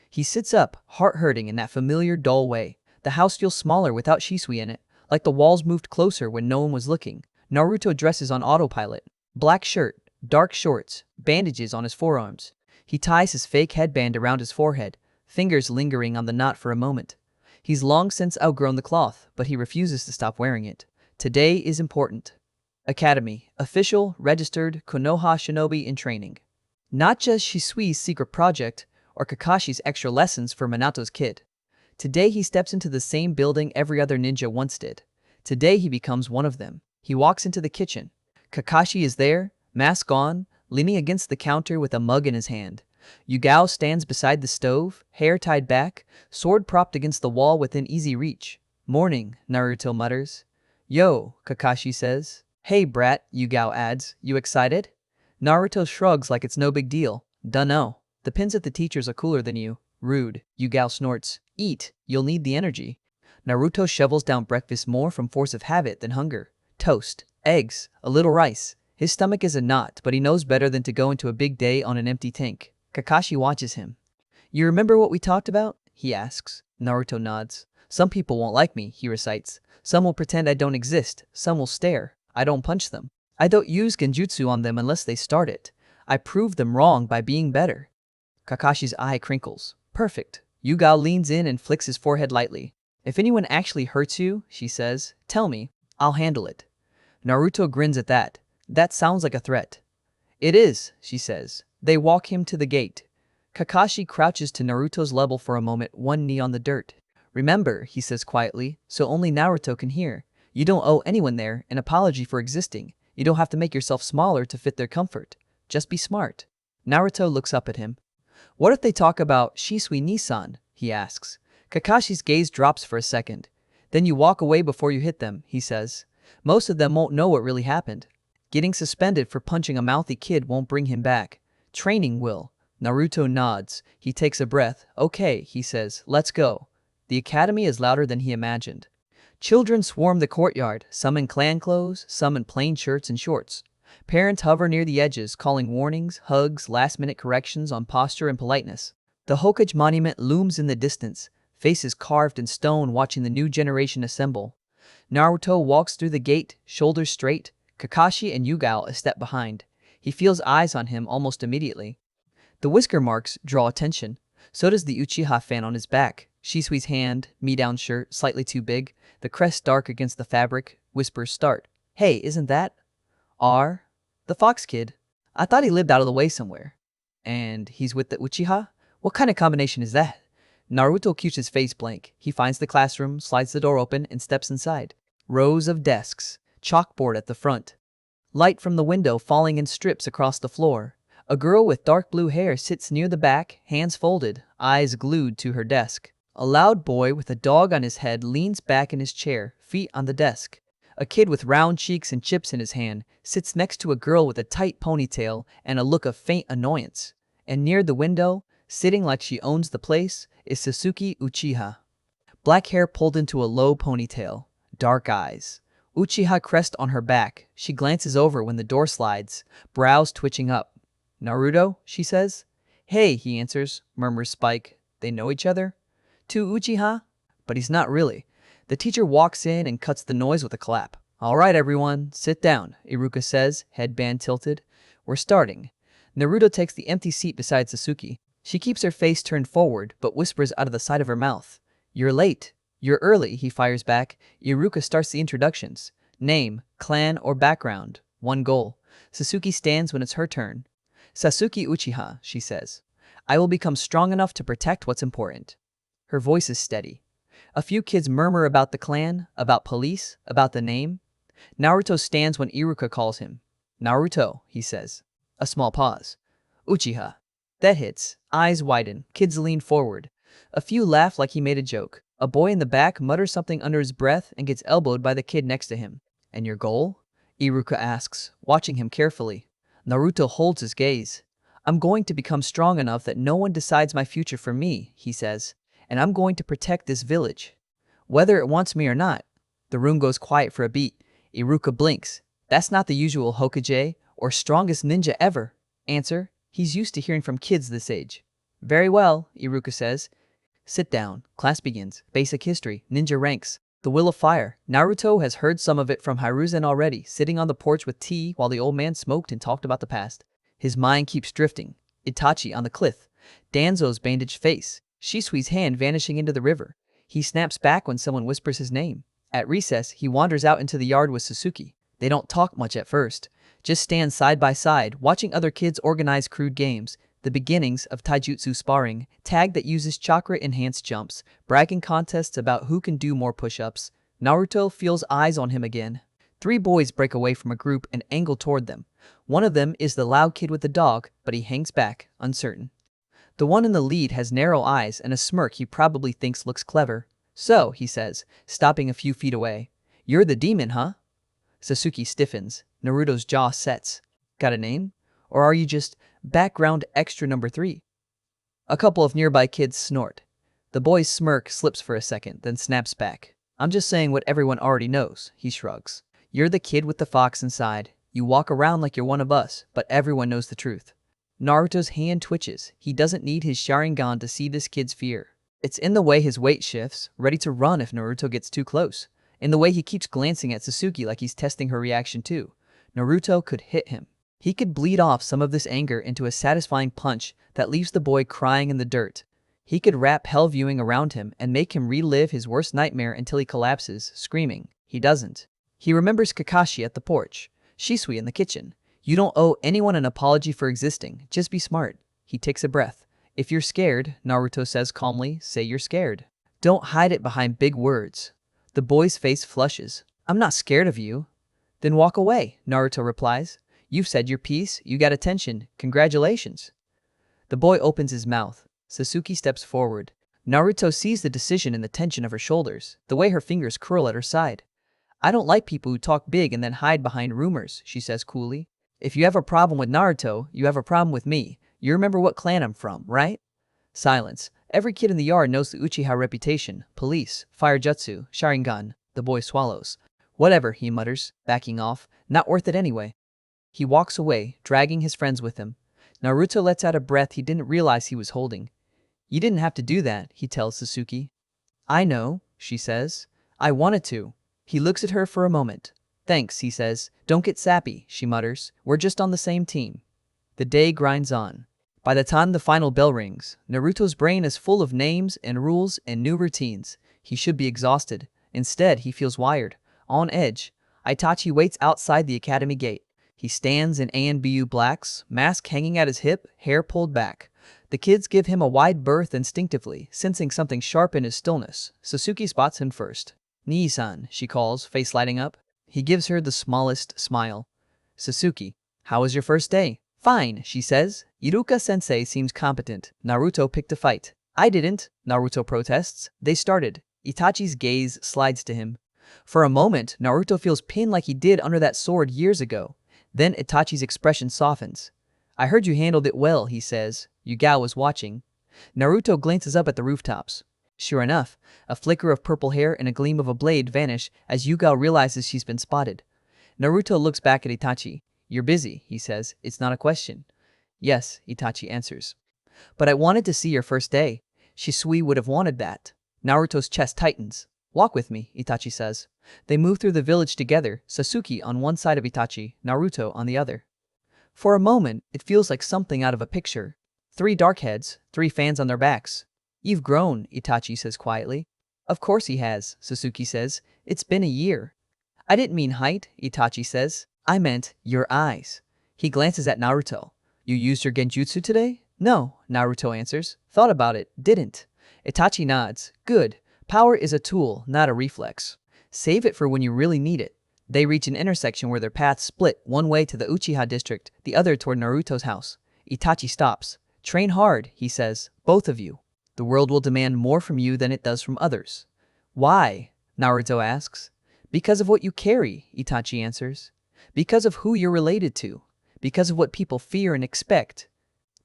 Speaker 1: He sits up, heart hurting in that familiar dull way. The house feels smaller without Shisui in it, like the walls moved closer when no one was looking. Naruto dresses on autopilot. Black shirt, dark shorts, bandages on his forearms. He ties his fake headband around his forehead, fingers lingering on the knot for a moment. He's long since outgrown the cloth, but he refuses to stop wearing it. Today is important. Academy, official, registered, Konoha shinobi in training. Not just Shisui's secret project, or Kakashi's extra lessons for Minato's kid. Today he steps into the same building every other ninja once did. Today he becomes one of them. He walks into the kitchen. Kakashi is there, mask on, leaning against the counter with a mug in his hand. Yugao stands beside the stove, hair tied back, sword propped against the wall within easy reach. Morning, Naruto mutters. Yo, Kakashi says. Hey brat, Yugao adds, you excited? Naruto shrugs like it's no big deal. Dunno. The pins at the teachers are cooler than you. Rude, Yugao snorts. Eat, you'll need the energy. Naruto shovels down breakfast more from force of habit than hunger. Toast, eggs, a little rice. His stomach is a knot, but he knows better than to go into a big day on an empty tank. Kakashi watches him. You remember what we talked about? He asks. Naruto nods. Some people won't like me, he recites. Some will pretend I don't exist. Some will stare. I don't punch them. I don't use genjutsu on them unless they start it. I prove them wrong by being better. Kakashi's eye crinkles. Perfect. Yugao leans in and flicks his forehead lightly. If anyone actually hurts you, she says, tell me. I'll handle it. Naruto grins at that. That sounds like a threat. It is, she says. They walk him to the gate. Kakashi crouches to Naruto's level for a moment, one knee on the dirt. Remember, he says quietly, so only Naruto can hear. You don't owe anyone there an apology for existing. You don't have to make yourself smaller to fit their comfort. Just be smart. Naruto looks up at him. What if they talk about Shisui Nissan? He asks. Kakashi's gaze drops for a second. Then you walk away before you hit them, he says. Most of them won't know what really happened. Getting suspended for punching a mouthy kid won't bring him back. Training will. Naruto nods. He takes a breath. Okay, he says, let's go. The academy is louder than he imagined. Children swarm the courtyard, some in clan clothes, some in plain shirts and shorts. Parents hover near the edges, calling warnings, hugs, last-minute corrections on posture and politeness. The Hokage monument looms in the distance, faces carved in stone watching the new generation assemble. Naruto walks through the gate, shoulders straight, Kakashi and Yugao a step behind. He feels eyes on him almost immediately. The whisker marks draw attention. So does the Uchiha fan on his back. Shisui's hand, me-down shirt, slightly too big, the crest dark against the fabric, whispers start. Hey, isn't that the Fox Kid? I thought he lived out of the way somewhere. And he's with the Uchiha? What kind of combination is that? Naruto keeps his face blank. He finds the classroom, slides the door open, and steps inside. Rows of desks. Chalkboard at the front. Light from the window falling in strips across the floor. A girl with dark blue hair sits near the back, hands folded, eyes glued to her desk. A loud boy with a dog on his head leans back in his chair, feet on the desk. A kid with round cheeks and chips in his hand sits next to a girl with a tight ponytail and a look of faint annoyance. And near the window, sitting like she owns the place, is Sasuke Uchiha. Black hair pulled into a low ponytail. Dark eyes. Uchiha crest on her back. She glances over when the door slides, brows twitching up. Naruto, she says. Hey, he answers, murmurs Spike. They know each other? To Uchiha? But he's not really. The teacher walks in and cuts the noise with a clap. All right, everyone, sit down, Iruka says, headband tilted. We're starting. Naruto takes the empty seat beside Sasuke. She keeps her face turned forward, but whispers out of the side of her mouth. You're late. You're early, he fires back. Iruka starts the introductions. Name, clan, or background. One goal. Sasuke stands when it's her turn. Sasuke Uchiha, she says. I will become strong enough to protect what's important. Her voice is steady. A few kids murmur about the clan, about police, about the name. Naruto stands when Iruka calls him. Naruto, he says. A small pause. Uchiha. That hits. Eyes widen. Kids lean forward. A few laugh like he made a joke. A boy in the back mutters something under his breath and gets elbowed by the kid next to him. And your goal? Iruka asks, watching him carefully. Naruto holds his gaze. I'm going to become strong enough that no one decides my future for me, he says. And I'm going to protect this village. Whether it wants me or not. The room goes quiet for a beat. Iruka blinks. That's not the usual Hokage or strongest ninja ever. Answer. He's used to hearing from kids this age. Very well, Iruka says. Sit down. Class begins. Basic history. Ninja ranks. The Will of Fire. Naruto has heard some of it from Hiruzen already, sitting on the porch with tea while the old man smoked and talked about the past. His mind keeps drifting. Itachi on the cliff. Danzo's bandaged face. Shisui's hand vanishing into the river. He snaps back when someone whispers his name. At recess, he wanders out into the yard with Sasuke. They don't talk much at first. Just stand side by side, watching other kids organize crude games. The beginnings of taijutsu sparring, tag that uses chakra-enhanced jumps, bragging contests about who can do more push-ups. Naruto feels eyes on him again. 3 boys break away from a group and angle toward them. One of them is the loud kid with the dog, but he hangs back, uncertain. The one in the lead has narrow eyes and a smirk he probably thinks looks clever. So, he says, stopping a few feet away. You're the demon, huh? Sasuke stiffens. Naruto's jaw sets. Got a name? Or are you just background extra number 3? A couple of nearby kids snort. The boy's smirk slips for a second, then snaps back. I'm just saying what everyone already knows, he shrugs. You're the kid with the fox inside. You walk around like you're one of us, but everyone knows the truth. Naruto's hand twitches. He doesn't need his Sharingan to see this kid's fear. It's in the way his weight shifts, ready to run if Naruto gets too close. In the way he keeps glancing at Sasuke like he's testing her reaction too. Naruto could hit him. He could bleed off some of this anger into a satisfying punch that leaves the boy crying in the dirt. He could wrap hell viewing around him and make him relive his worst nightmare until he collapses, screaming. He doesn't. He remembers Kakashi at the porch, Shisui in the kitchen. You don't owe anyone an apology for existing, just be smart. He takes a breath. If you're scared, Naruto says calmly, say you're scared. Don't hide it behind big words. The boy's face flushes. I'm not scared of you. Then walk away, Naruto replies. You've said your piece, you got attention, congratulations. The boy opens his mouth. Sasuke steps forward. Naruto sees the decision in the tension of her shoulders, the way her fingers curl at her side. I don't like people who talk big and then hide behind rumors, she says coolly. If you have a problem with Naruto, you have a problem with me. You remember what clan I'm from, right? Silence. Every kid in the yard knows the Uchiha reputation. Police, fire jutsu, Sharingan. The boy swallows. Whatever, he mutters, backing off. Not worth it anyway. He walks away, dragging his friends with him. Naruto lets out a breath he didn't realize he was holding. You didn't have to do that, he tells Sasuke. I know, she says. I wanted to. He looks at her for a moment. Thanks, he says. Don't get sappy, she mutters. We're just on the same team. The day grinds on. By the time the final bell rings, Naruto's brain is full of names and rules and new routines. He should be exhausted. Instead, he feels wired, on edge. Itachi waits outside the academy gate. He stands in ANBU blacks, mask hanging at his hip, hair pulled back. The kids give him a wide berth instinctively, sensing something sharp in his stillness. Sasuke spots him first. Nii-san, she calls, face lighting up. He gives her the smallest smile. Sasuke, how was your first day? Fine, she says. Iruka-sensei seems competent. Naruto picked a fight. I didn't, Naruto protests. They started. Itachi's gaze slides to him. For a moment, Naruto feels pain like he did under that sword years ago. Then Itachi's expression softens. I heard you handled it well, he says. Yugao was watching. Naruto glances up at the rooftops. Sure enough, a flicker of purple hair and a gleam of a blade vanish as Yugao realizes she's been spotted. Naruto looks back at Itachi. You're busy, he says. It's not a question. Yes, Itachi answers. But I wanted to see your first day. Shisui would have wanted that. Naruto's chest tightens. Walk with me, Itachi says. They move through the village together, Sasuke on one side of Itachi, Naruto on the other. For a moment, it feels like something out of a picture. 3 dark heads, 3 fans on their backs. You've grown, Itachi says quietly. Of course he has, Sasuke says. It's been a year. I didn't mean height, Itachi says. I meant your eyes. He glances at Naruto. You used your genjutsu today? No, Naruto answers. Thought about it, didn't. Itachi nods. Good. Power is a tool, not a reflex. Save it for when you really need it. They reach an intersection where their paths split, one way to the Uchiha district, the other toward Naruto's house. Itachi stops. Train hard, he says, both of you. The world will demand more from you than it does from others. Why? Naruto asks. Because of what you carry, Itachi answers. Because of who you're related to. Because of what people fear and expect.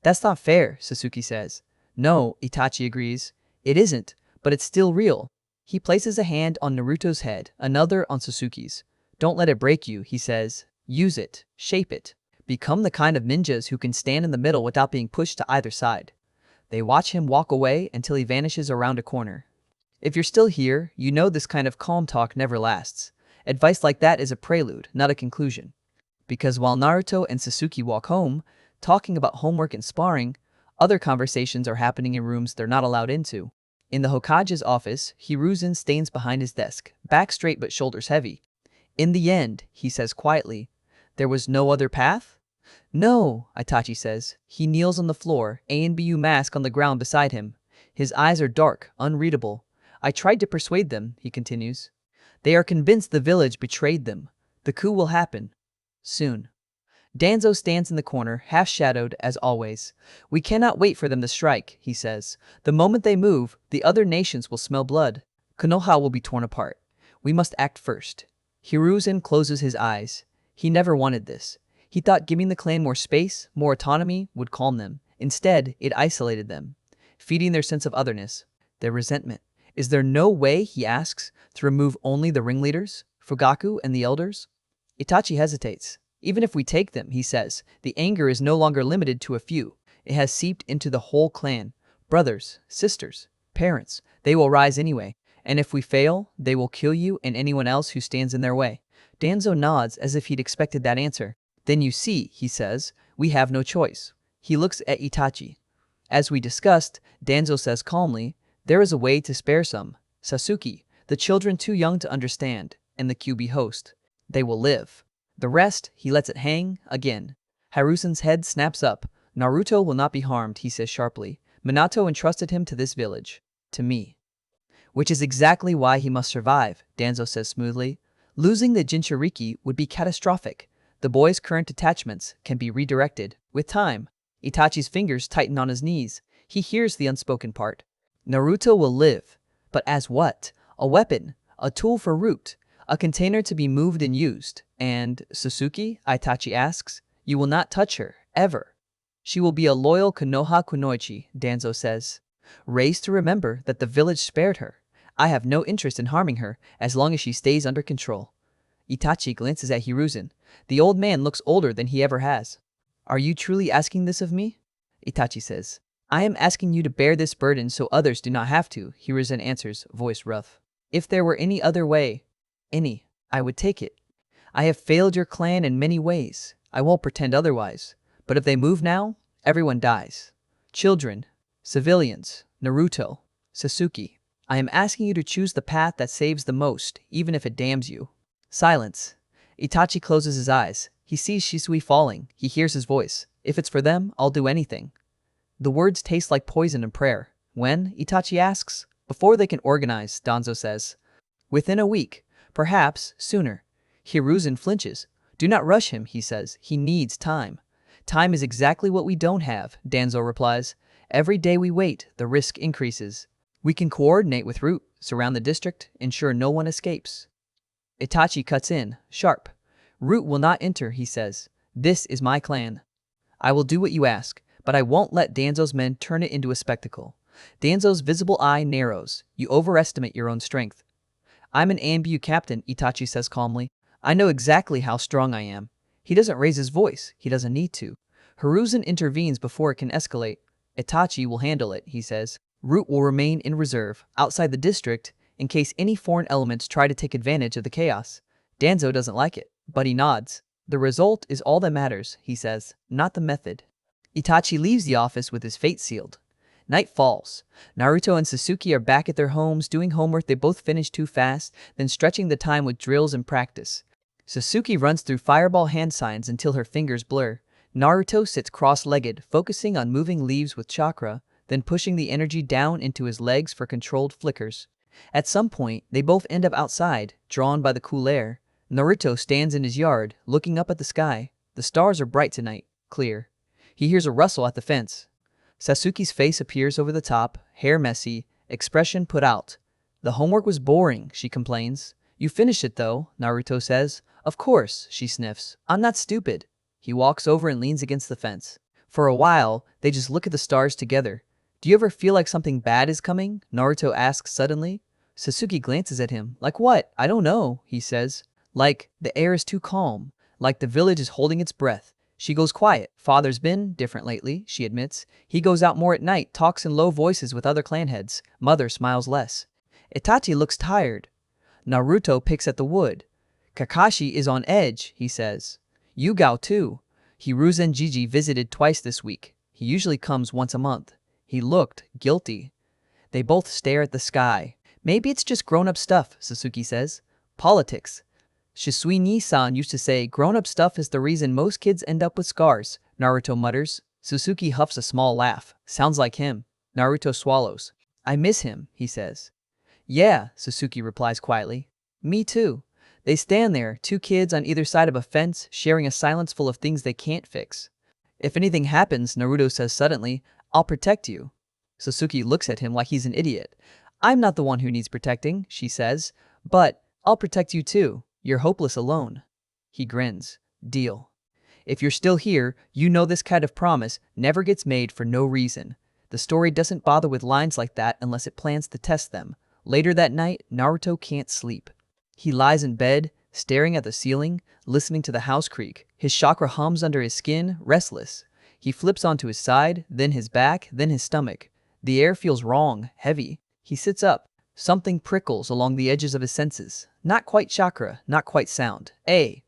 Speaker 1: That's not fair, Sasuke says. No, Itachi agrees. It isn't, but it's still real. He places a hand on Naruto's head, another on Sasuke's. Don't let it break you, he says. Use it. Shape it. Become the kind of ninjas who can stand in the middle without being pushed to either side. They watch him walk away until he vanishes around a corner. If you're still here, you know this kind of calm talk never lasts. Advice like that is a prelude, not a conclusion. Because while Naruto and Sasuke walk home, talking about homework and sparring, other conversations are happening in rooms they're not allowed into. In the Hokage's office, Hiruzen stands behind his desk, back straight but shoulders heavy. In the end, he says quietly, there was no other path? No, Itachi says. He kneels on the floor, ANBU mask on the ground beside him. His eyes are dark, unreadable. I tried to persuade them, he continues. They are convinced the village betrayed them. The coup will happen. Soon. Danzo stands in the corner, half-shadowed as always. We cannot wait for them to strike, he says. The moment they move, the other nations will smell blood. Konoha will be torn apart. We must act first. Hiruzen closes his eyes. He never wanted this. He thought giving the clan more space, more autonomy, would calm them. Instead, it isolated them, feeding their sense of otherness, their resentment. Is there no way, he asks, to remove only the ringleaders, Fugaku and the elders? Itachi hesitates. Even if we take them, he says, the anger is no longer limited to a few. It has seeped into the whole clan. Brothers, sisters, parents, they will rise anyway. And if we fail, they will kill you and anyone else who stands in their way. Danzo nods as if he'd expected that answer. Then you see, he says, we have no choice. He looks at Itachi. As we discussed, Danzo says calmly, there is a way to spare some. Sasuke, the children too young to understand, and the QB host. They will live. The rest, he lets it hang again. Hiruzen's head snaps up. Naruto will not be harmed, he says sharply. Minato entrusted him to this village. To me. Which is exactly why he must survive, Danzo says smoothly. Losing the Jinchuriki would be catastrophic. The boy's current attachments can be redirected. With time, Itachi's fingers tighten on his knees. He hears the unspoken part. Naruto will live. But as what? A weapon. A tool for Root. A container to be moved and used. And Sasuke, Itachi asks, you will not touch her, ever. She will be a loyal Konoha Kunoichi, Danzo says. Raised to remember that the village spared her. I have no interest in harming her as long as she stays under control. Itachi glances at Hiruzen. The old man looks older than he ever has. Are you truly asking this of me? Itachi says. I am asking you to bear this burden so others do not have to, Hiruzen answers, voice rough. If there were any other way, I would take it. I have failed your clan in many ways. I won't pretend otherwise. But if they move now, everyone dies. Children, civilians, Naruto, Sasuke. I am asking you to choose the path that saves the most, even if it damns you. Silence. Itachi closes his eyes. He sees Shisui falling. He hears his voice. If it's for them, I'll do anything. The words taste like poison and prayer. When? Itachi asks. Before they can organize, Danzo says. Within a week. Perhaps sooner. Hiruzen flinches. Do not rush him, he says. He needs time. Time is exactly what we don't have, Danzo replies. Every day we wait, the risk increases. We can coordinate with Root, surround the district, ensure no one escapes. Itachi cuts in, sharp. Root will not enter, he says. This is my clan. I will do what you ask, but I won't let Danzo's men turn it into a spectacle. Danzo's visible eye narrows. You overestimate your own strength. I'm an ANBU captain, Itachi says calmly. I know exactly how strong I am. He doesn't raise his voice. He doesn't need to. Hiruzen intervenes before it can escalate. Itachi will handle it, he says. Root will remain in reserve, outside the district, in case any foreign elements try to take advantage of the chaos. Danzo doesn't like it, but he nods. The result is all that matters, he says, not the method. Itachi leaves the office with his fate sealed. Night falls. Naruto and Sasuke are back at their homes doing homework they both finished too fast, then stretching the time with drills and practice. Sasuke runs through fireball hand signs until her fingers blur. Naruto sits cross-legged, focusing on moving leaves with chakra, then pushing the energy down into his legs for controlled flickers. At some point, they both end up outside, drawn by the cool air. Naruto stands in his yard, looking up at the sky. The stars are bright tonight, clear. He hears a rustle at the fence. Sasuke's face appears over the top, hair messy, expression put out. The homework was boring, she complains. You finished it though, Naruto says. Of course, she sniffs. I'm not stupid. He walks over and leans against the fence. For a while, they just look at the stars together. Do you ever feel like something bad is coming? Naruto asks suddenly. Sasuke glances at him. Like what? I don't know, he says. Like, the air is too calm. Like the village is holding its breath. She goes quiet. Father's been different lately, she admits. He goes out more at night, talks in low voices with other clan heads. Mother smiles less. Itachi looks tired. Naruto picks at the wood. Kakashi is on edge, he says. Yugao too. Hiruzen Jiji visited twice this week. He usually comes once a month. He looked guilty. They both stare at the sky. Maybe it's just grown-up stuff, Sasuke says. Politics. Shisui Ni-san used to say grown-up stuff is the reason most kids end up with scars, Naruto mutters. Sasuke huffs a small laugh. Sounds like him. Naruto swallows. I miss him, he says. Yeah, Sasuke replies quietly. Me too. They stand there, two kids on either side of a fence, sharing a silence full of things they can't fix. If anything happens, Naruto says suddenly, I'll protect you. Sasuke looks at him like he's an idiot. I'm not the one who needs protecting, she says. But I'll protect you too. You're hopeless alone. He grins. Deal. If you're still here, you know this kind of promise never gets made for no reason. The story doesn't bother with lines like that unless it plans to test them. Later that night, Naruto can't sleep. He lies in bed, staring at the ceiling, listening to the house creak. His chakra hums under his skin, restless. He flips onto his side, then his back, then his stomach. The air feels wrong, heavy. He sits up. Something prickles along the edges of his senses. Not quite chakra, not quite sound.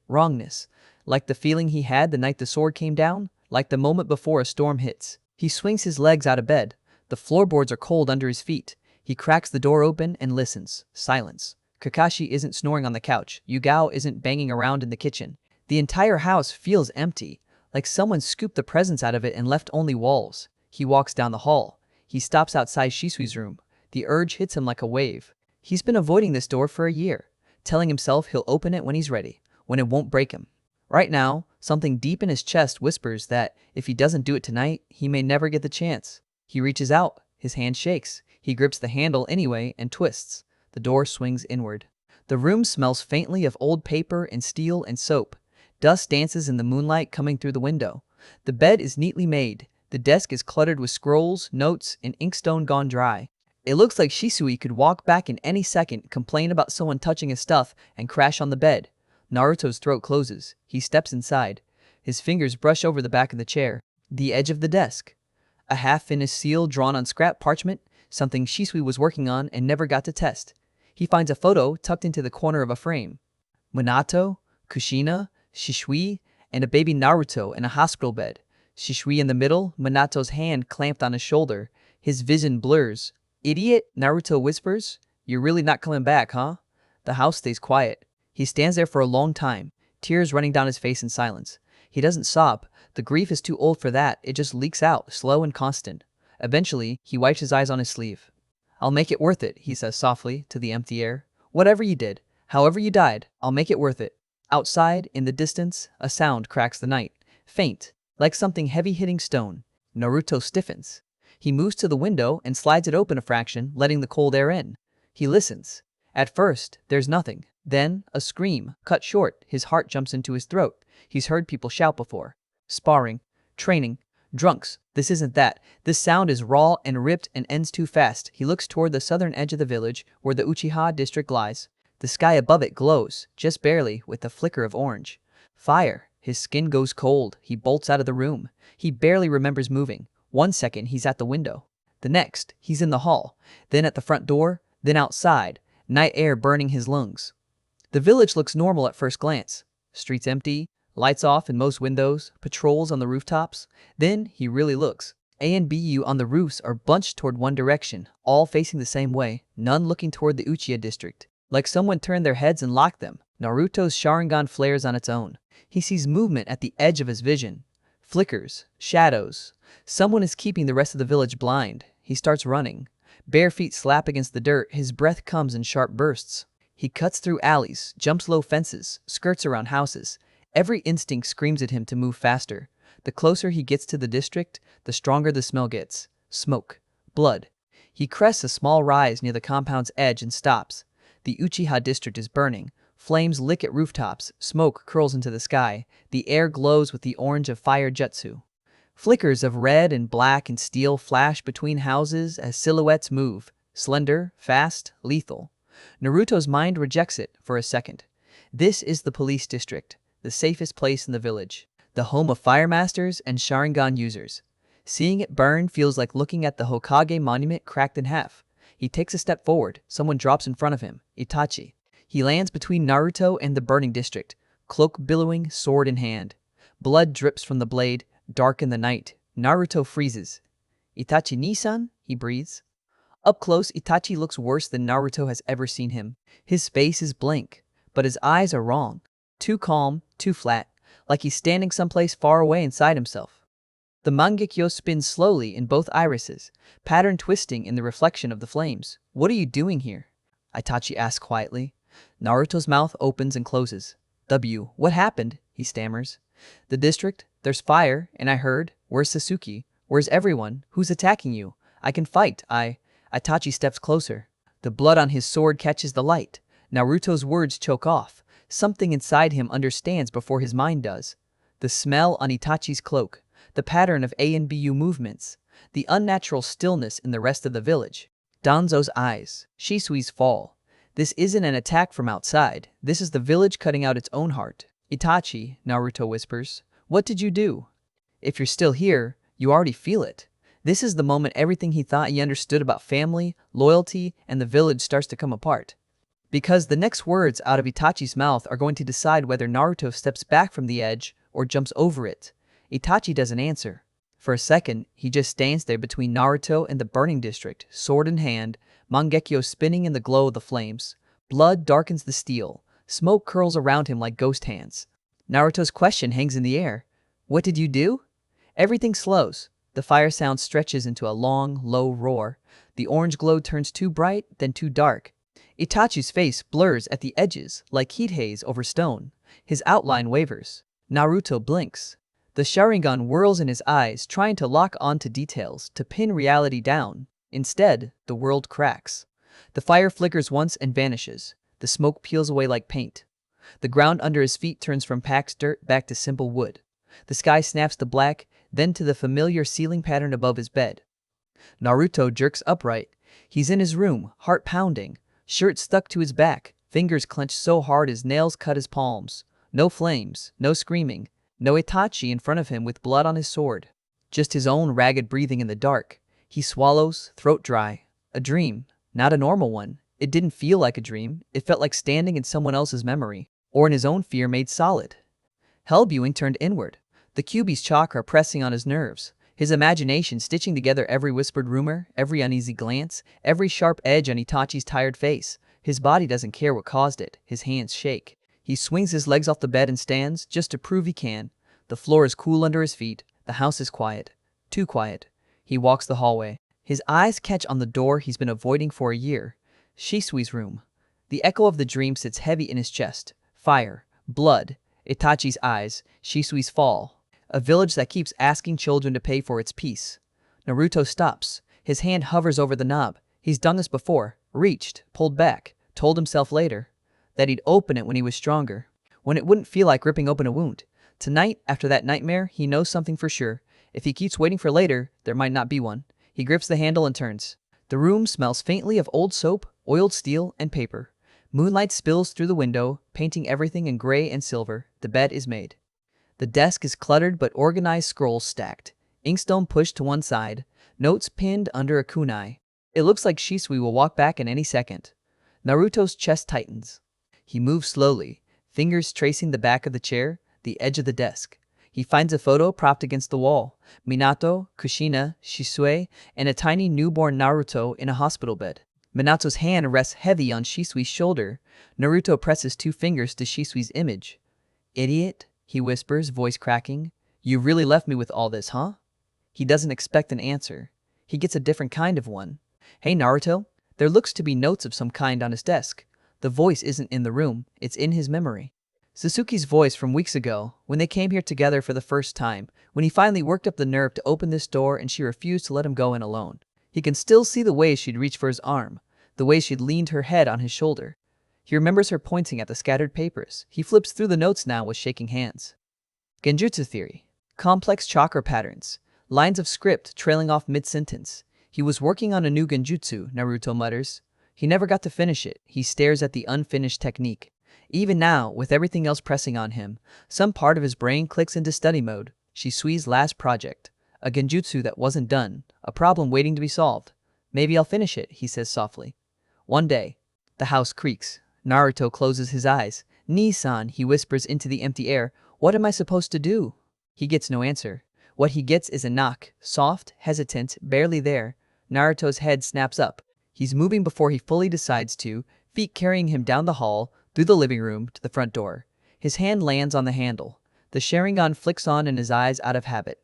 Speaker 1: Wrongness. Like the feeling he had the night the sword came down, like the moment before a storm hits. He swings his legs out of bed. The floorboards are cold under his feet. He cracks the door open and listens. Silence. Kakashi isn't snoring on the couch. Yugao isn't banging around in the kitchen. The entire house feels empty, like someone scooped the presents out of it and left only walls. He walks down the hall. He stops outside Shisui's room. The urge hits him like a wave. He's been avoiding this door for a year, telling himself he'll open it when he's ready, when it won't break him. Right now, something deep in his chest whispers that if he doesn't do it tonight, he may never get the chance. He reaches out. His hand shakes. He grips the handle anyway and twists. The door swings inward. The room smells faintly of old paper and steel and soap. Dust dances in the moonlight coming through the window. The bed is neatly made. The desk is cluttered with scrolls, notes, and inkstone gone dry. It looks like Shisui could walk back in any second, complain about someone touching his stuff, and crash on the bed. Naruto's throat closes. He steps inside. His fingers brush over the back of the chair. The edge of the desk. A half-finished seal drawn on scrap parchment, something Shisui was working on and never got to test. He finds a photo tucked into the corner of a frame. Minato, Kushina, Shisui, and a baby Naruto in a hospital bed. Shisui in the middle, Minato's hand clamped on his shoulder. His vision blurs. Idiot, Naruto whispers. You're really not coming back, huh? The house stays quiet. He stands there for a long time, tears running down his face in silence. He doesn't sob. The grief is too old for that. It just leaks out, slow and constant. Eventually, he wipes his eyes on his sleeve. I'll make it worth it, he says softly to the empty air. Whatever you did, however you died, I'll make it worth it. Outside, in the distance, a sound cracks the night. Faint, like something heavy hitting stone. Naruto stiffens. He moves to the window and slides it open a fraction, letting the cold air in. He listens. At first, there's nothing. Then, a scream, cut short. His heart jumps into his throat. He's heard people shout before. Sparring. Training. Drunks. This isn't that. This sound is raw and ripped and ends too fast. He looks toward the southern edge of the village, where the Uchiha district lies. The sky above it glows, just barely, with a flicker of orange. Fire. His skin goes cold. He bolts out of the room. He barely remembers moving. 1 second, he's at the window. The next, he's in the hall. Then at the front door. Then outside. Night air burning his lungs. The village looks normal at first glance. Streets empty. Lights off in most windows, patrols on the rooftops. Then he really looks. A and BU on the roofs are bunched toward one direction, all facing the same way, none looking toward the Uchiha district. Like someone turned their heads and locked them. Naruto's Sharingan flares on its own. He sees movement at the edge of his vision. Flickers, shadows. Someone is keeping the rest of the village blind. He starts running. Bare feet slap against the dirt, his breath comes in sharp bursts. He cuts through alleys, jumps low fences, skirts around houses. Every instinct screams at him to move faster. The closer he gets to the district, the stronger the smell gets. Smoke. Blood. He crests a small rise near the compound's edge and stops. The Uchiha district is burning. Flames lick at rooftops, smoke curls into the sky, the air glows with the orange of fire jutsu. Flickers of red and black and steel flash between houses as silhouettes move, slender, fast, lethal. Naruto's mind rejects it for a second. This is the police district, the safest place in the village, the home of fire masters and Sharingan users. Seeing it burn feels like looking at the Hokage monument cracked in half. He takes a step forward, someone drops in front of him, Itachi. He lands between Naruto and the burning district, cloak billowing, sword in hand. Blood drips from the blade, dark in the night. Naruto freezes. "Itachi-ni-san?" he breathes. Up close, Itachi looks worse than Naruto has ever seen him. His face is blank, but his eyes are wrong. Too calm, too flat, like he's standing someplace far away inside himself. The Mangekyo spins slowly in both irises, pattern twisting in the reflection of the flames. "What are you doing here?" Itachi asks quietly. Naruto's mouth opens and closes. What happened?" he stammers. "The district, there's fire, and I heard. Where's Sasuke? Where's everyone? Who's attacking you? I can fight, Itachi steps closer. The blood on his sword catches the light. Naruto's words choke off. Something inside him understands before his mind does. The smell on Itachi's cloak, the pattern of A and BU movements, the unnatural stillness in the rest of the village. Danzo's eyes, Shisui's fall. This isn't an attack from outside. This is the village cutting out its own heart. "Itachi," Naruto whispers, "what did you do? If you're still here, you already feel it." This is the moment everything he thought he understood about family, loyalty, and the village starts to come apart. Because the next words out of Itachi's mouth are going to decide whether Naruto steps back from the edge or jumps over it. Itachi doesn't answer. For a second, he just stands there between Naruto and the burning district, sword in hand, Mangekyo spinning in the glow of the flames. Blood darkens the steel. Smoke curls around him like ghost hands. Naruto's question hangs in the air. "What did you do?" Everything slows. The fire sound stretches into a long, low roar. The orange glow turns too bright, then too dark. Itachi's face blurs at the edges, like heat haze over stone. His outline wavers. Naruto blinks. The Sharingan whirls in his eyes, trying to lock onto details, to pin reality down. Instead, the world cracks. The fire flickers once and vanishes. The smoke peels away like paint. The ground under his feet turns from packed dirt back to simple wood. The sky snaps to black, then to the familiar ceiling pattern above his bed. Naruto jerks upright. He's in his room, heart pounding, shirt stuck to his back, fingers clenched so hard his nails cut his palms. No flames, no screaming, no Itachi in front of him with blood on his sword. Just his own ragged breathing in the dark. He swallows, throat dry. A dream, not a normal one. It didn't feel like a dream. It felt like standing in someone else's memory, or in his own fear made solid. Hellbuing turned inward. The Kyuubi's chakra pressing on his nerves. His imagination stitching together every whispered rumor, every uneasy glance, every sharp edge on Itachi's tired face. His body doesn't care what caused it. His hands shake. He swings his legs off the bed and stands, just to prove he can. The floor is cool under his feet. The house is quiet. Too quiet. He walks the hallway. His eyes catch on the door he's been avoiding for a year. Shisui's room. The echo of the dream sits heavy in his chest. Fire. Blood. Itachi's eyes. Shisui's fall. A village that keeps asking children to pay for its peace. Naruto stops. His hand hovers over the knob. He's done this before. Reached. Pulled back. Told himself later that he'd open it when he was stronger. When it wouldn't feel like ripping open a wound. Tonight, after that nightmare, he knows something for sure. If he keeps waiting for later, there might not be one. He grips the handle and turns. The room smells faintly of old soap, oiled steel, and paper. Moonlight spills through the window, painting everything in gray and silver. The bed is made. The desk is cluttered but organized, scrolls stacked. Inkstone pushed to one side. Notes pinned under a kunai. It looks like Shisui will walk back in any second. Naruto's chest tightens. He moves slowly, fingers tracing the back of the chair, the edge of the desk. He finds a photo propped against the wall. Minato, Kushina, Shisui, and a tiny newborn Naruto in a hospital bed. Minato's hand rests heavy on Shisui's shoulder. Naruto presses two fingers to Shisui's image. "Idiot," he whispers, voice cracking. "You really left me with all this, huh?" He doesn't expect an answer. He gets a different kind of one. "Hey Naruto?" There looks to be notes of some kind on his desk. The voice isn't in the room, it's in his memory. Sasuke's voice from weeks ago, when they came here together for the first time, when he finally worked up the nerve to open this door and she refused to let him go in alone. He can still see the way she'd reached for his arm, the way she'd leaned her head on his shoulder. He remembers her pointing at the scattered papers. He flips through the notes now with shaking hands. Genjutsu theory. Complex chakra patterns. Lines of script trailing off mid-sentence. He was working on a new genjutsu, Naruto mutters. He never got to finish it. He stares at the unfinished technique. Even now, with everything else pressing on him, some part of his brain clicks into study mode. Shisui's last project. A genjutsu that wasn't done. A problem waiting to be solved. "Maybe I'll finish it," he says softly. One day. The house creaks. Naruto closes his eyes. "Nii-san," he whispers into the empty air. "What am I supposed to do?" He gets no answer. What he gets is a knock. Soft, hesitant, barely there. Naruto's head snaps up. He's moving before he fully decides to, feet carrying him down the hall, through the living room, to the front door. His hand lands on the handle. The Sharingan flicks on in his eyes out of habit.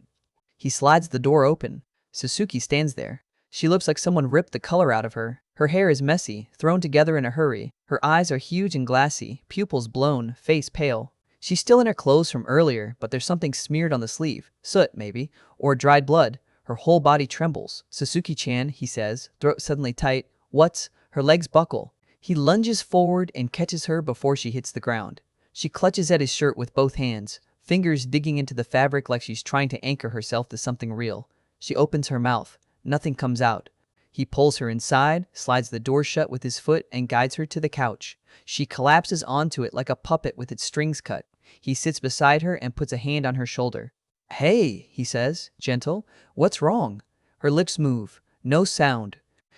Speaker 1: He slides the door open. Sasuke stands there. She looks like someone ripped the color out of her. Her hair is messy, thrown together in a hurry. Her eyes are huge and glassy, pupils blown, face pale. She's still in her clothes from earlier, but there's something smeared on the sleeve. Soot, maybe. Or dried blood. Her whole body trembles. "Sasuke-chan," he says, throat suddenly tight. "What's?" Her legs buckle. He lunges forward and catches her before she hits the ground. She clutches at his shirt with both hands, fingers digging into the fabric like she's trying to anchor herself to something real. She opens her mouth. Nothing comes out. He pulls her inside, slides the door shut with his foot, and guides her to the couch. She collapses onto it like a puppet with its strings cut. He sits beside her and puts a hand on her shoulder. "Hey," he says, gentle. "What's wrong?" Her lips move. No sound.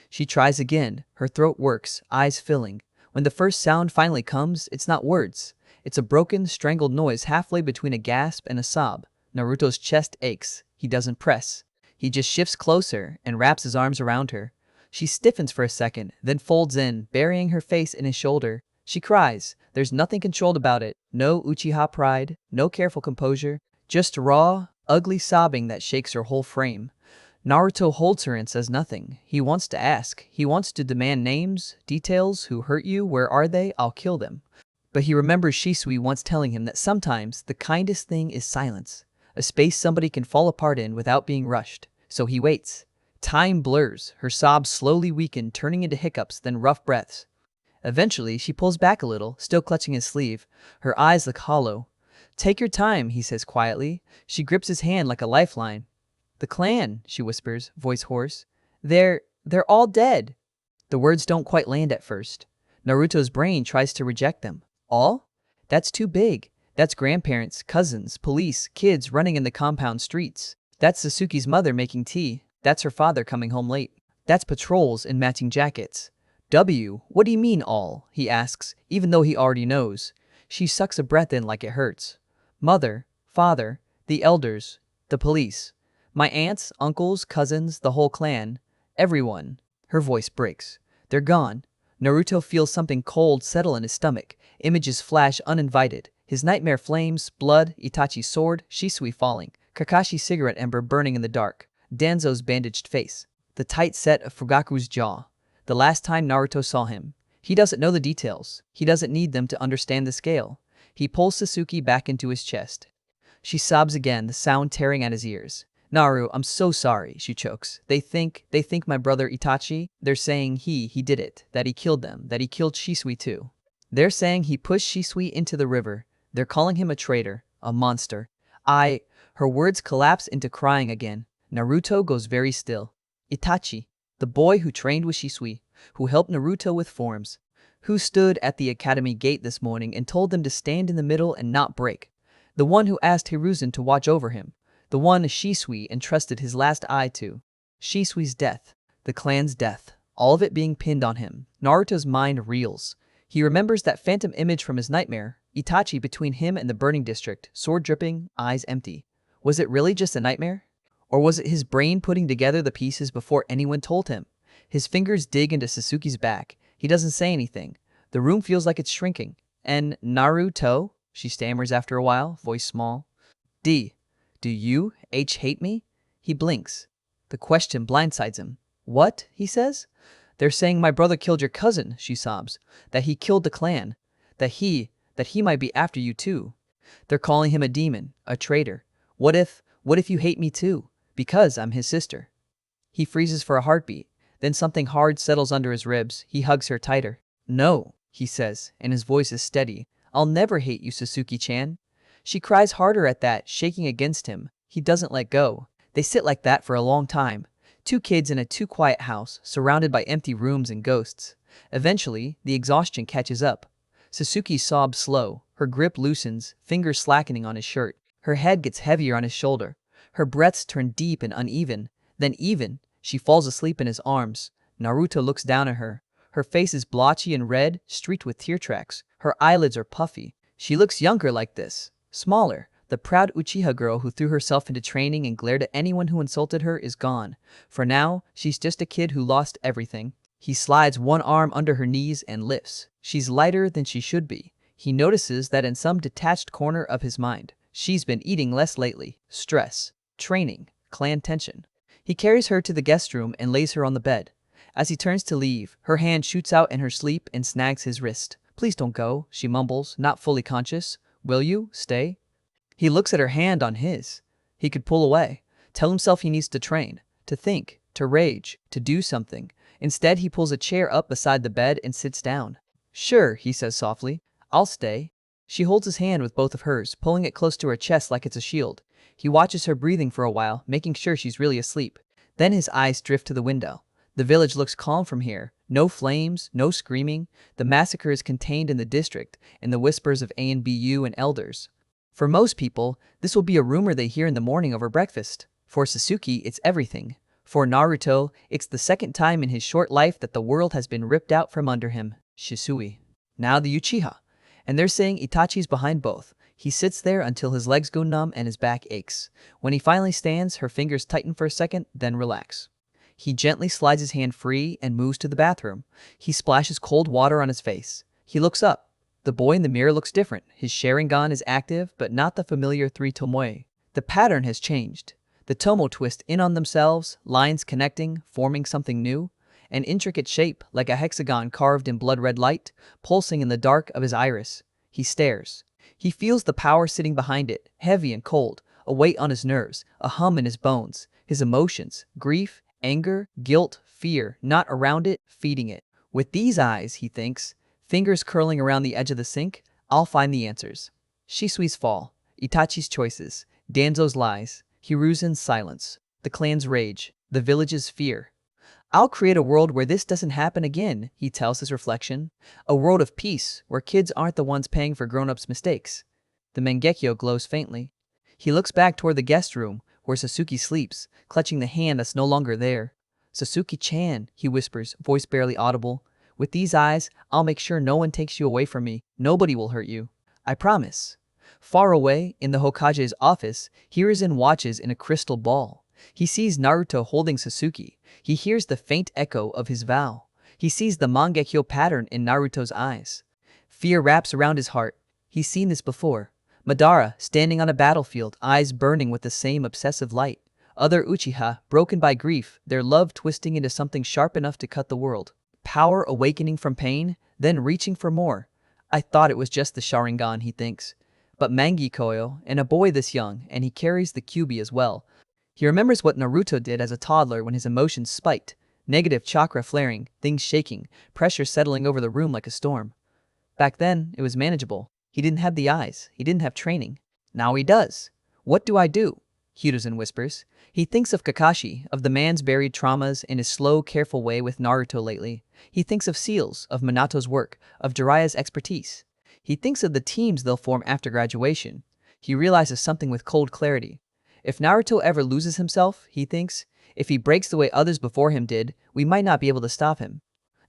Speaker 1: She tries again. Her throat works, eyes filling. When the first sound finally comes, it's not words. It's a broken, strangled noise halfway between a gasp and a sob. Naruto's chest aches. He doesn't press. He just shifts closer and wraps his arms around her. She stiffens for a second, then folds in, burying her face in his shoulder. She cries. There's nothing controlled about it. No Uchiha pride, no careful composure. Just raw, ugly sobbing that shakes her whole frame. Naruto holds her and says nothing. He wants to ask. He wants to demand names, details, who hurt you, where are they, I'll kill them. But he remembers Shisui once telling him that sometimes the kindest thing is silence. A space somebody can fall apart in without being rushed. So he waits. Time blurs. Her sobs slowly weaken, turning into hiccups, then rough breaths. Eventually, she pulls back a little, still clutching his sleeve. Her eyes look hollow. "Take your time," he says quietly. She grips his hand like a lifeline. "The clan," she whispers, voice hoarse. They're all dead." The words don't quite land at first. Naruto's brain tries to reject them. All? That's too big. That's grandparents, cousins, police, kids running in the compound streets. That's Sasuke's mother making tea. That's her father coming home late. That's patrols in matching jackets. What do you mean all?" he asks, even though he already knows. She sucks a breath in like it hurts. "Mother, father, the elders, the police. My aunts, uncles, cousins, the whole clan. Everyone." Her voice breaks. "They're gone." Naruto feels something cold settle in his stomach. Images flash uninvited. His nightmare flames, blood, Itachi's sword, Shisui falling, Kakashi's cigarette ember burning in the dark, Danzo's bandaged face, the tight set of Fugaku's jaw. The last time Naruto saw him. He doesn't know the details. He doesn't need them to understand the scale. He pulls Sasuke back into his chest. She sobs again, the sound tearing at his ears. "Naru, I'm so sorry," she chokes. They think my brother Itachi, they're saying he did it, that he killed them, that he killed Shisui too. They're saying he pushed Shisui into the river. They're calling him a traitor, a monster. Her words collapse into crying again. Naruto goes very still. Itachi, the boy who trained with Shisui, who helped Naruto with forms, who stood at the academy gate this morning and told them to stand in the middle and not break. The one who asked Hiruzen to watch over him. The one Shisui entrusted his last eye to. Shisui's death. The clan's death. All of it being pinned on him. Naruto's mind reels. He remembers that phantom image from his nightmare. Itachi between him and the burning district, sword dripping, eyes empty. Was it really just a nightmare? Or was it his brain putting together the pieces before anyone told him? His fingers dig into Sasuke's back. He doesn't say anything. The room feels like it's shrinking. "And Naruto?" she stammers after a while, voice small. Do you hate me?" He blinks. The question blindsides him. What? He says. They're saying my brother killed your cousin, she sobs. That he killed the clan. That he might be after you too. They're calling him a demon, a traitor. What if you hate me too? Because I'm his sister. He freezes for a heartbeat. Then something hard settles under his ribs. He hugs her tighter. No, he says, and his voice is steady. I'll never hate you, Sasuke-chan. She cries harder at that, shaking against him. He doesn't let go. They sit like that for a long time. Two kids in a too-quiet house, surrounded by empty rooms and ghosts. Eventually, the exhaustion catches up. Sasuke sobs slow. Her grip loosens, fingers slackening on his shirt. Her head gets heavier on his shoulder. Her breaths turn deep and uneven. Then she falls asleep in his arms. Naruto looks down at her. Her face is blotchy and red, streaked with tear tracks. Her eyelids are puffy. She looks younger like this. Smaller. The proud Uchiha girl who threw herself into training and glared at anyone who insulted her is gone. For now, she's just a kid who lost everything. He slides one arm under her knees and lifts. She's lighter than she should be. He notices that in some detached corner of his mind, she's been eating less lately. Stress, training, clan tension. He carries her to the guest room and lays her on the bed. As he turns to leave, her hand shoots out in her sleep and snags his wrist. Please don't go, she mumbles, not fully conscious. Will you stay? He looks at her hand on his. He could pull away, tell himself he needs to train, to think, to rage, to do something. Instead, he pulls a chair up beside the bed and sits down. Sure, he says softly. I'll stay. She holds his hand with both of hers, pulling it close to her chest like it's a shield. He watches her breathing for a while, making sure she's really asleep. Then his eyes drift to the window. The village looks calm from here. No flames, no screaming. The massacre is contained in the district, in the whispers of ANBU and elders. For most people, this will be a rumor they hear in the morning over breakfast. For Sasuke, it's everything. For Naruto, it's the second time in his short life that the world has been ripped out from under him. Shisui. Now the Uchiha. And they're saying Itachi's behind both. He sits there until his legs go numb and his back aches. When he finally stands, her fingers tighten for a second, then relax. He gently slides his hand free and moves to the bathroom. He splashes cold water on his face. He looks up. The boy in the mirror looks different. His Sharingan is active, but not the familiar three tomoe. The pattern has changed. The tomo twist in on themselves, lines connecting, forming something new. An intricate shape, like a hexagon carved in blood-red light, pulsing in the dark of his iris. He stares. He feels the power sitting behind it, heavy and cold, a weight on his nerves, a hum in his bones. His emotions, grief, anger, guilt, fear, not around it, feeding it. With these eyes, he thinks, fingers curling around the edge of the sink, I'll find the answers. Shisui's fall, Itachi's choices, Danzo's lies, Hiruzen's silence, the clan's rage, the village's fear. I'll create a world where this doesn't happen again, he tells his reflection. A world of peace, where kids aren't the ones paying for grown-ups' mistakes. The Mangekyo glows faintly. He looks back toward the guest room, where Sasuke sleeps, clutching the hand that's no longer there. Sasuke-chan, he whispers, voice barely audible. With these eyes, I'll make sure no one takes you away from me. Nobody will hurt you. I promise. Far away, in the Hokage's office, Hiruzen watches in a crystal ball. He sees Naruto holding Sasuke. He hears the faint echo of his vow. He sees the Mangekyo pattern in Naruto's eyes. Fear wraps around his heart. He's seen this before. Madara, standing on a battlefield, eyes burning with the same obsessive light. Other Uchiha, broken by grief, their love twisting into something sharp enough to cut the world. Power awakening from pain, then reaching for more. I thought it was just the Sharingan, he thinks. But Mangekyo, and a boy this young, and he carries the Kyuubi as well. He remembers what Naruto did as a toddler when his emotions spiked. Negative chakra flaring, things shaking, pressure settling over the room like a storm. Back then, it was manageable. He didn't have the eyes. He didn't have training. Now he does. What do I do? Hiruzen whispers. He thinks of Kakashi, of the man's buried traumas in his slow, careful way with Naruto lately. He thinks of Seals, of Minato's work, of Jiraiya's expertise. He thinks of the teams they'll form after graduation. He realizes something with cold clarity. If Naruto ever loses himself, he thinks, if he breaks the way others before him did, we might not be able to stop him.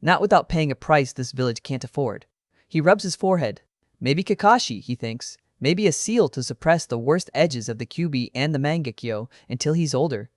Speaker 1: Not without paying a price this village can't afford. He rubs his forehead. Maybe Kakashi, he thinks. Maybe a seal to suppress the worst edges of the Kyuubi and the Mangekyo until he's older.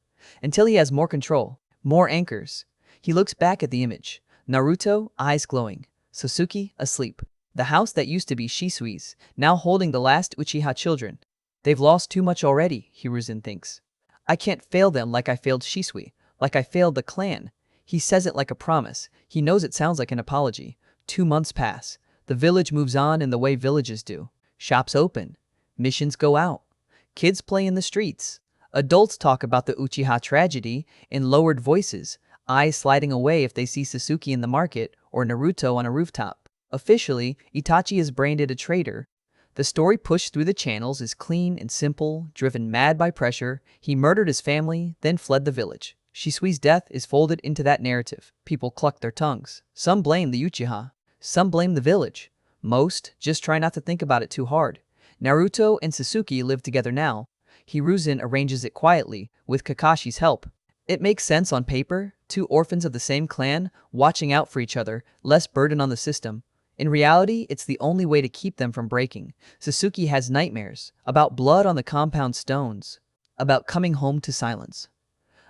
Speaker 1: Until he has more control, more anchors. He looks back at the image. Naruto, eyes glowing. Sasuke, asleep. The house that used to be Shisui's, now holding the last Uchiha children. They've lost too much already, Hiruzen thinks. I can't fail them like I failed Shisui, like I failed the clan. He says it like a promise. He knows it sounds like an apology. 2 months pass. The village moves on in the way villages do. Shops open. Missions go out. Kids play in the streets. Adults talk about the Uchiha tragedy in lowered voices, eyes sliding away if they see Sasuke in the market or Naruto on a rooftop. Officially, Itachi is branded a traitor. The story pushed through the channels is clean and simple, driven mad by pressure. He murdered his family, then fled the village. Shisui's death is folded into that narrative. People cluck their tongues. Some blame the Uchiha. Some blame the village. Most just try not to think about it too hard. Naruto and Sasuke live together now. Hiruzen arranges it quietly, with Kakashi's help. It makes sense on paper, 2 orphans of the same clan, watching out for each other, less burden on the system. In reality, it's the only way to keep them from breaking. Sasuke has nightmares about blood on the compound stones, about coming home to silence,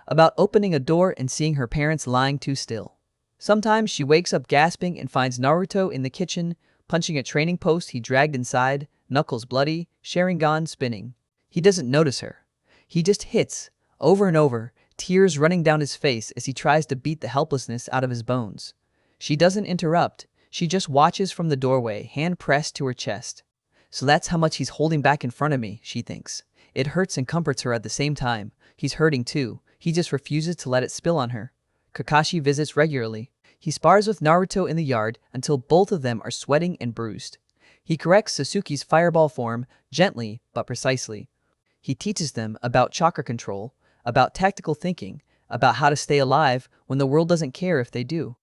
Speaker 1: about opening a door and seeing her parents lying too still. Sometimes she wakes up gasping and finds Naruto in the kitchen, punching a training post he dragged inside, knuckles bloody, Sharingan spinning. He doesn't notice her. He just hits, over and over, tears running down his face as he tries to beat the helplessness out of his bones. She doesn't interrupt. She just watches from the doorway, hand pressed to her chest. So that's how much he's holding back in front of me, she thinks. It hurts and comforts her at the same time. He's hurting too. He just refuses to let it spill on her. Kakashi visits regularly. He spars with Naruto in the yard until both of them are sweating and bruised. He corrects Sasuke's fireball form gently but precisely. He teaches them about chakra control, about tactical thinking, about how to stay alive when the world doesn't care if they do.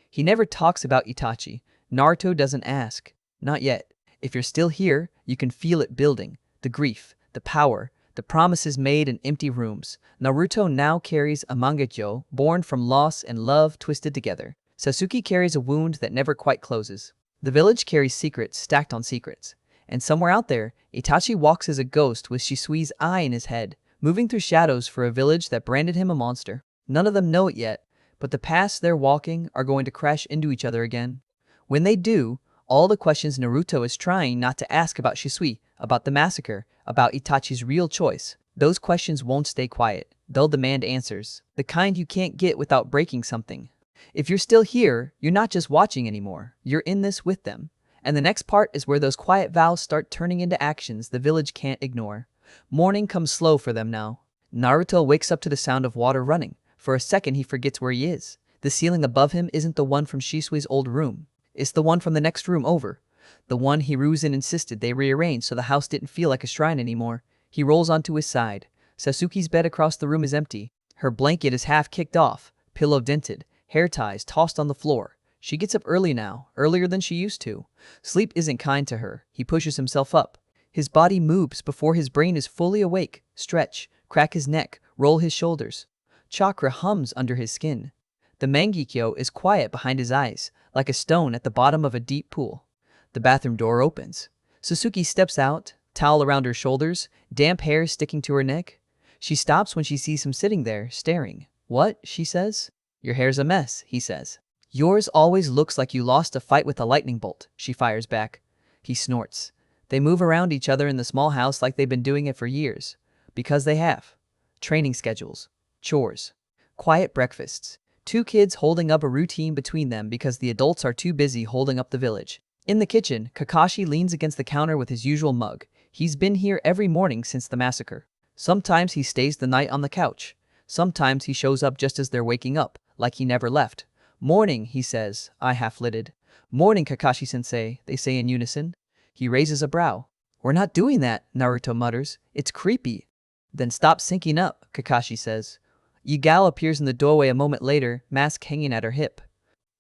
Speaker 1: He never talks about Itachi. Naruto doesn't ask. Not yet. If you're still here, you can feel it building. The grief, the power, the promises made in empty rooms. Naruto now carries a mangekyo, born from loss and love twisted together. Sasuke carries a wound that never quite closes. The village carries secrets stacked on secrets. And somewhere out there, Itachi walks as a ghost with Shisui's eye in his head, moving through shadows for a village that branded him a monster. None of them know it yet, but the paths they're walking are going to crash into each other again. When they do, all the questions Naruto is trying not to ask about Shisui, about the massacre, about Itachi's real choice, those questions won't stay quiet. They'll demand answers, the kind you can't get without breaking something. If you're still here, you're not just watching anymore, you're in this with them. And the next part is where those quiet vows start turning into actions the village can't ignore. Morning comes slow for them now. Naruto wakes up to the sound of water running. For a second he forgets where he is. The ceiling above him isn't the one from Shisui's old room. It's the one from the next room over. The one Hiruzen insisted they rearrange so the house didn't feel like a shrine anymore. He rolls onto his side. Sasuke's bed across the room is empty. Her blanket is half kicked off, pillow dented, hair ties tossed on the floor. She gets up early now, earlier than she used to. Sleep isn't kind to her. He pushes himself up. His body moves before his brain is fully awake. Stretch, crack his neck, roll his shoulders. Chakra hums under his skin. The mangekyo is quiet behind his eyes, like a stone at the bottom of a deep pool. The bathroom door opens. Sasuke steps out, towel around her shoulders, damp hair sticking to her neck. She stops when she sees him sitting there, staring. "What?" she says. "Your hair's a mess," he says. "Yours always looks like you lost a fight with a lightning bolt," she fires back. He snorts. They move around each other in the small house like they've been doing it for years. Because they have. Training schedules. Chores. Quiet breakfasts. 2 kids holding up a routine between them because the adults are too busy holding up the village. In the kitchen, Kakashi leans against the counter with his usual mug. He's been here every morning since the massacre. Sometimes he stays the night on the couch. Sometimes he shows up just as they're waking up, like he never left. "Morning," he says, eye half-lidded. "Morning, Kakashi-sensei," they say in unison. He raises a brow. "We're not doing that," Naruto mutters. "It's creepy." "Then stop syncing up," Kakashi says. Yigal appears in the doorway a moment later, mask hanging at her hip.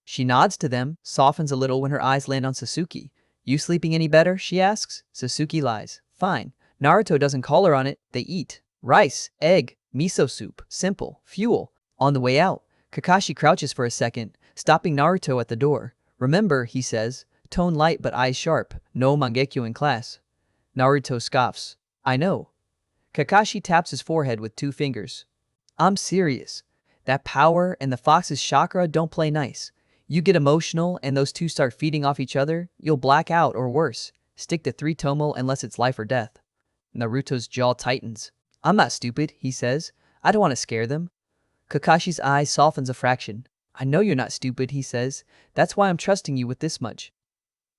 Speaker 1: She nods to them, softens a little when her eyes land on Sasuke. "You sleeping any better?" she asks. Sasuke lies. "Fine." Naruto doesn't call her on it. They eat. Rice, egg, miso soup. Simple. Fuel. On the way out, Kakashi crouches for a second, stopping Naruto at the door. "Remember," he says, tone light but eyes sharp, "no mangekyo in class." Naruto scoffs. "I know." Kakashi taps his forehead with 2 fingers. "I'm serious. That power and the fox's chakra don't play nice. You get emotional and those 2 start feeding off each other, you'll black out or worse. Stick to 3 tomo unless it's life or death." Naruto's jaw tightens. "I'm not stupid," he says. "I don't want to scare them." Kakashi's eye softens a fraction. I know you're not stupid, he says. That's why I'm trusting you with this much.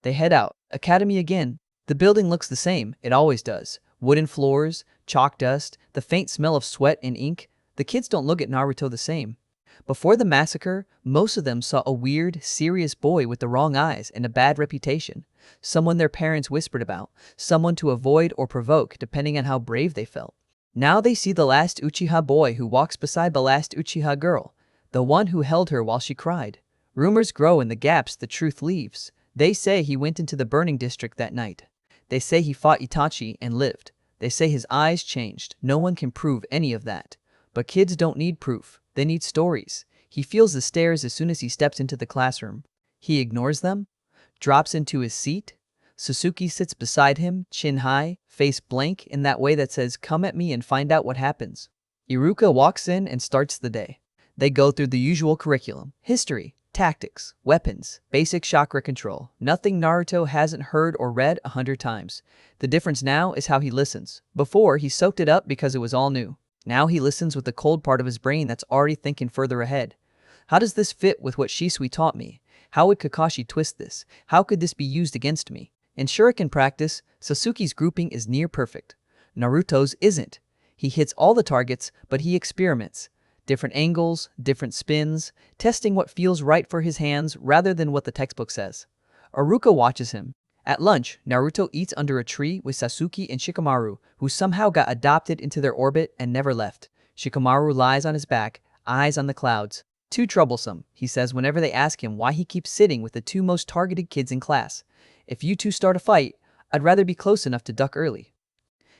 Speaker 1: They head out. Academy again. The building looks the same. It always does. Wooden floors, chalk dust, the faint smell of sweat and ink. The kids don't look at Naruto the same. Before the massacre, most of them saw a weird, serious boy with the wrong eyes and a bad reputation. Someone their parents whispered about. Someone to avoid or provoke depending on how brave they felt. Now they see the last Uchiha boy who walks beside the last Uchiha girl. The one who held her while she cried. Rumors grow in the gaps the truth leaves. They say he went into the burning district that night. They say he fought Itachi and lived. They say his eyes changed. No one can prove any of that. But kids don't need proof. They need stories. He feels the stares as soon as he steps into the classroom. He ignores them, drops into his seat. Sasuke sits beside him, chin high, face blank in that way that says, "Come at me and find out what happens." Iruka walks in and starts the day. They go through the usual curriculum: history, tactics, weapons, basic chakra control. Nothing Naruto hasn't heard or read 100 times. The difference now is how he listens. Before, he soaked it up because it was all new. Now he listens with the cold part of his brain that's already thinking further ahead. How does this fit with what Shisui taught me? How would Kakashi twist this? How could this be used against me? In shuriken practice, Sasuke's grouping is near perfect. Naruto's isn't. He hits all the targets, but he experiments. Different angles, different spins, testing what feels right for his hands rather than what the textbook says. Iruka watches him. At lunch, Naruto eats under a tree with Sasuke and Shikamaru, who somehow got adopted into their orbit and never left. Shikamaru lies on his back, eyes on the clouds. Too troublesome, he says whenever they ask him why he keeps sitting with the two most targeted kids in class. If you two start a fight, I'd rather be close enough to duck early.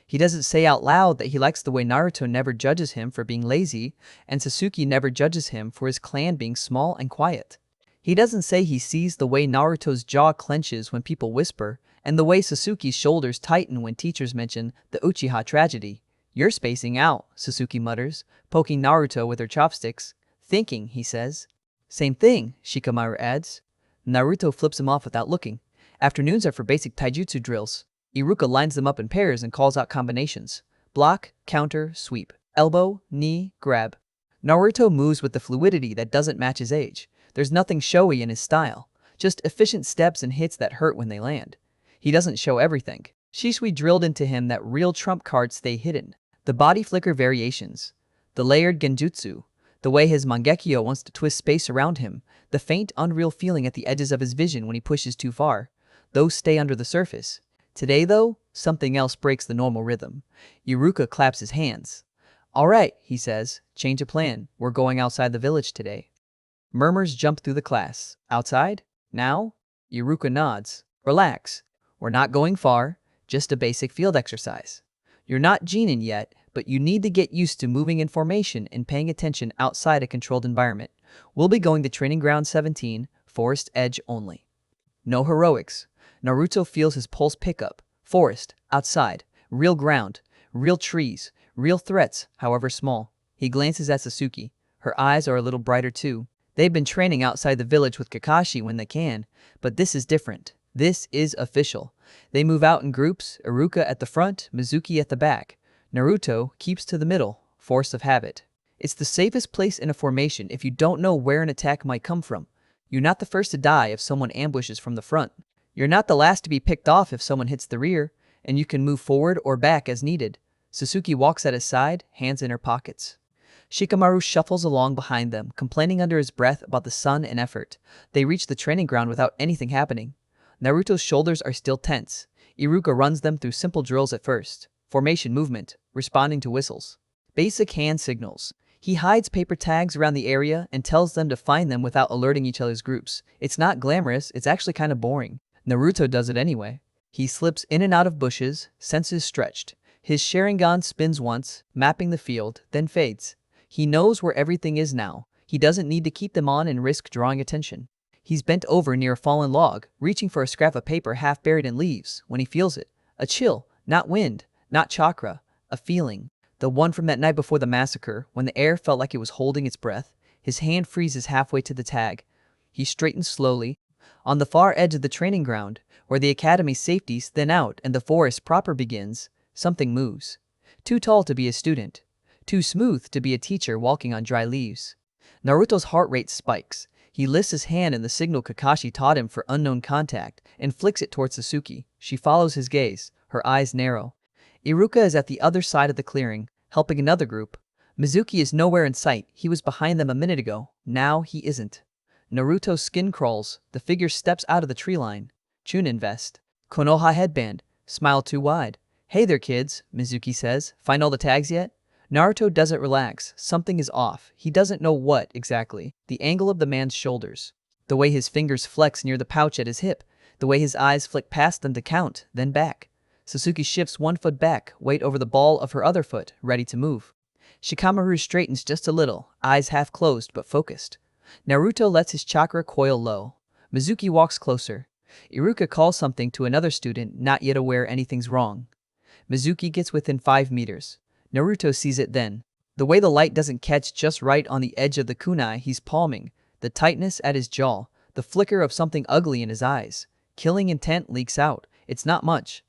Speaker 1: He doesn't say out loud that he likes the way Naruto never judges him for being lazy, and Sasuke never judges him for his clan being small and quiet. He doesn't say he sees the way Naruto's jaw clenches when people whisper, and the way Sasuke's shoulders tighten when teachers mention the Uchiha tragedy. "You're spacing out," Sasuke mutters, poking Naruto with her chopsticks. "Thinking," he says. "Same thing," Shikamaru adds. Naruto flips him off without looking. Afternoons are for basic taijutsu drills. Iruka lines them up in pairs and calls out combinations. Block, counter, sweep. Elbow, knee, grab. Naruto moves with the fluidity that doesn't match his age. There's nothing showy in his style. Just efficient steps and hits that hurt when they land. He doesn't show everything. Shisui drilled into him that real trump cards stay hidden. The body flicker variations. The layered genjutsu. The way his Mangekyo wants to twist space around him. The faint, unreal feeling at the edges of his vision when he pushes too far. Those stay under the surface. Today, though, something else breaks the normal rhythm. Iruka claps his hands. "All right," he says. "Change of plan. We're going outside the village today." Murmurs jump through the class. "Outside? Now?" Iruka nods. "Relax. We're not going far. Just a basic field exercise. You're not Genin yet, but you need to get used to moving in formation and paying attention outside a controlled environment. We'll be going to Training Ground 17, Forest Edge only. No heroics." Naruto feels his pulse pick up. Forest, outside, real ground, real trees, real threats, however small. He glances at Sasuke. Her eyes are a little brighter too. They've been training outside the village with Kakashi when they can, but this is different. This is official. They move out in groups, Iruka at the front, Mizuki at the back. Naruto keeps to the middle, force of habit. It's the safest place in a formation if you don't know where an attack might come from. You're not the first to die if someone ambushes from the front. You're not the last to be picked off if someone hits the rear, and you can move forward or back as needed. Sasuke walks at his side, hands in her pockets. Shikamaru shuffles along behind them, complaining under his breath about the sun and effort. They reach the training ground without anything happening. Naruto's shoulders are still tense. Iruka runs them through simple drills at first. Formation movement, responding to whistles. Basic hand signals. He hides paper tags around the area and tells them to find them without alerting each other's groups. It's not glamorous, it's actually kind of boring. Naruto does it anyway. He slips in and out of bushes, senses stretched. His Sharingan spins once, mapping the field, then fades. He knows where everything is now. He doesn't need to keep them on and risk drawing attention. He's bent over near a fallen log, reaching for a scrap of paper half buried in leaves, when he feels it. A chill, not wind, not chakra, a feeling. The one from that night before the massacre, when the air felt like it was holding its breath. His hand freezes halfway to the tag. He straightens slowly. On the far edge of the training ground, where the academy's safeties thin out and the forest proper begins, something moves. Too tall to be a student. Too smooth to be a teacher walking on dry leaves. Naruto's heart rate spikes. He lifts his hand in the signal Kakashi taught him for unknown contact and flicks it towards Sasuke. She follows his gaze, her eyes narrow. Iruka is at the other side of the clearing, helping another group. Mizuki is nowhere in sight. He was behind them a minute ago. Now he isn't. Naruto's skin crawls. The figure steps out of the tree line. Chunin vest. Konoha headband. Smile too wide. Hey there, kids, Mizuki says. Find all the tags yet? Naruto doesn't relax. Something is off. He doesn't know what exactly. The angle of the man's shoulders. The way his fingers flex near the pouch at his hip. The way his eyes flick past them to count, then back. Sasuke shifts one foot back, weight over the ball of her other foot, ready to move. Shikamaru straightens just a little, eyes half closed but focused. Naruto lets his chakra coil low. Mizuki walks closer. Iruka calls something to another student, not yet aware anything's wrong. Mizuki gets within 5 meters. Naruto sees it then. The way the light doesn't catch just right on the edge of the kunai he's palming, the tightness at his jaw, the flicker of something ugly in his eyes. Killing intent leaks out. It's not much.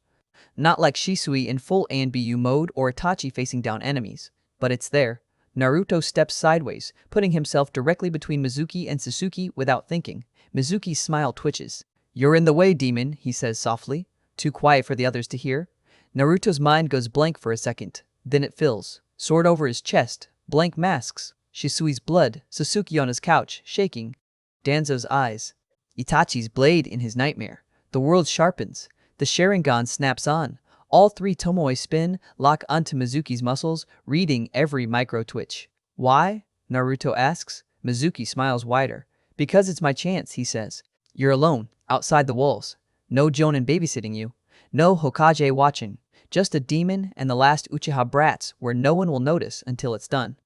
Speaker 1: Not like Shisui in full ANBU mode or Itachi facing down enemies. But it's there. Naruto steps sideways, putting himself directly between Mizuki and Sasuke without thinking. Mizuki's smile twitches. You're in the way, demon, he says softly. Too quiet for the others to hear. Naruto's mind goes blank for a second. Then it fills. Sword over his chest. Blank masks. Shisui's blood. Sasuke on his couch, shaking. Danzo's eyes. Itachi's blade in his nightmare. The world sharpens. The Sharingan snaps on. All 3 Tomoe spin, lock onto Mizuki's muscles, reading every micro-twitch. Why? Naruto asks. Mizuki smiles wider. Because it's my chance, he says. You're alone, outside the walls. No Jonin babysitting you. No Hokage watching. Just a demon and the last Uchiha brats where no one will notice until it's done.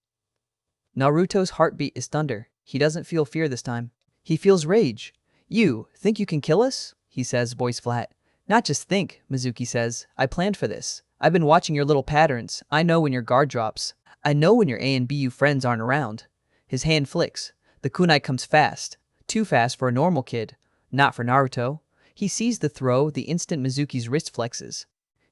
Speaker 1: Naruto's heartbeat is thunder. He doesn't feel fear this time. He feels rage. You think you can kill us? He says, voice flat. Not just think, Mizuki says. I planned for this. I've been watching your little patterns. I know when your guard drops. I know when your A and BU friends aren't around. His hand flicks. The kunai comes fast. Too fast for a normal kid. Not for Naruto. He sees the throw the instant Mizuki's wrist flexes.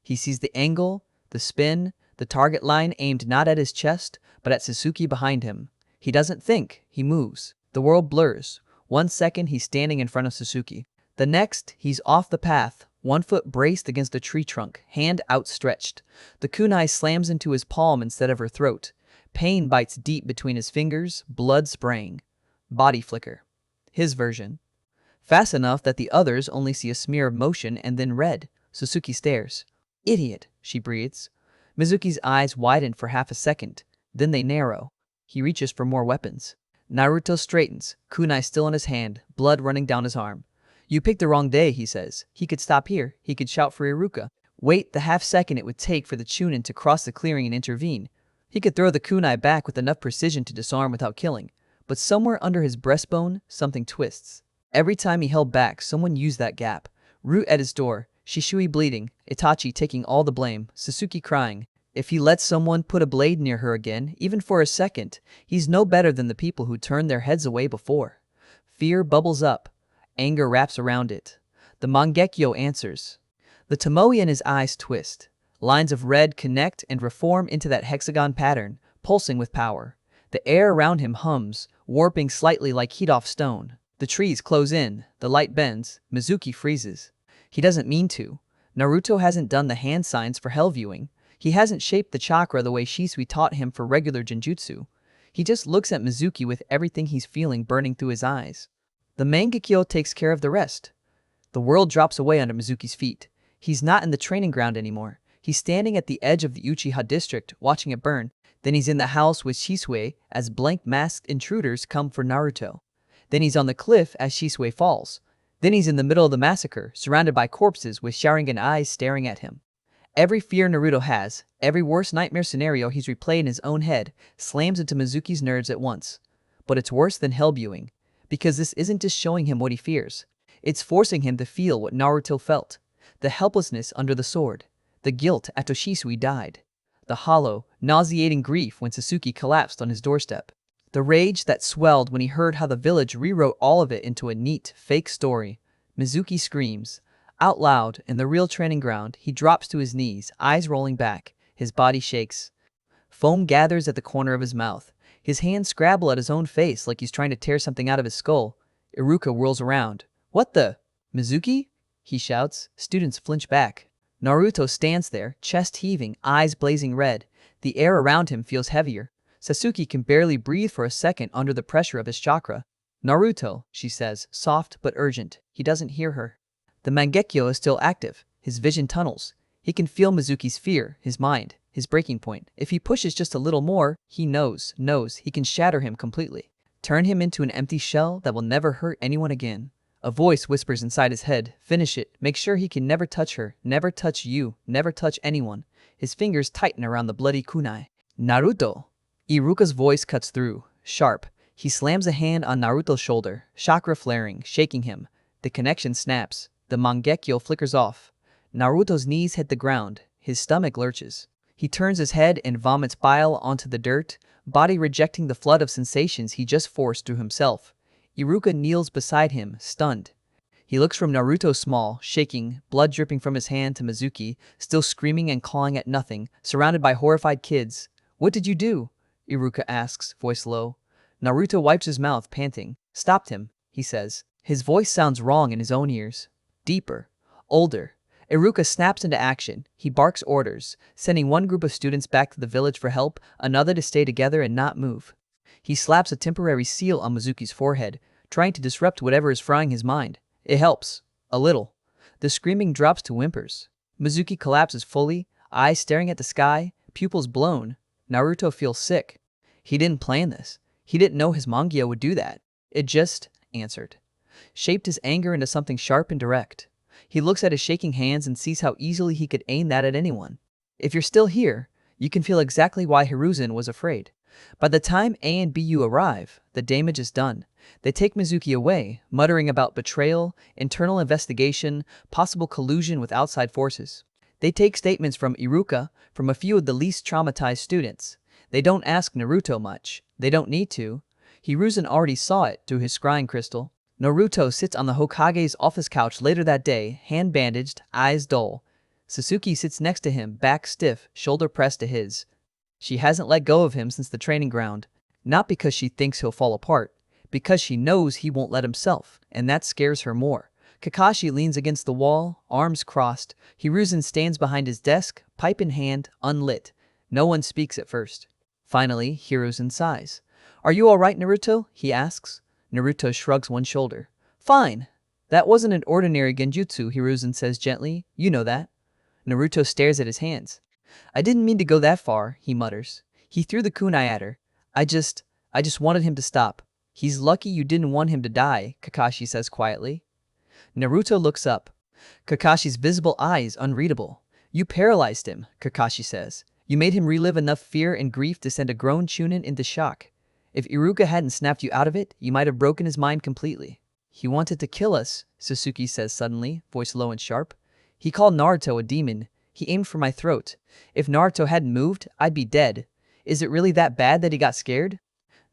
Speaker 1: He sees the angle, the spin, the target line aimed not at his chest, but at Sasuke behind him. He doesn't think. He moves. The world blurs. 1 second he's standing in front of Sasuke. The next, he's off the path. 1 foot braced against a tree trunk, hand outstretched. The kunai slams into his palm instead of her throat. Pain bites deep between his fingers, blood spraying. Body flicker. His version. Fast enough that the others only see a smear of motion and then red. Sasuke stares. Idiot, she breathes. Mizuki's eyes widen for half a second. Then they narrow. He reaches for more weapons. Naruto straightens, kunai still in his hand, blood running down his arm. You picked the wrong day, he says. He could stop here. He could shout for Iruka. Wait the half second it would take for the Chunin to cross the clearing and intervene. He could throw the kunai back with enough precision to disarm without killing. But somewhere under his breastbone, something twists. Every time he held back, someone used that gap. Root at his door, Shisui bleeding, Itachi taking all the blame, Sasuke crying. If he lets someone put a blade near her again, even for a second, he's no better than the people who turned their heads away before. Fear bubbles up. Anger wraps around it. The Mangekyo answers. The Tomoe in his eyes twist. Lines of red connect and reform into that hexagon pattern, pulsing with power. The air around him hums, warping slightly like heat off stone. The trees close in, the light bends, Mizuki freezes. He doesn't mean to. Naruto hasn't done the hand signs for hell viewing. He hasn't shaped the chakra the way Shisui taught him for regular genjutsu. He just looks at Mizuki with everything he's feeling burning through his eyes. The Mangekyo takes care of the rest. The world drops away under Mizuki's feet. He's not in the training ground anymore. He's standing at the edge of the Uchiha district, watching it burn. Then he's in the house with Shisui as blank-masked intruders come for Naruto. Then he's on the cliff as Shisui falls. Then he's in the middle of the massacre, surrounded by corpses with Sharingan eyes staring at him. Every fear Naruto has, every worst nightmare scenario he's replayed in his own head, slams into Mizuki's nerves at once. But it's worse than hell viewing. Because this isn't just showing him what he fears. It's forcing him to feel what Naruto felt. The helplessness under the sword. The guilt after Shisui died. The hollow, nauseating grief when Sasuke collapsed on his doorstep. The rage that swelled when he heard how the village rewrote all of it into a neat, fake story. Mizuki screams. Out loud, in the real training ground, he drops to his knees, eyes rolling back. His body shakes. Foam gathers at the corner of his mouth. His hands scrabble at his own face like he's trying to tear something out of his skull. Iruka whirls around. "What the? Mizuki?" he shouts. Students flinch back. Naruto stands there, chest heaving, eyes blazing red. The air around him feels heavier. Sasuke can barely breathe for a second under the pressure of his chakra. "Naruto," she says, soft but urgent. He doesn't hear her. The Mangekyo is still active. His vision tunnels. He can feel Mizuki's fear, his mind, his breaking point. If he pushes just a little more, he knows he can shatter him completely. Turn him into an empty shell that will never hurt anyone again. A voice whispers inside his head, "Finish it. Make sure he can never touch her, never touch you, never touch anyone." His fingers tighten around the bloody kunai. "Naruto!" Iruka's voice cuts through, sharp. He slams a hand on Naruto's shoulder, chakra flaring, shaking him. The connection snaps. The Mangekyo flickers off. Naruto's knees hit the ground. His stomach lurches. He turns his head and vomits bile onto the dirt, body rejecting the flood of sensations he just forced through himself. Iruka kneels beside him, stunned. He looks from Naruto small, shaking, blood dripping from his hand to Mizuki, still screaming and clawing at nothing, surrounded by horrified kids. "What did you do?" Iruka asks, voice low. Naruto wipes his mouth, panting. "Stopped him," he says. His voice sounds wrong in his own ears. Deeper. Older. Iruka snaps into action. He barks orders, sending one group of students back to the village for help, another to stay together and not move. He slaps a temporary seal on Mizuki's forehead, trying to disrupt whatever is frying his mind. It helps. A little. The screaming drops to whimpers. Mizuki collapses fully, eyes staring at the sky, pupils blown. Naruto feels sick. He didn't plan this. He didn't know his mangyo would do that. It just answered. Shaped his anger into something sharp and direct. He looks at his shaking hands and sees how easily he could aim that at anyone. If you're still here, you can feel exactly why Hiruzen was afraid. By the time A and BU arrive, the damage is done. They take Mizuki away, muttering about betrayal, internal investigation, possible collusion with outside forces. They take statements from Iruka, from a few of the least traumatized students. They don't ask Naruto much. They don't need to. Hiruzen already saw it through his scrying crystal. Naruto sits on the Hokage's office couch later that day, hand bandaged, eyes dull. Sasuke sits next to him, back stiff, shoulder pressed to his. She hasn't let go of him since the training ground. Not because she thinks he'll fall apart, because she knows he won't let himself, and that scares her more. Kakashi leans against the wall, arms crossed. Hiruzen stands behind his desk, pipe in hand, unlit. No one speaks at first. Finally, Hiruzen sighs. "Are you all right, Naruto?" he asks. Naruto shrugs one shoulder. "Fine. That wasn't an ordinary genjutsu," Hiruzen says gently. "You know that." Naruto stares at his hands. "I didn't mean to go that far," he mutters. He threw the kunai at her. I just wanted him to stop." "He's lucky you didn't want him to die," Kakashi says quietly. Naruto looks up. Kakashi's visible eye is unreadable. "You paralyzed him," Kakashi says. "You made him relive enough fear and grief to send a grown Chunin into shock. If Iruka hadn't snapped you out of it, you might have broken his mind completely." "He wanted to kill us," Sasuke says suddenly, voice low and sharp. "He called Naruto a demon. He aimed for my throat. If Naruto hadn't moved, I'd be dead. Is it really that bad that he got scared?"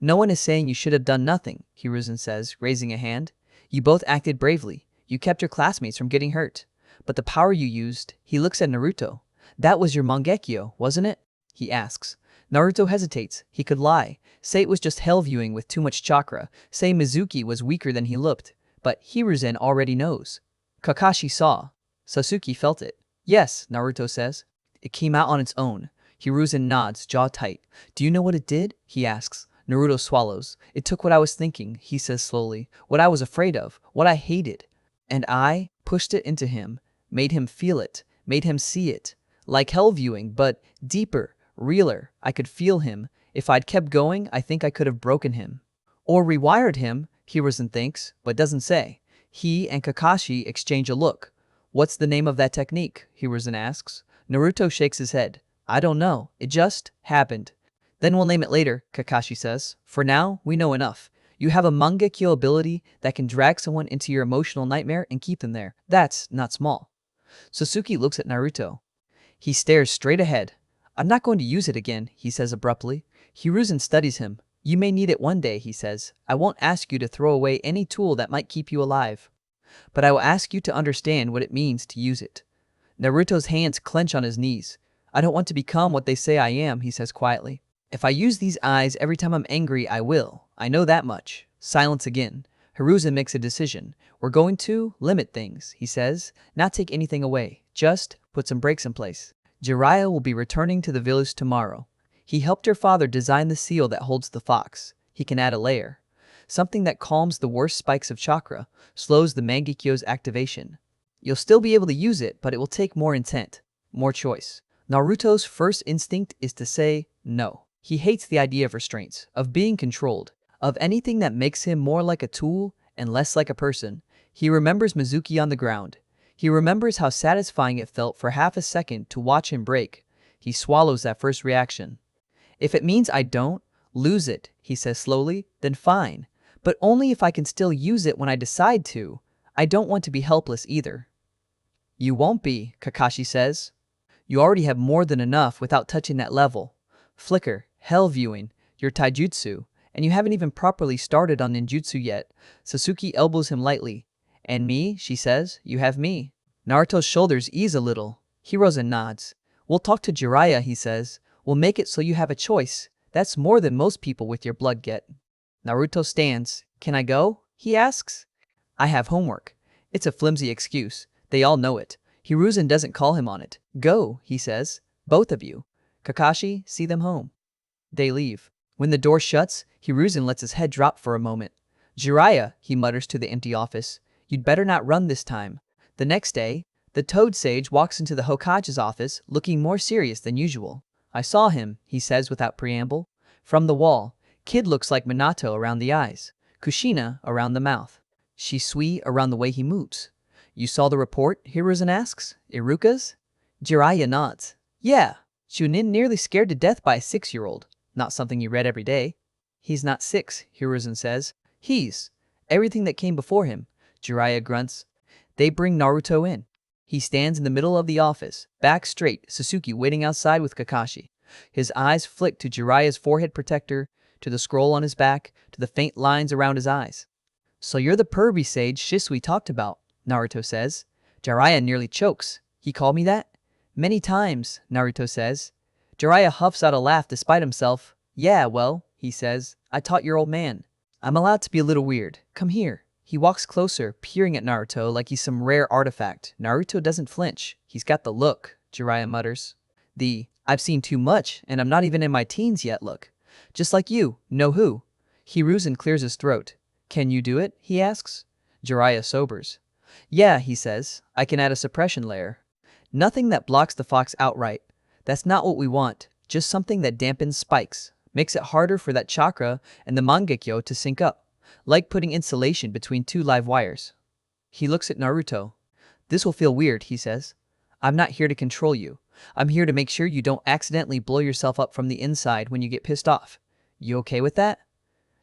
Speaker 1: "No one is saying you should have done nothing," Hiruzen says, raising a hand. "You both acted bravely. You kept your classmates from getting hurt. But the power you used," he looks at Naruto. "That was your Mangekyo, wasn't it?" he asks. Naruto hesitates. He could lie. Say it was just hell viewing with too much chakra. Say Mizuki was weaker than he looked. But Hiruzen already knows. Kakashi saw. Sasuke felt it. "Yes," Naruto says. "It came out on its own." Hiruzen nods, jaw tight. "Do you know what it did?" he asks. Naruto swallows. "It took what I was thinking," he says slowly. "What I was afraid of. What I hated. And I pushed it into him. Made him feel it. Made him see it. Like hell viewing, but deeper. Realer. I could feel him. If I'd kept going, I think I could have broken him. Or rewired him," Hiruzen thinks, but doesn't say. He and Kakashi exchange a look. "What's the name of that technique?" Hiruzen asks. Naruto shakes his head. "I don't know. It just happened." "Then we'll name it later," Kakashi says. "For now, we know enough. You have a Mangekyo ability that can drag someone into your emotional nightmare and keep them there. That's not small." Sasuke looks at Naruto. He stares straight ahead. "I'm not going to use it again," he says abruptly. Hiruzen studies him. "You may need it one day," he says. "I won't ask you to throw away any tool that might keep you alive. But I will ask you to understand what it means to use it." Naruto's hands clench on his knees. "I don't want to become what they say I am," he says quietly. If I use these eyes every time I'm angry, I will. I know that much. Silence again. Hiruzen makes a decision. We're going to limit things, he says, not take anything away, just put some breaks in place. Jiraiya will be returning to the village tomorrow. He helped your father design the seal that holds the fox. He can add a layer. Something that calms the worst spikes of chakra, slows the Mangekyo's activation. You'll still be able to use it, but it will take more intent, more choice. Naruto's first instinct is to say no. He hates the idea of restraints, of being controlled, of anything that makes him more like a tool and less like a person. He remembers Mizuki on the ground. He remembers how satisfying it felt for half a second to watch him break. He swallows that first reaction. If it means I don't lose it, he says slowly, then fine. But only if I can still use it when I decide to. I don't want to be helpless either. You won't be, Kakashi says. You already have more than enough without touching that level. Flicker, hell viewing, your taijutsu, and you haven't even properly started on ninjutsu yet. Sasuke elbows him lightly. And me, she says, you have me. Naruto's shoulders ease a little. Hiruzen nods. We'll talk to Jiraiya, he says. We'll make it so you have a choice. That's more than most people with your blood get. Naruto stands. Can I go? He asks. I have homework. It's a flimsy excuse. They all know it. Hiruzen doesn't call him on it. Go, he says. Both of you. Kakashi, see them home. They leave. When the door shuts, Hiruzen lets his head drop for a moment. Jiraiya, he mutters to the empty office. You'd better not run this time. The next day, the Toad Sage walks into the Hokage's office, looking more serious than usual. I saw him, he says without preamble. From the wall, Kid looks like Minato around the eyes, Kushina around the mouth, Shisui around the way he moves. You saw the report? Hiruzen asks. Iruka's? Jiraiya nods. Yeah, Chunin nearly scared to death by a 6-year-old. Not something you read every day. He's not 6, Hiruzen says. He's everything that came before him. Jiraiya grunts. They bring Naruto in. He stands in the middle of the office, back straight, Sasuke waiting outside with Kakashi. His eyes flick to Jiraiya's forehead protector, to the scroll on his back, to the faint lines around his eyes. So you're the pervy sage Shisui talked about, Naruto says. Jiraiya nearly chokes. He called me that? Many times, Naruto says. Jiraiya huffs out a laugh despite himself. Yeah, well, he says, I taught your old man. I'm allowed to be a little weird. Come here. He walks closer, peering at Naruto like he's some rare artifact. Naruto doesn't flinch. He's got the look, Jiraiya mutters. I've seen too much, and I'm not even in my teens yet look. Just like you, know who? Hiruzen clears his throat. Can you do it? He asks. Jiraiya sobers. Yeah, he says. I can add a suppression layer. Nothing that blocks the fox outright. That's not what we want. Just something that dampens spikes. Makes it harder for that chakra and the Mangekyo to sync up. Like putting insulation between two live wires. He looks at Naruto. This will feel weird, he says. I'm not here to control you. I'm here to make sure you don't accidentally blow yourself up from the inside when you get pissed off. You okay with that?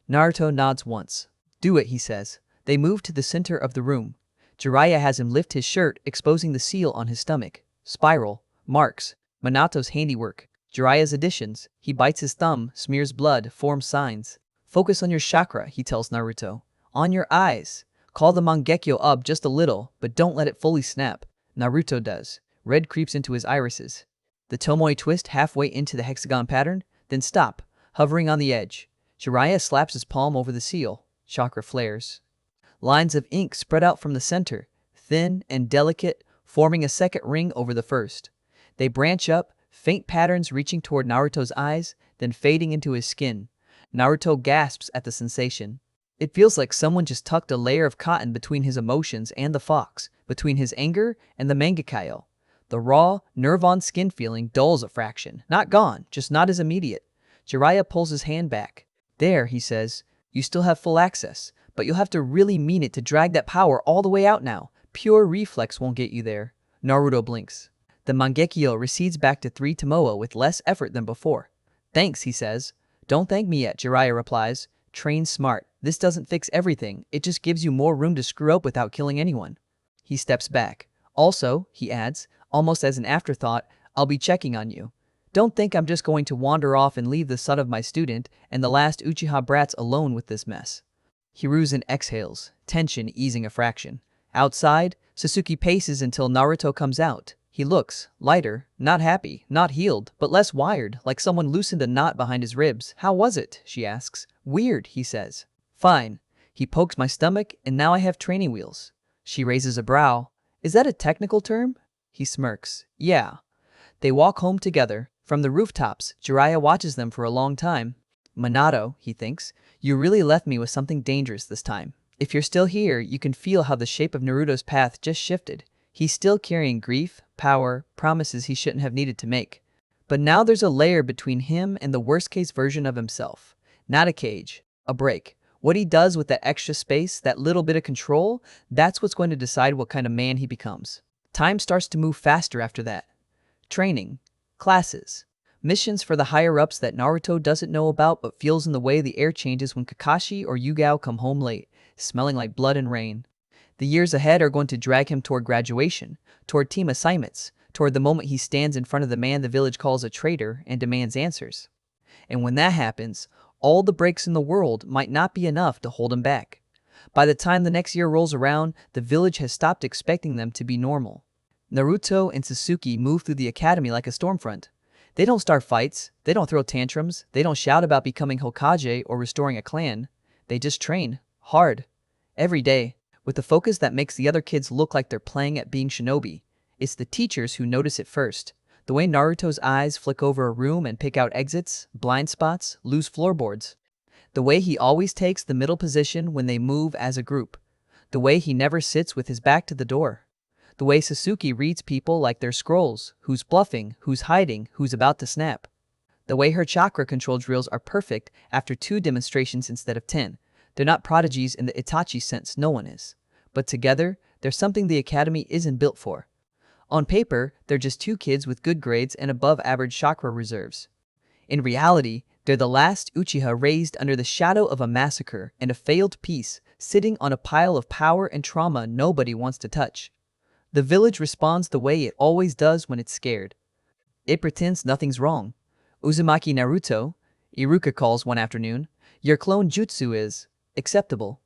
Speaker 1: Naruto nods once. Do it, he says. They move to the center of the room. Jiraiya has him lift his shirt, exposing the seal on his stomach. Spiral. Marks. Minato's handiwork. Jiraiya's additions. He bites his thumb, smears blood, forms signs. Focus on your chakra, he tells Naruto. On your eyes. Call the Mangekyo up just a little, but don't let it fully snap. Naruto does. Red creeps into his irises. The Tomoe twist halfway into the hexagon pattern, then stop, hovering on the edge. Jiraiya slaps his palm over the seal. Chakra flares. Lines of ink spread out from the center, thin and delicate, forming a second ring over the first. They branch up, faint patterns reaching toward Naruto's eyes, then fading into his skin. Naruto gasps at the sensation. It feels like someone just tucked a layer of cotton between his emotions and the fox, between his anger and the Mangekyo. The raw, nerve-on-skin feeling dulls a fraction. Not gone, just not as immediate. Jiraiya pulls his hand back. There, he says, you still have full access, but you'll have to really mean it to drag that power all the way out now. Pure reflex won't get you there. Naruto blinks. The Mangekyo recedes back to 3 Tomoe with less effort than before. Thanks, he says. Don't thank me yet, Jiraiya replies. Train smart. This doesn't fix everything. It just gives you more room to screw up without killing anyone. He steps back. Also, he adds, almost as an afterthought, I'll be checking on you. Don't think I'm just going to wander off and leave the son of my student and the last Uchiha brats alone with this mess. Hiruzen exhales, tension easing a fraction. Outside, Sasuke paces until Naruto comes out. He looks lighter, not happy, not healed, but less wired, like someone loosened a knot behind his ribs. How was it? She asks. Weird, he says. Fine. He pokes my stomach, and now I have training wheels. She raises a brow. Is that a technical term? He smirks. Yeah. They walk home together. From the rooftops, Jiraiya watches them for a long time. Minato, he thinks, you really left me with something dangerous this time. If you're still here, you can feel how the shape of Naruto's path just shifted. He's still carrying grief, power, promises he shouldn't have needed to make. But now there's a layer between him and the worst-case version of himself. Not a cage, a break. What he does with that extra space, that little bit of control, that's what's going to decide what kind of man he becomes. Time starts to move faster after that. Training, classes, missions for the higher-ups that Naruto doesn't know about but feels in the way the air changes when Kakashi or Yugao come home late, smelling like blood and rain. The years ahead are going to drag him toward graduation, toward team assignments, toward the moment he stands in front of the man the village calls a traitor and demands answers. And when that happens, all the breaks in the world might not be enough to hold him back. By the time the next year rolls around, the village has stopped expecting them to be normal. Naruto and Sasuke move through the academy like a storm front. They don't start fights, they don't throw tantrums, they don't shout about becoming Hokage or restoring a clan. They just train, hard, every day, with the focus that makes the other kids look like they're playing at being shinobi. It's the teachers who notice it first. The way Naruto's eyes flick over a room and pick out exits, blind spots, loose floorboards. The way he always takes the middle position when they move as a group. The way he never sits with his back to the door. The way Sasuke reads people like they're scrolls, who's bluffing, who's hiding, who's about to snap. The way her chakra control drills are perfect after 2 demonstrations instead of 10. They're not prodigies in the Itachi sense, no one is. But together, they're something the academy isn't built for. On paper, they're just 2 kids with good grades and above-average chakra reserves. In reality, they're the last Uchiha raised under the shadow of a massacre and a failed peace, sitting on a pile of power and trauma nobody wants to touch. The village responds the way it always does when it's scared. It pretends nothing's wrong. Uzumaki Naruto, Iruka calls one afternoon, your clone jutsu is acceptable.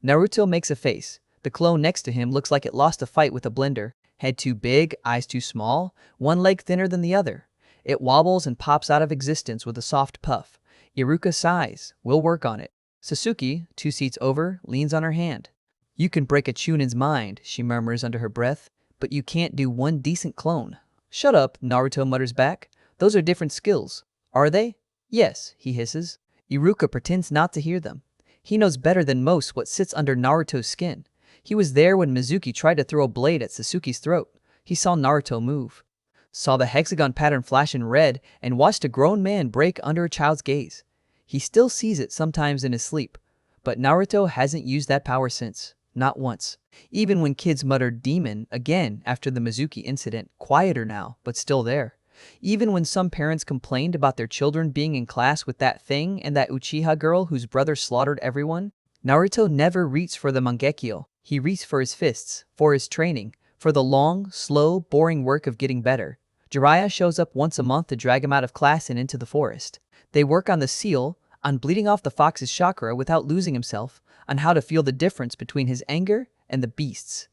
Speaker 1: Naruto makes a face. The clone next to him looks like it lost a fight with a blender. Head too big, eyes too small, one leg thinner than the other. It wobbles and pops out of existence with a soft puff. Iruka sighs. We'll work on it. Sasuke, 2 seats over, leans on her hand. You can break a Chunin's mind, she murmurs under her breath, but you can't do one decent clone. Shut up, Naruto mutters back. Those are different skills. Are they? Yes, he hisses. Iruka pretends not to hear them. He knows better than most what sits under Naruto's skin. He was there when Mizuki tried to throw a blade at Sasuke's throat. He saw Naruto move. Saw the hexagon pattern flash in red and watched a grown man break under a child's gaze. He still sees it sometimes in his sleep. But Naruto hasn't used that power since. Not once. Even when kids muttered demon again after the Mizuki incident, quieter now, but still there. Even when some parents complained about their children being in class with that thing and that Uchiha girl whose brother slaughtered everyone, Naruto never reached for the Mangekyo. He reached for his fists, for his training, for the long, slow, boring work of getting better. Jiraiya shows up once a month to drag him out of class and into the forest. They work on the seal, on bleeding off the fox's chakra without losing himself, on how to feel the difference between his anger and the beast's.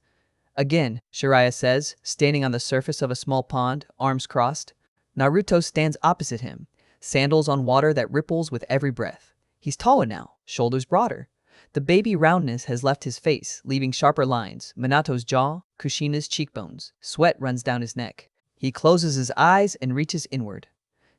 Speaker 1: Again, Jiraiya says, standing on the surface of a small pond, arms crossed. Naruto stands opposite him, sandals on water that ripples with every breath. He's taller now, shoulders broader. The baby roundness has left his face, leaving sharper lines, Minato's jaw, Kushina's cheekbones. Sweat runs down his neck. He closes his eyes and reaches inward.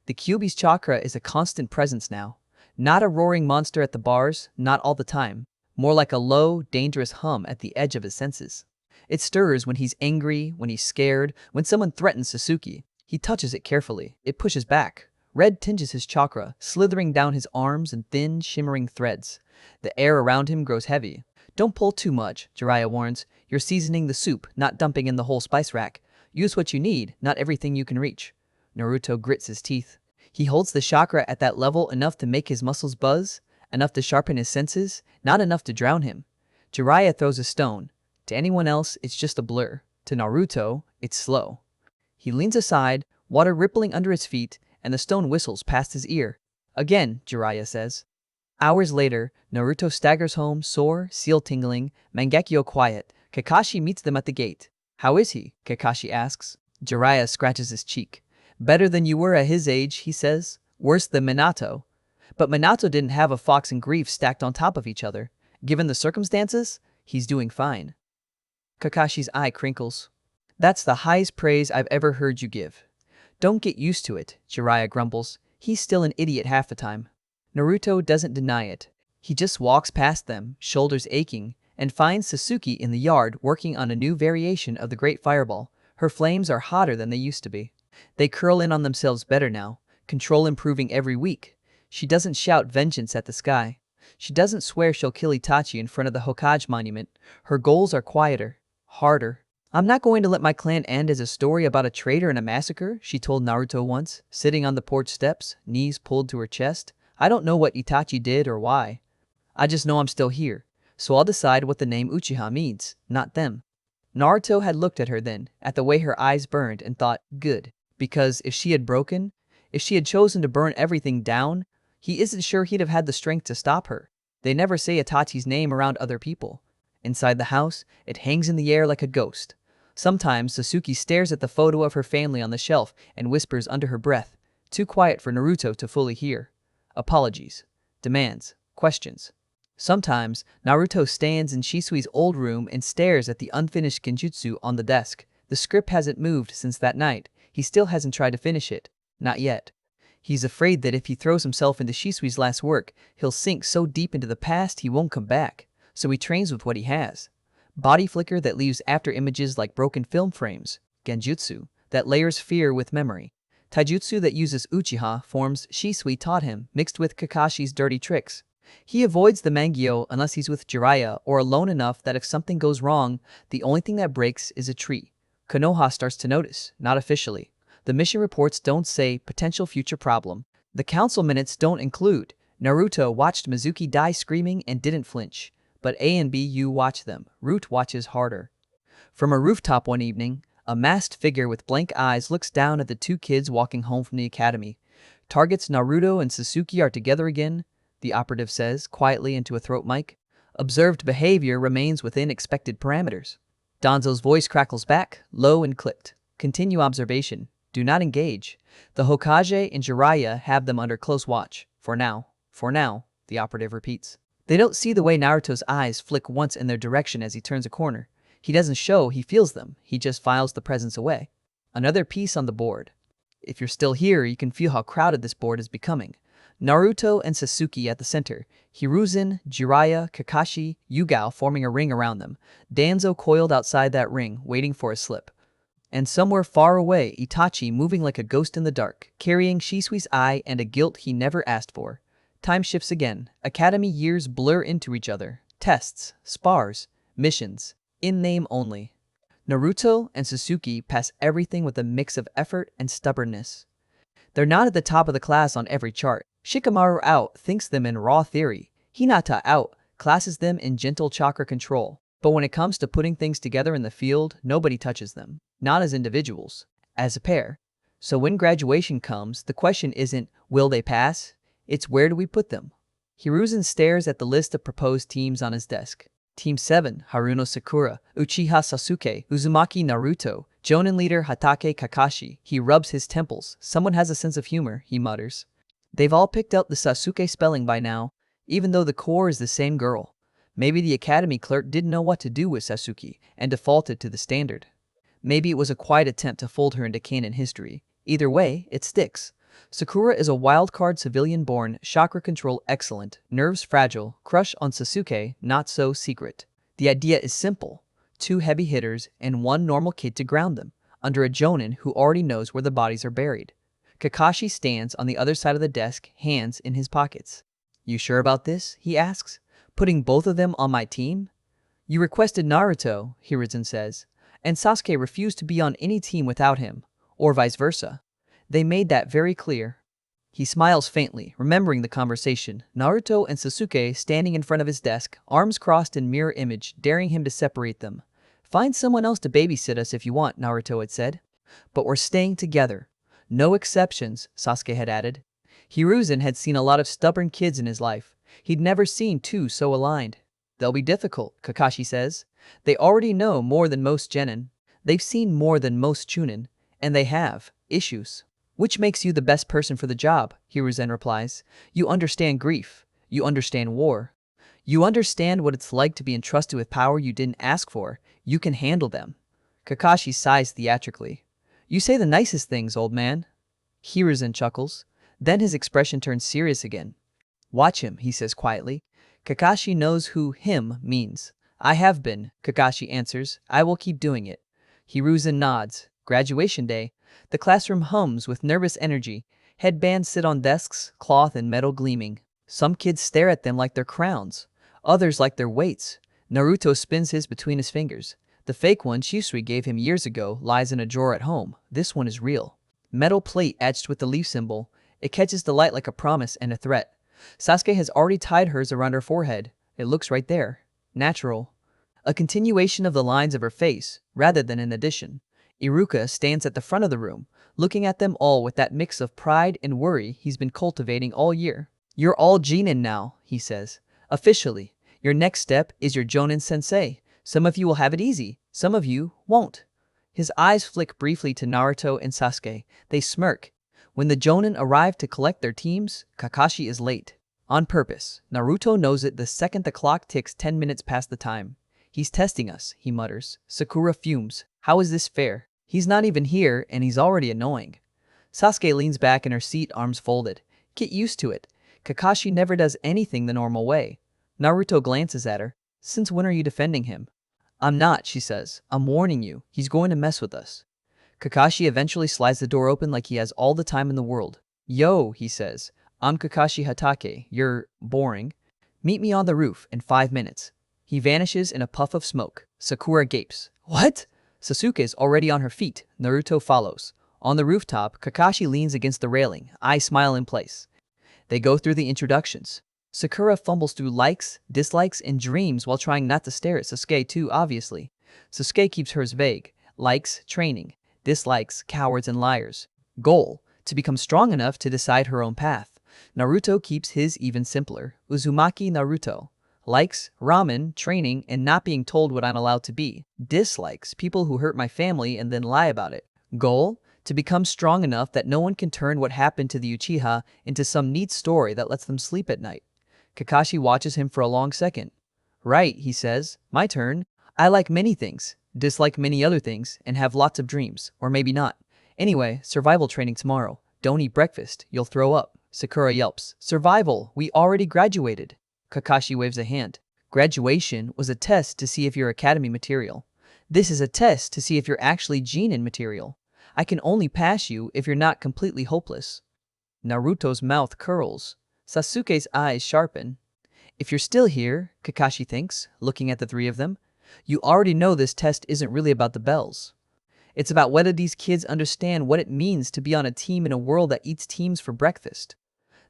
Speaker 1: The Kyuubi's chakra is a constant presence now. Not a roaring monster at the bars, not all the time. More like a low, dangerous hum at the edge of his senses. It stirs when he's angry, when he's scared, when someone threatens Sasuke. He touches it carefully. It pushes back. Red tinges his chakra, slithering down his arms in thin, shimmering threads. The air around him grows heavy. Don't pull too much, Jiraiya warns. You're seasoning the soup, not dumping in the whole spice rack. Use what you need, not everything you can reach. Naruto grits his teeth. He holds the chakra at that level enough to make his muscles buzz, enough to sharpen his senses, not enough to drown him. Jiraiya throws a stone. To anyone else, it's just a blur. To Naruto, it's slow. He leans aside, water rippling under his feet, and the stone whistles past his ear. Again, Jiraiya says. Hours later, Naruto staggers home, sore, seal tingling, Mangekyo quiet. Kakashi meets them at the gate. How is he? Kakashi asks. Jiraiya scratches his cheek. Better than you were at his age, he says. Worse than Minato. But Minato didn't have a fox and grief stacked on top of each other. Given the circumstances, he's doing fine. Kakashi's eye crinkles. That's the highest praise I've ever heard you give. Don't get used to it, Jiraiya grumbles. He's still an idiot half the time. Naruto doesn't deny it. He just walks past them, shoulders aching, and finds Sasuke in the yard working on a new variation of the Great Fireball. Her flames are hotter than they used to be. They curl in on themselves better now, control improving every week. She doesn't shout vengeance at the sky. She doesn't swear she'll kill Itachi in front of the Hokage monument. Her goals are quieter, harder. I'm not going to let my clan end as a story about a traitor and a massacre, she told Naruto once, sitting on the porch steps, knees pulled to her chest. I don't know what Itachi did or why. I just know I'm still here, so I'll decide what the name Uchiha means, not them. Naruto had looked at her then, at the way her eyes burned, and thought, good. Because if she had chosen to burn everything down, he isn't sure he'd have had the strength to stop her. They never say Itachi's name around other people. Inside the house, it hangs in the air like a ghost. Sometimes Sasuke stares at the photo of her family on the shelf and whispers under her breath, too quiet for Naruto to fully hear. Apologies, demands, questions. Sometimes, Naruto stands in Shisui's old room and stares at the unfinished genjutsu on the desk. The script hasn't moved since that night. He still hasn't tried to finish it. Not yet. He's afraid that if he throws himself into Shisui's last work, he'll sink so deep into the past he won't come back. So he trains with what he has. Body flicker that leaves after images like broken film frames. Genjutsu that layers fear with memory. Taijutsu that uses Uchiha forms Shisui taught him, mixed with Kakashi's dirty tricks. He avoids the Mangyo unless he's with Jiraiya or alone enough that if something goes wrong, the only thing that breaks is a tree. Konoha starts to notice, not officially. The mission reports don't say potential future problem. The council minutes don't include. Naruto watched Mizuki die screaming and didn't flinch. But A and BU watch them. Root watches harder. From a rooftop one evening, a masked figure with blank eyes looks down at the two kids walking home from the academy. Targets Naruto and Sasuke are together again, the operative says quietly into a throat mic. Observed behavior remains within expected parameters. Danzo's voice crackles back, low and clipped. Continue observation. Do not engage. The Hokage and Jiraiya have them under close watch. For now, the operative repeats. They don't see the way Naruto's eyes flick once in their direction as he turns a corner. He doesn't show he feels them, he just files the presence away. Another piece on the board. If you're still here, you can feel how crowded this board is becoming. Naruto and Sasuke at the center, Hiruzen, Jiraiya, Kakashi, Yugao forming a ring around them, Danzo coiled outside that ring, waiting for a slip. And somewhere far away, Itachi moving like a ghost in the dark, carrying Shisui's eye and a guilt he never asked for. Time shifts again. Academy years blur into each other. Tests, spars, missions, in name only. Naruto and Sasuke pass everything with a mix of effort and stubbornness. They're not at the top of the class on every chart. Shikamaru out thinks them in raw theory. Hinata out classes them in gentle chakra control. But when it comes to putting things together in the field, nobody touches them. Not as individuals, as a pair. So when graduation comes, the question isn't, will they pass? It's where do we put them? Hiruzen stares at the list of proposed teams on his desk. Team 7, Haruno Sakura, Uchiha Sasuke, Uzumaki Naruto, Jonin leader Hatake Kakashi. He rubs his temples. Someone has a sense of humor, he mutters. They've all picked up the Sasuke spelling by now, even though the core is the same girl. Maybe the academy clerk didn't know what to do with Sasuke and defaulted to the standard. Maybe it was a quiet attempt to fold her into canon history. Either way, it sticks. Sakura is a wildcard civilian-born, chakra control excellent, nerves fragile, crush on Sasuke not so secret. The idea is simple. 2 heavy hitters and 1 normal kid to ground them, under a Jonin who already knows where the bodies are buried. Kakashi stands on the other side of the desk, hands in his pockets. You sure about this? He asks. Putting both of them on my team? You requested Naruto, Hiruzen says, and Sasuke refused to be on any team without him, or vice versa. They made that very clear. He smiles faintly, remembering the conversation. Naruto and Sasuke standing in front of his desk, arms crossed in mirror image, daring him to separate them. Find someone else to babysit us if you want, Naruto had said. But we're staying together. No exceptions, Sasuke had added. Hiruzen had seen a lot of stubborn kids in his life. He'd never seen 2 so aligned. They'll be difficult, Kakashi says. They already know more than most genin. They've seen more than most chunin. And they have issues. Which makes you the best person for the job, Hiruzen replies. You understand grief. You understand war. You understand what it's like to be entrusted with power you didn't ask for. You can handle them. Kakashi sighs theatrically. You say the nicest things, old man. Hiruzen chuckles. Then his expression turns serious again. Watch him, he says quietly. Kakashi knows who him means. I have been, Kakashi answers. I will keep doing it. Hiruzen nods. Graduation day. The classroom hums with nervous energy. Headbands sit on desks, cloth and metal gleaming. Some kids stare at them like they're crowns. Others like they're weights. Naruto spins his between his fingers. The fake one Shisui gave him years ago lies in a drawer at home. This one is real. Metal plate etched with the leaf symbol. It catches the light like a promise and a threat. Sasuke has already tied hers around her forehead. It looks right there. Natural. A continuation of the lines of her face, rather than an addition. Iruka stands at the front of the room, looking at them all with that mix of pride and worry he's been cultivating all year. You're all Jinin now, he says. Officially. Your next step is your Jonin sensei. Some of you will have it easy. Some of you won't. His eyes flick briefly to Naruto and Sasuke. They smirk. When the Jonin arrive to collect their teams, Kakashi is late. On purpose. Naruto knows it the second the clock ticks 10 minutes past the time. He's testing us, he mutters. Sakura fumes. How is this fair? He's not even here, and he's already annoying. Sasuke leans back in her seat, arms folded. Get used to it. Kakashi never does anything the normal way. Naruto glances at her. Since when are you defending him? I'm not, she says. I'm warning you. He's going to mess with us. Kakashi eventually slides the door open like he has all the time in the world. Yo, he says. I'm Kakashi Hatake. You're boring. Meet me on the roof in 5 minutes. He vanishes in a puff of smoke. Sakura gapes. What? Sasuke is already on her feet. Naruto follows. On the rooftop, Kakashi leans against the railing, eyes smile in place. They go through the introductions. Sakura fumbles through likes, dislikes, and dreams while trying not to stare at Sasuke too obviously. Sasuke keeps hers vague. Likes, training. Dislikes, cowards and liars. Goal, to become strong enough to decide her own path. Naruto keeps his even simpler. Uzumaki Naruto. Likes, ramen, training, and not being told what I'm allowed to be. Dislikes, people who hurt my family and then lie about it. Goal, to become strong enough that no one can turn what happened to the Uchiha into some neat story that lets them sleep at night. Kakashi watches him for a long second. Right, he says. My turn. I like many things, dislike many other things, and have lots of dreams. Or maybe not. Anyway, survival training tomorrow. Don't eat breakfast. You'll throw up. Sakura yelps. Survival. We already graduated. Kakashi waves a hand. Graduation was a test to see if you're academy material. This is a test to see if you're actually Genin material. I can only pass you if you're not completely hopeless. Naruto's mouth curls. Sasuke's eyes sharpen. If you're still here, Kakashi thinks, looking at the three of them, you already know this test isn't really about the bells. It's about whether these kids understand what it means to be on a team in a world that eats teams for breakfast.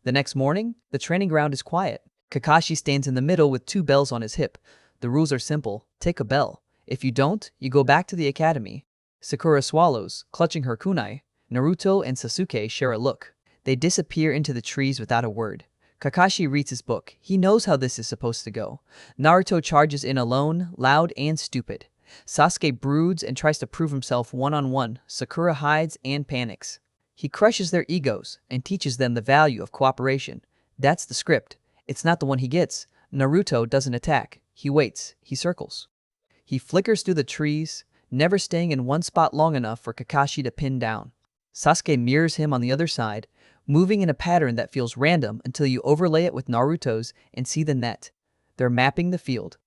Speaker 1: The next morning, the training ground is quiet. Kakashi stands in the middle with 2 bells on his hip. The rules are simple. Take a bell. If you don't, you go back to the academy. Sakura swallows, clutching her kunai. Naruto and Sasuke share a look. They disappear into the trees without a word. Kakashi reads his book. He knows how this is supposed to go. Naruto charges in alone, loud and stupid. Sasuke broods and tries to prove himself one-on-one. Sakura hides and panics. He crushes their egos and teaches them the value of cooperation. That's the script. It's not the one he gets. Naruto doesn't attack. He waits. He circles. He flickers through the trees, never staying in one spot long enough for Kakashi to pin down. Sasuke mirrors him on the other side, moving in a pattern that feels random until you overlay it with Naruto's and see the net. They're mapping the field.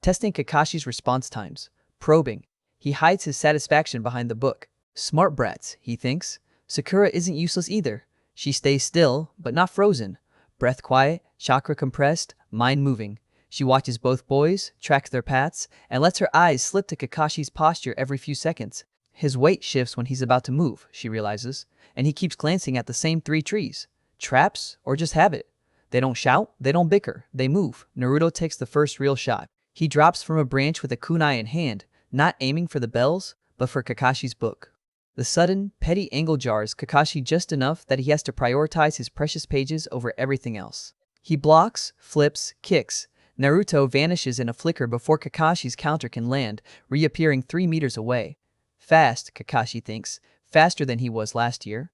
Speaker 1: Testing Kakashi's response times. Probing. He hides his satisfaction behind the book. Smart brats, he thinks. Sakura isn't useless either. She stays still, but not frozen. Breath quiet, chakra compressed, mind moving. She watches both boys, tracks their paths, and lets her eyes slip to Kakashi's posture every few seconds. His weight shifts when he's about to move, she realizes, and he keeps glancing at the same 3 trees. Traps or just habit? They don't shout, they don't bicker, they move. Naruto takes the first real shot. He drops from a branch with a kunai in hand, not aiming for the bells, but for Kakashi's book. The sudden, petty angle jars Kakashi just enough that he has to prioritize his precious pages over everything else. He blocks, flips, kicks. Naruto vanishes in a flicker before Kakashi's counter can land, reappearing 3 meters away. Fast, Kakashi thinks. faster than he was last year.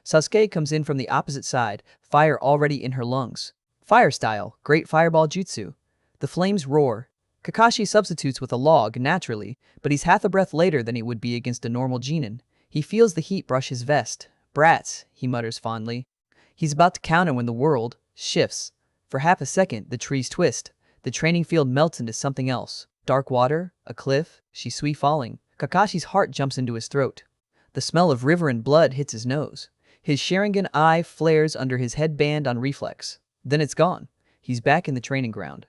Speaker 1: Sasuke comes in from the opposite side, fire already in her lungs. Fire style, great fireball jutsu. The flames roar. Kakashi substitutes with a log, naturally, but he's half a breath later than he would be against a normal genin. He feels the heat brush his vest. Brats, he mutters fondly. He's about to counter when the world shifts. For half a second, the trees twist. The training field melts into something else. Dark water, a cliff, Shisui falling. Kakashi's heart jumps into his throat. The smell of river and blood hits his nose. His Sharingan eye flares under his headband on reflex. Then it's gone. He's back in the training ground.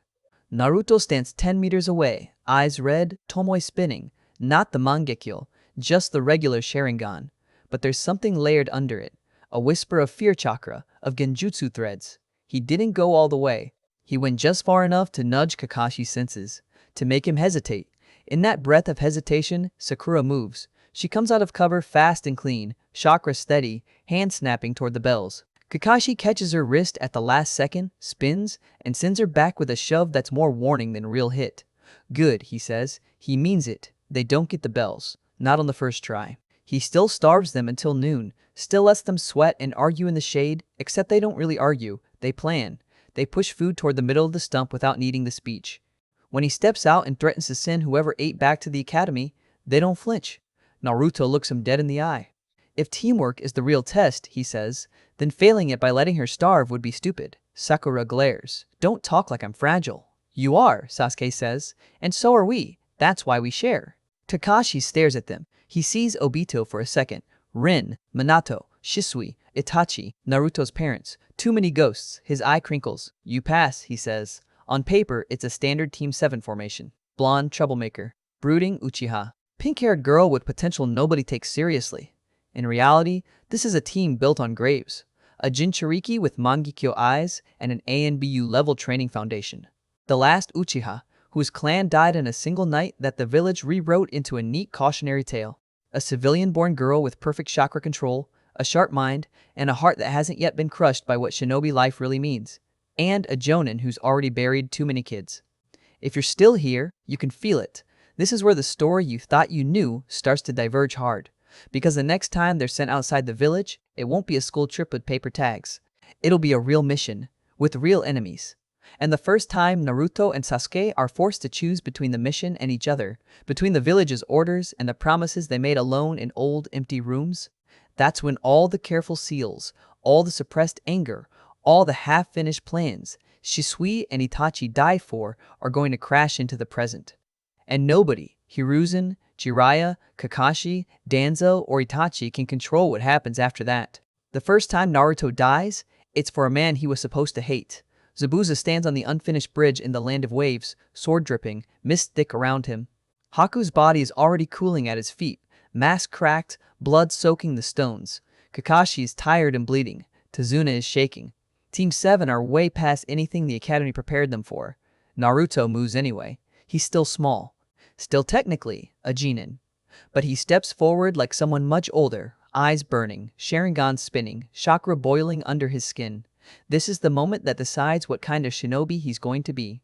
Speaker 1: Naruto stands 10 meters away, eyes red, Tomoe spinning. Not the Mangekyo, just the regular Sharingan. But there's something layered under it. A whisper of fear chakra, of genjutsu threads. He didn't go all the way. He went just far enough to nudge Kakashi's senses, to make him hesitate. In that breath of hesitation, Sakura moves. She comes out of cover fast and clean, chakra steady, hand snapping toward the bells. Kakashi catches her wrist at the last second, spins, and sends her back with a shove that's more warning than real hit. Good, he says. He means it. They don't get the bells. Not on the first try. He still starves them until noon, still lets them sweat and argue in the shade, except they don't really argue. They plan. They push food toward the middle of the stump without needing the speech. When he steps out and threatens to send whoever ate back to the academy, they don't flinch. Naruto looks him dead in the eye. If teamwork is the real test, he says, then failing it by letting her starve would be stupid. Sakura glares. Don't talk like I'm fragile. You are, Sasuke says, and so are we. That's why we share. Kakashi stares at them. He sees Obito for a second. Rin, Minato, Shisui, Itachi, Naruto's parents. Too many ghosts. His eye crinkles. You pass, he says. On paper, it's a standard Team 7 formation. Blonde troublemaker. Brooding Uchiha. Pink-haired girl with potential nobody takes seriously. In reality, this is a team built on graves. A Jinchuriki with Mangekyo eyes and an ANBU level training foundation. The last Uchiha, whose clan died in a single night that the village rewrote into a neat cautionary tale. A civilian-born girl with perfect chakra control, a sharp mind, and a heart that hasn't yet been crushed by what shinobi life really means. And a jonin who's already buried too many kids. If you're still here, you can feel it. This is where the story you thought you knew starts to diverge hard. Because the next time they're sent outside the village, it won't be a school trip with paper tags. It'll be a real mission, with real enemies. And the first time Naruto and Sasuke are forced to choose between the mission and each other, between the village's orders and the promises they made alone in old, empty rooms, that's when all the careful seals, all the suppressed anger, all the half-finished plans Shisui and Itachi die for are going to crash into the present. And nobody, Hiruzen, Jiraiya, Kakashi, Danzo, or Itachi can control what happens after that. The first time Naruto dies, it's for a man he was supposed to hate. Zabuza stands on the unfinished bridge in the Land of Waves, sword dripping, mist thick around him. Haku's body is already cooling at his feet, mask cracked, blood soaking the stones. Kakashi is tired and bleeding. Tazuna is shaking. Team 7 are way past anything the academy prepared them for. Naruto moves anyway. He's still small. Still technically a genin. But he steps forward like someone much older, eyes burning, Sharingan spinning, chakra boiling under his skin. This is the moment that decides what kind of shinobi he's going to be.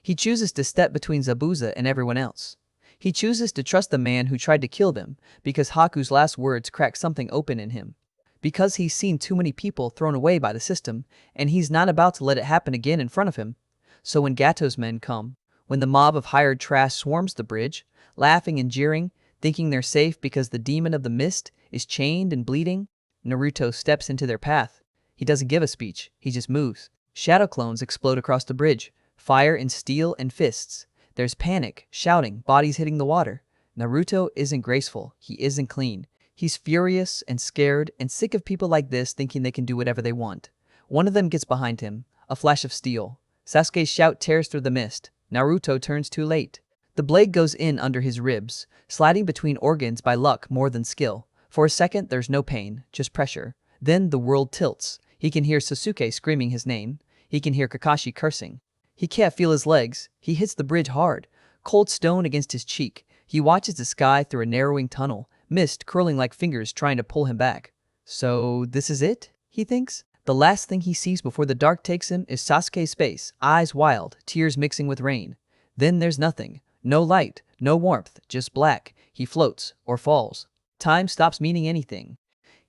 Speaker 1: He chooses to step between Zabuza and everyone else. He chooses to trust the man who tried to kill them because Haku's last words crack something open in him. Because he's seen too many people thrown away by the system, and he's not about to let it happen again in front of him. So when Gato's men come, when the mob of hired trash swarms the bridge, laughing and jeering, thinking they're safe because the demon of the mist is chained and bleeding, Naruto steps into their path. He doesn't give a speech, he just moves. Shadow clones explode across the bridge, fire and steel and fists. There's panic, shouting, bodies hitting the water. Naruto isn't graceful, he isn't clean. He's furious and scared and sick of people like this thinking they can do whatever they want. One of them gets behind him, a flash of steel. Sasuke's shout tears through the mist. Naruto turns too late. The blade goes in under his ribs, sliding between organs by luck more than skill. For a second, there's no pain, just pressure. Then the world tilts. He can hear Sasuke screaming his name. He can hear Kakashi cursing. He can't feel his legs. He hits the bridge hard. Cold stone against his cheek. He watches the sky through a narrowing tunnel, mist curling like fingers trying to pull him back. So this is it, he thinks? The last thing he sees before the dark takes him is Sasuke's face, eyes wild, tears mixing with rain. Then there's nothing. No light, no warmth, just black. He floats, or falls. Time stops meaning anything.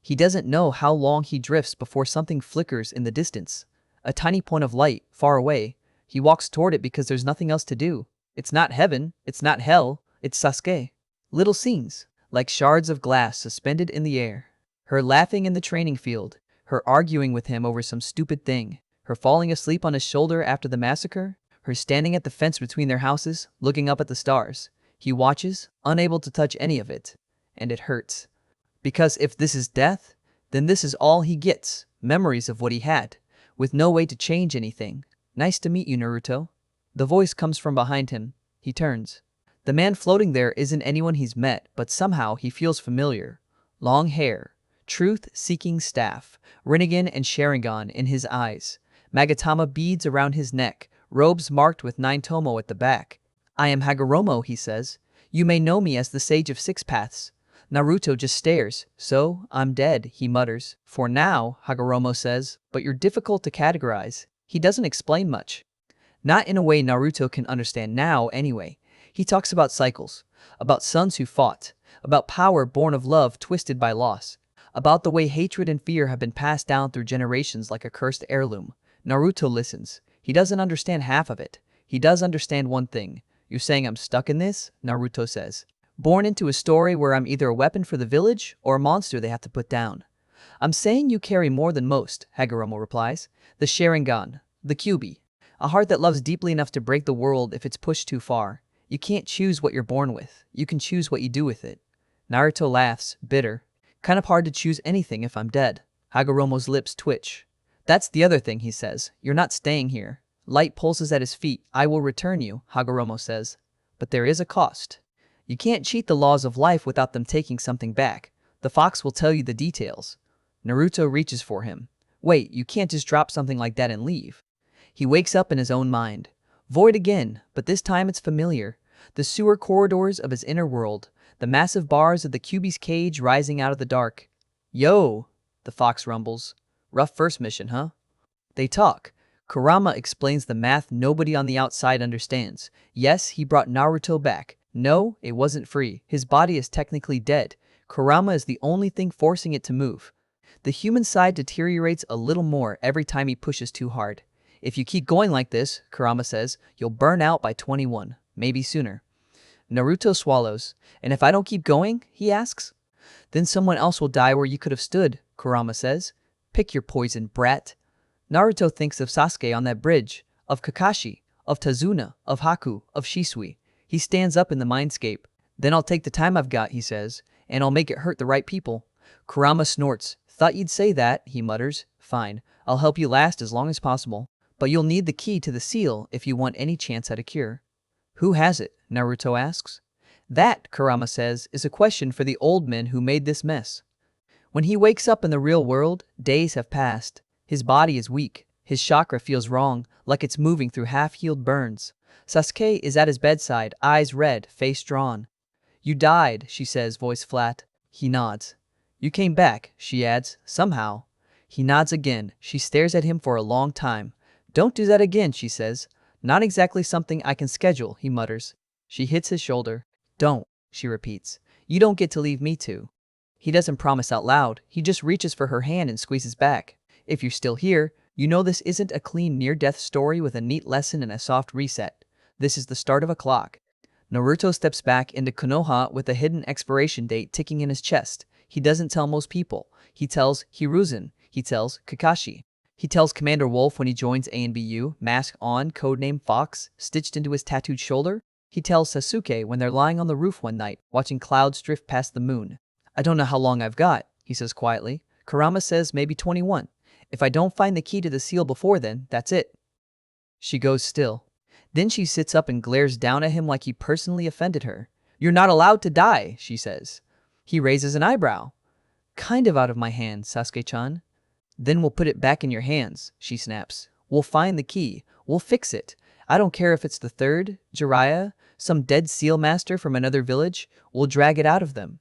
Speaker 1: He doesn't know how long he drifts before something flickers in the distance. A tiny point of light, far away. He walks toward it because there's nothing else to do. It's not heaven, it's not hell, it's Sasuke. Little scenes, like shards of glass suspended in the air. Her laughing in the training field, her arguing with him over some stupid thing, her falling asleep on his shoulder after the massacre, her standing at the fence between their houses, looking up at the stars. He watches, unable to touch any of it. And it hurts. Because if this is death, then this is all he gets, memories of what he had, with no way to change anything. Nice to meet you, Naruto. The voice comes from behind him. He turns. The man floating there isn't anyone he's met, but somehow he feels familiar. Long hair, truth-seeking staff, Rinnegan and Sharingan in his eyes, Magatama beads around his neck, robes marked with 9 tomo at the back. I am Hagoromo, he says. You may know me as the Sage of Six Paths. Naruto just stares. So, I'm dead, he mutters. For now, Hagoromo says, but you're difficult to categorize. He doesn't explain much. Not in a way Naruto can understand now, anyway. He talks about cycles, about sons who fought, about power born of love twisted by loss, about the way hatred and fear have been passed down through generations like a cursed heirloom. Naruto listens. He doesn't understand half of it. He does understand one thing. You're saying I'm stuck in this? Naruto says. Born into a story where I'm either a weapon for the village or a monster they have to put down. I'm saying you carry more than most, Hagoromo replies. The Sharingan, the Kyuubi. A heart that loves deeply enough to break the world if it's pushed too far. You can't choose what you're born with. You can choose what you do with it. Naruto laughs, bitter. Kind of hard to choose anything if I'm dead. Hagoromo's lips twitch. That's the other thing, he says. You're not staying here. Light pulses at his feet. I will return you, Hagoromo says. But there is a cost. You can't cheat the laws of life without them taking something back. The fox will tell you the details. Naruto reaches for him. Wait, you can't just drop something like that and leave. He wakes up in his own mind. Void again, but this time it's familiar. The sewer corridors of his inner world. The massive bars of the Kyuubi's cage rising out of the dark. Yo, the fox rumbles. Rough first mission, huh? They talk. Kurama explains the math nobody on the outside understands. Yes, he brought Naruto back. No, it wasn't free. His body is technically dead. Kurama is the only thing forcing it to move. The human side deteriorates a little more every time he pushes too hard. If you keep going like this, Kurama says, you'll burn out by 21, maybe sooner. Naruto swallows. And if I don't keep going, he asks. Then someone else will die where you could have stood, Kurama says. Pick your poison, brat. Naruto thinks of Sasuke on that bridge, of Kakashi, of Tazuna, of Haku, of Shisui. He stands up in the mindscape. Then I'll take the time I've got, he says, and I'll make it hurt the right people. Kurama snorts. Thought you'd say that, he mutters. Fine, I'll help you last as long as possible. But you'll need the key to the seal if you want any chance at a cure. Who has it? Naruto asks. That, Kurama says, is a question for the old men who made this mess. When he wakes up in the real world, days have passed. His body is weak. His chakra feels wrong, like it's moving through half-healed burns. Sasuke is at his bedside, eyes red, face drawn. You died, she says, voice flat. He nods. You came back, she adds, somehow. He nods again. She stares at him for a long time. Don't do that again, she says. Not exactly something I can schedule, he mutters. She hits his shoulder. Don't, she repeats. You don't get to leave me too. He doesn't promise out loud. He just reaches for her hand and squeezes back. If you're still here, you know this isn't a clean near-death story with a neat lesson and a soft reset. This is the start of a clock. Naruto steps back into Konoha with a hidden expiration date ticking in his chest. He doesn't tell most people. He tells Hiruzen. He tells Kakashi. He tells Commander Wolf when he joins ANBU, mask on, codename Fox, stitched into his tattooed shoulder. He tells Sasuke when they're lying on the roof one night, watching clouds drift past the moon. I don't know how long I've got, he says quietly. Kurama says maybe 21. If I don't find the key to the seal before then, that's it. She goes still. Then she sits up and glares down at him like he personally offended her. You're not allowed to die, she says. He raises an eyebrow. Kind of out of my hands, Sasuke-chan. Then we'll put it back in your hands, she snaps. We'll find the key. We'll fix it. I don't care if it's the third, Jiraiya, some dead seal master from another village. We'll drag it out of them.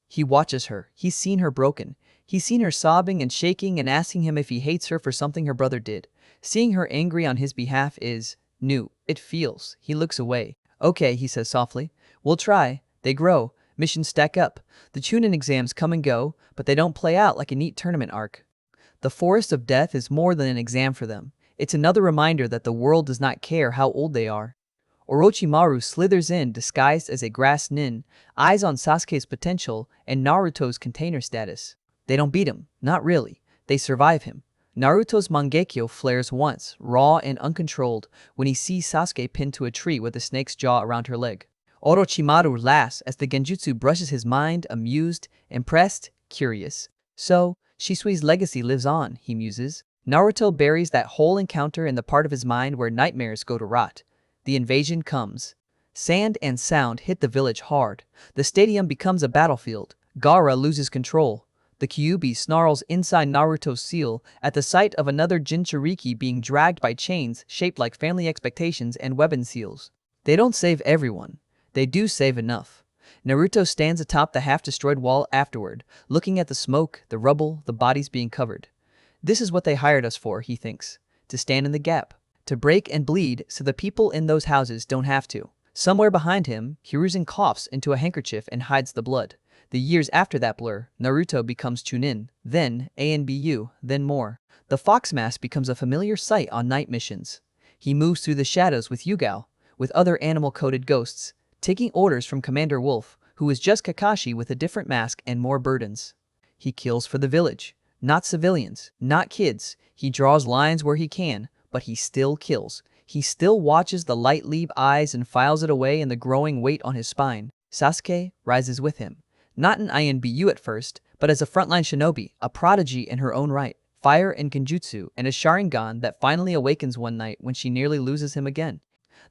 Speaker 1: He watches her. He's seen her broken. He's seen her sobbing and shaking and asking him if he hates her for something her brother did. Seeing her angry on his behalf is new. It feels. He looks away. Okay, he says softly. We'll try. They grow. Missions stack up. The Chunin exams come and go, but they don't play out like a neat tournament arc. The Forest of Death is more than an exam for them. It's another reminder that the world does not care how old they are. Orochimaru slithers in disguised as a grass nin, eyes on Sasuke's potential and Naruto's container status. They don't beat him, not really. They survive him. Naruto's Mangekyo flares once, raw and uncontrolled, when he sees Sasuke pinned to a tree with a snake's jaw around her leg. Orochimaru laughs as the genjutsu brushes his mind, amused, impressed, curious. So, Shisui's legacy lives on, he muses. Naruto buries that whole encounter in the part of his mind where nightmares go to rot. The invasion comes. Sand and sound hit the village hard. The stadium becomes a battlefield. Gaara loses control. The Kyuubi snarls inside Naruto's seal at the sight of another Jinchuriki being dragged by chains shaped like family expectations and weapon seals. They don't save everyone. They do save enough. Naruto stands atop the half-destroyed wall afterward, looking at the smoke, the rubble, the bodies being covered. This is what they hired us for, he thinks. To stand in the gap. To break and bleed so the people in those houses don't have to. Somewhere behind him, Hiruzen coughs into a handkerchief and hides the blood. The years after that blur, Naruto becomes Chunin, then ANBU, then more. The fox mask becomes a familiar sight on night missions. He moves through the shadows with Yugao, with other animal-coated ghosts, taking orders from Commander Wolf, who is just Kakashi with a different mask and more burdens. He kills for the village. Not civilians, not kids. He draws lines where he can, but he still kills. He still watches the light leave eyes and files it away in the growing weight on his spine. Sasuke rises with him. Not an INBU at first, but as a frontline shinobi, a prodigy in her own right. Fire and genjutsu, and a Sharingan that finally awakens one night when she nearly loses him again.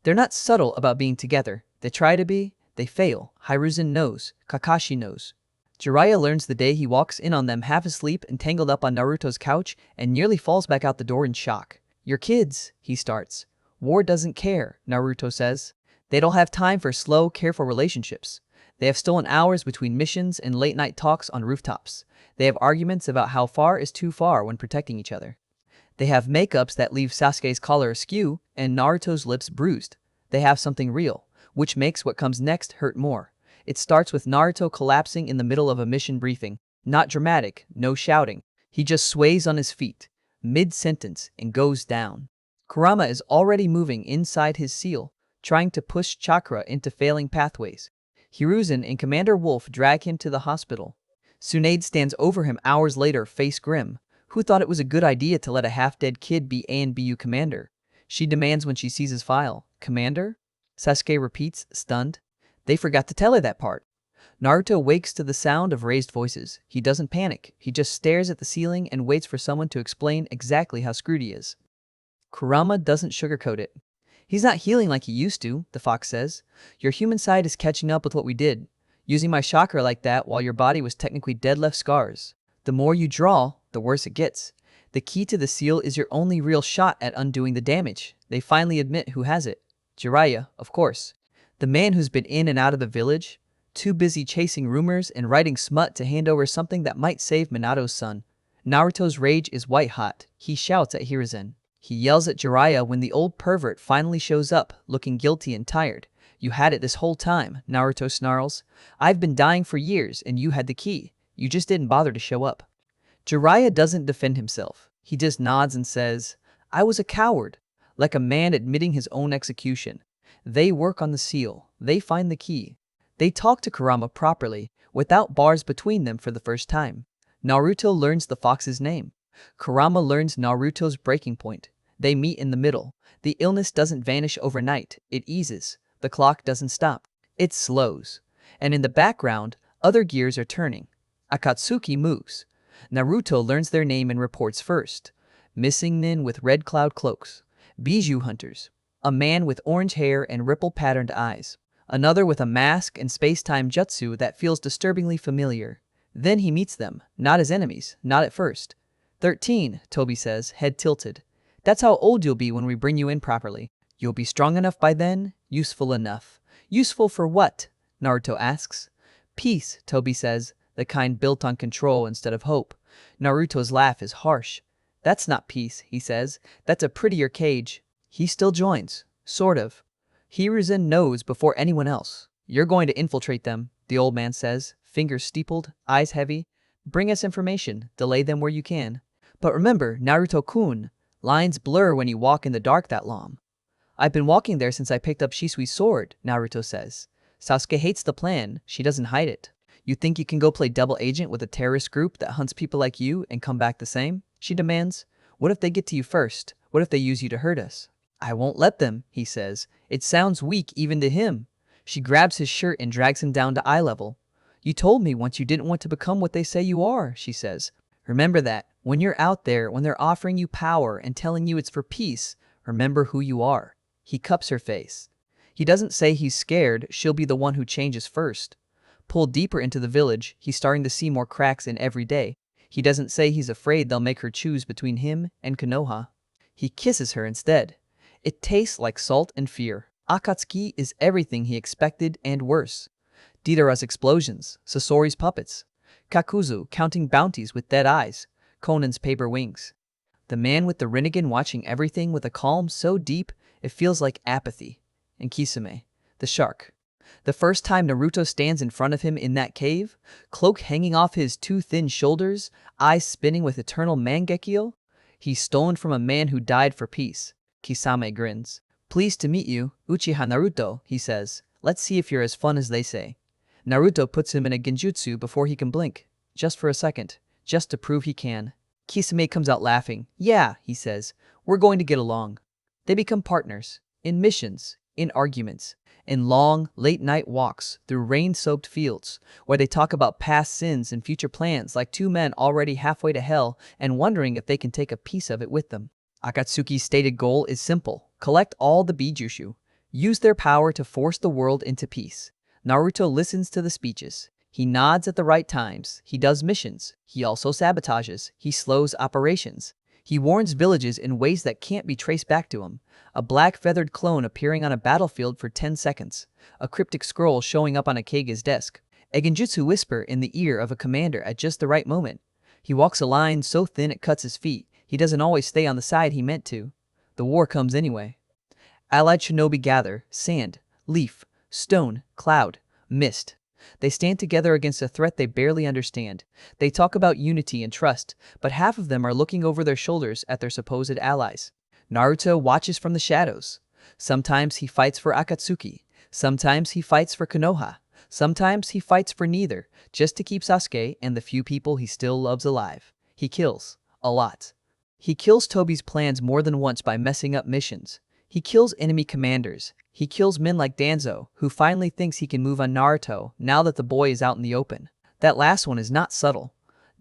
Speaker 1: They're not subtle about being together. They try to be, they fail. Hiruzen knows, Kakashi knows. Jiraiya learns the day he walks in on them half asleep and tangled up on Naruto's couch and nearly falls back out the door in shock. "You're kids," he starts. "War doesn't care," Naruto says. They don't have time for slow, careful relationships. They have stolen hours between missions and late-night talks on rooftops. They have arguments about how far is too far when protecting each other. They have makeups that leave Sasuke's collar askew and Naruto's lips bruised. They have something real, which makes what comes next hurt more. It starts with Naruto collapsing in the middle of a mission briefing. Not dramatic, no shouting. He just sways on his feet, mid-sentence, and goes down. Kurama is already moving inside his seal, trying to push chakra into failing pathways. Hiruzen and Commander Wolf drag him to the hospital. Tsunade stands over him hours later, face grim. Who thought it was a good idea to let a half-dead kid be ANBU commander? She demands when she sees his file. "Commander?" Sasuke repeats, stunned. They forgot to tell her that part. Naruto wakes to the sound of raised voices. He doesn't panic. He just stares at the ceiling and waits for someone to explain exactly how screwed he is. Kurama doesn't sugarcoat it. "He's not healing like he used to," the fox says. "Your human side is catching up with what we did. Using my chakra like that while your body was technically dead left scars. The more you draw, the worse it gets. The key to the seal is your only real shot at undoing the damage." They finally admit who has it. Jiraiya, of course. The man who's been in and out of the village, too busy chasing rumors and writing smut to hand over something that might save Minato's son. Naruto's rage is white hot. He shouts at Hiruzen. He yells at Jiraiya when the old pervert finally shows up, looking guilty and tired. "You had it this whole time," Naruto snarls. "I've been dying for years and you had the key. You just didn't bother to show up." Jiraiya doesn't defend himself. He just nods and says, "I was a coward," like a man admitting his own execution. They work on the seal. They find the key. They talk to Kurama properly, without bars between them for the first time. Naruto learns the fox's name. Kurama learns Naruto's breaking point. They meet in the middle. The illness doesn't vanish overnight. It eases. The clock doesn't stop. It slows. And in the background, other gears are turning. Akatsuki moves. Naruto learns their name and reports first. Missing nin with red cloud cloaks. Bijou hunters. A man with orange hair and ripple-patterned eyes. Another with a mask and space-time jutsu that feels disturbingly familiar. Then he meets them, not as enemies, not at first. 13, Toby says, head tilted. "That's how old you'll be when we bring you in properly. You'll be strong enough by then, useful enough." "Useful for what?" Naruto asks. "Peace," Toby says, the kind built on control instead of hope. Naruto's laugh is harsh. "That's not peace," he says. "That's a prettier cage." He still joins. Sort of. Hiruzen knows before anyone else. "You're going to infiltrate them. the old man says, fingers steepled, eyes heavy. Bring us information, delay them where you can. But remember, Naruto-kun, lines blur when you walk in the dark that long. I've been walking there since I picked up Shisui's sword, Naruto says. Sasuke hates the plan, she doesn't hide it. You think you can go play double agent with a terrorist group that hunts people like you and come back the same? She demands. What if they get to you first? What if they use you to hurt us? I won't let them, he says. It sounds weak even to him. She grabs his shirt and drags him down to eye level. You told me once you didn't want to become what they say you are, she says. Remember that. When you're out there, when they're offering you power and telling you it's for peace, remember who you are. He cups her face. He doesn't say he's scared she'll be the one who changes first. Pulled deeper into the village, he's starting to see more cracks in every day. He doesn't say he's afraid they'll make her choose between him and Konoha. He kisses her instead. It tastes like salt and fear. Akatsuki is everything he expected and worse. Deidara's explosions, Sasori's puppets, Kakuzu counting bounties with dead eyes, Konan's paper wings. The man with the Rinnegan watching everything with a calm so deep it feels like apathy. And Kisame, the shark. The first time Naruto stands in front of him in that cave, cloak hanging off his too thin shoulders, eyes spinning with eternal mangekyo, he's stolen from a man who died for peace. Kisame grins. Pleased to meet you, Uchiha Naruto, he says. Let's see if you're as fun as they say. Naruto puts him in a genjutsu before he can blink. Just for a second. Just to prove he can. Kisame comes out laughing. Yeah, he says. We're going to get along. They become partners. In missions. In arguments. In long, late-night walks through rain-soaked fields, where they talk about past sins and future plans like two men already halfway to hell and wondering if they can take a piece of it with them. Akatsuki's stated goal is simple. Collect all the Bijutsu. Use their power to force the world into peace. Naruto listens to the speeches. He nods at the right times. He does missions. He also sabotages. He slows operations. He warns villages in ways that can't be traced back to him. A black-feathered clone appearing on a battlefield for 10 seconds. A cryptic scroll showing up on a Kage's desk. A genjutsu whisper in the ear of a commander at just the right moment. He walks a line so thin it cuts his feet. He doesn't always stay on the side he meant to. The war comes anyway. Allied shinobi gather. Sand, leaf, stone, cloud, mist. They stand together against a threat they barely understand. They talk about unity and trust, but half of them are looking over their shoulders at their supposed allies. Naruto watches from the shadows. Sometimes he fights for Akatsuki. Sometimes he fights for Konoha. Sometimes he fights for neither, just to keep Sasuke and the few people he still loves alive. He kills. A lot. He kills Tobi's plans more than once by messing up missions. He kills enemy commanders. He kills men like Danzo, who finally thinks he can move on Naruto now that the boy is out in the open. That last one is not subtle.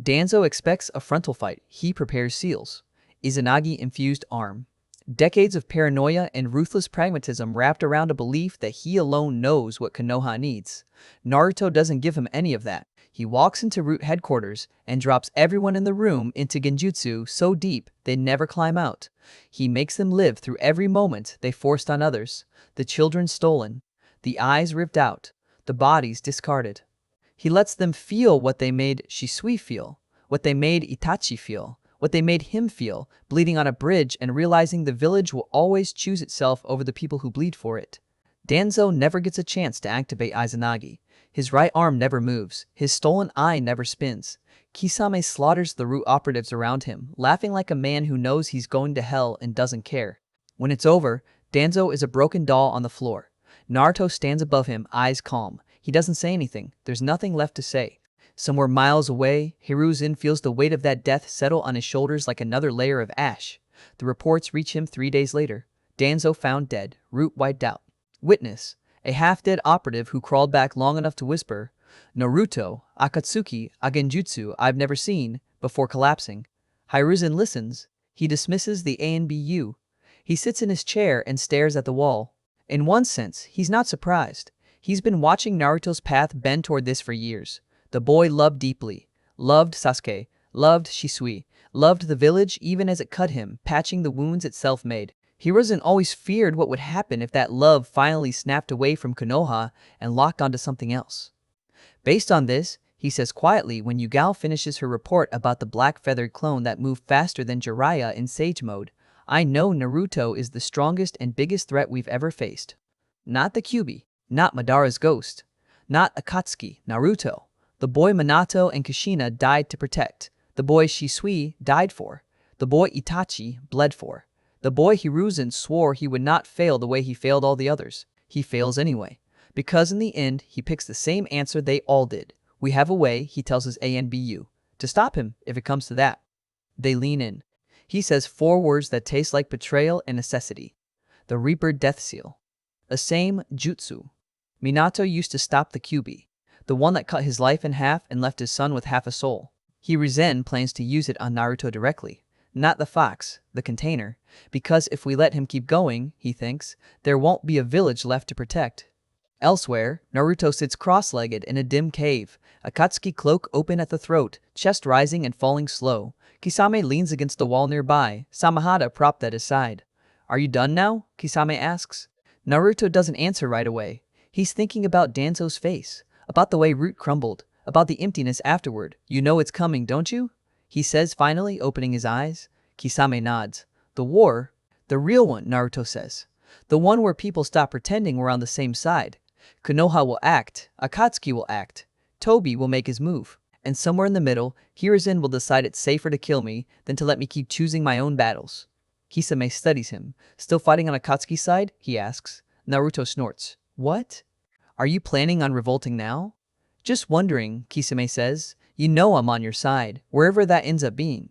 Speaker 1: Danzo expects a frontal fight. He prepares seals. Izanagi-infused arm. Decades of paranoia and ruthless pragmatism wrapped around a belief that he alone knows what Konoha needs. Naruto doesn't give him any of that. He walks into Root headquarters and drops everyone in the room into genjutsu so deep they never climb out. He makes them live through every moment they forced on others. The children stolen. The eyes ripped out. The bodies discarded. He lets them feel what they made Shisui feel. What they made Itachi feel. What they made him feel, bleeding on a bridge and realizing the village will always choose itself over the people who bleed for it. Danzo never gets a chance to activate Izanagi. His right arm never moves. His stolen eye never spins. Kisame slaughters the Root operatives around him, laughing like a man who knows he's going to hell and doesn't care. When it's over, Danzo is a broken doll on the floor. Naruto stands above him, eyes calm. He doesn't say anything. There's nothing left to say. Somewhere miles away, Hiruzen feels the weight of that death settle on his shoulders like another layer of ash. The reports reach him 3 days later. Danzo found dead, Root wiped out. Witness, a half-dead operative who crawled back long enough to whisper, Naruto, Akatsuki, a genjutsu I've never seen, before collapsing. Hiruzen listens. He dismisses the ANBU. He sits in his chair and stares at the wall. In one sense, he's not surprised. He's been watching Naruto's path bend toward this for years. The boy loved deeply. Loved Sasuke. Loved Shisui. Loved the village even as it cut him, patching the wounds itself made. Hiruzen always feared what would happen if that love finally snapped away from Konoha and locked onto something else. Based on this, he says quietly when Yugao finishes her report about the black-feathered clone that moved faster than Jiraiya in Sage Mode, I know Naruto is the strongest and biggest threat we've ever faced. Not the Kyuubi. Not Madara's ghost. Not Akatsuki, Naruto. The boy Minato and Kushina died to protect. The boy Shisui died for. The boy Itachi bled for. The boy Hiruzen swore he would not fail the way he failed all the others. He fails anyway. Because in the end, he picks the same answer they all did. We have a way, he tells his ANBU, to stop him if it comes to that. They lean in. He says 4 words that taste like betrayal and necessity. The Reaper Death Seal. A same jutsu. Minato used to stop the Kyuubi, the one that cut his life in half and left his son with half a soul. Hiruzen plans to use it on Naruto directly, not the fox, the container, because if we let him keep going, he thinks, there won't be a village left to protect. Elsewhere, Naruto sits cross-legged in a dim cave, Akatsuki cloak open at the throat, chest rising and falling slow. Kisame leans against the wall nearby, Samahada propped at his side. Are you done now? Kisame asks. Naruto doesn't answer right away. He's thinking about Danzo's face, about the way Root crumbled, about the emptiness afterward. You know it's coming, don't you? He says finally, opening his eyes. Kisame nods. The war? The real one, Naruto says. The one where people stop pretending we're on the same side. Konoha will act, Akatsuki will act, Tobi will make his move, and somewhere in the middle, Hiruzen will decide it's safer to kill me than to let me keep choosing my own battles. Kisame studies him. Still fighting on Akatsuki's side? He asks. Naruto snorts. What? Are you planning on revolting now? Just wondering, Kisame says. You know I'm on your side, wherever that ends up being.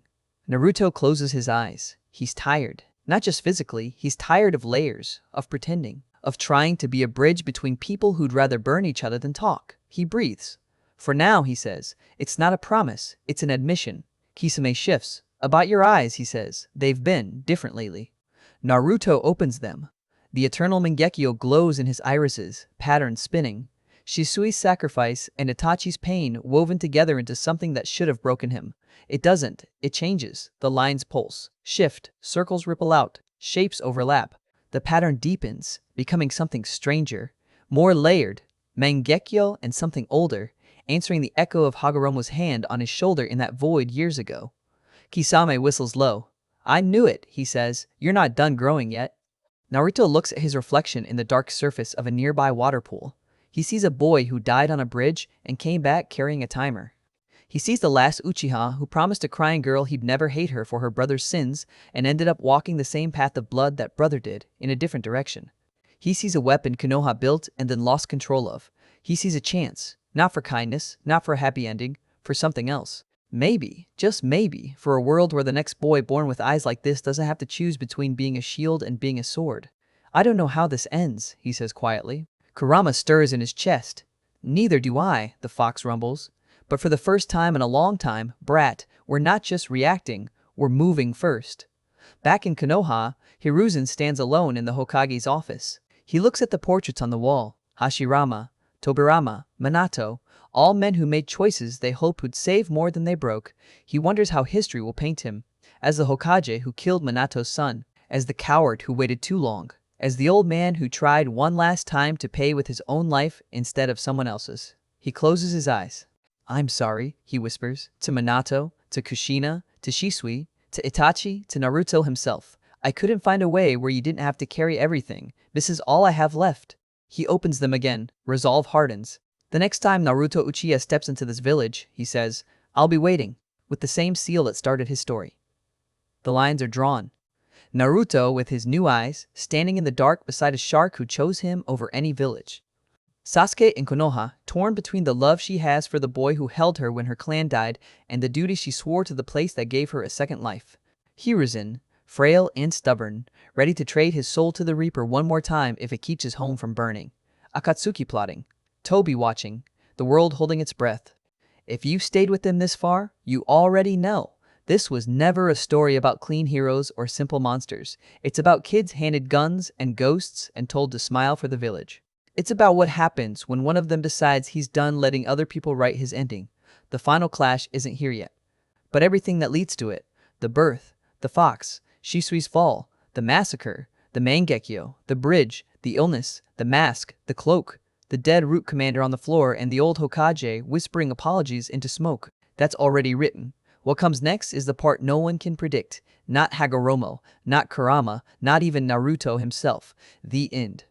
Speaker 1: Naruto closes his eyes. He's tired. Not just physically, he's tired of layers, of pretending, of trying to be a bridge between people who'd rather burn each other than talk. He breathes. For now, he says, it's not a promise, it's an admission. Kisame shifts. About your eyes, he says. They've been different lately. Naruto opens them. The eternal Mangekyo glows in his irises, pattern spinning. Shisui's sacrifice and Itachi's pain woven together into something that should have broken him. It doesn't. It changes. The lines pulse, shift, circles ripple out, shapes overlap. The pattern deepens, becoming something stranger, more layered, Mangekyo and something older, answering the echo of Hagoromo's hand on his shoulder in that void years ago. Kisame whistles low. I knew it, he says. You're not done growing yet. Naruto looks at his reflection in the dark surface of a nearby water pool. He sees a boy who died on a bridge and came back carrying a timer. He sees the last Uchiha who promised a crying girl he'd never hate her for her brother's sins and ended up walking the same path of blood that brother did, in a different direction. He sees a weapon Konoha built and then lost control of. He sees a chance, not for kindness, not for a happy ending, for something else. Maybe, just maybe, for a world where the next boy born with eyes like this doesn't have to choose between being a shield and being a sword. I don't know how this ends, he says quietly. Kurama stirs in his chest. Neither do I, the fox rumbles. But for the first time in a long time, brat, we're not just reacting, we're moving first. Back in Konoha, Hiruzen stands alone in the Hokage's office. He looks at the portraits on the wall. Hashirama, Tobirama, Minato, all men who made choices they hoped would save more than they broke. He wonders how history will paint him. As the Hokage who killed Minato's son. As the coward who waited too long. As the old man who tried one last time to pay with his own life instead of someone else's. He closes his eyes. I'm sorry, he whispers, to Minato, to Kushina, to Shisui, to Itachi, to Naruto himself. I couldn't find a way where you didn't have to carry everything. This is all I have left. He opens them again. Resolve hardens. The next time Naruto Uchiha steps into this village, he says, I'll be waiting, with the same seal that started his story. The lines are drawn. Naruto, with his new eyes, standing in the dark beside a shark who chose him over any village. Sasuke in Konoha, torn between the love she has for the boy who held her when her clan died and the duty she swore to the place that gave her a second life. Hiruzen, frail and stubborn, ready to trade his soul to the Reaper one more time if it keeps his home from burning. Akatsuki plotting. Tobi watching, the world holding its breath. If you've stayed with them this far, you already know. This was never a story about clean heroes or simple monsters. It's about kids handed guns and ghosts and told to smile for the village. It's about what happens when one of them decides he's done letting other people write his ending. The final clash isn't here yet. But everything that leads to it, the birth, the fox, Shisui's fall, the massacre, the Mangekyo, the bridge, the illness, the mask, the cloak, the dead Root commander on the floor and the old Hokage whispering apologies into smoke. That's already written. What comes next is the part no one can predict. Not Hagoromo, not Kurama, not even Naruto himself. The end.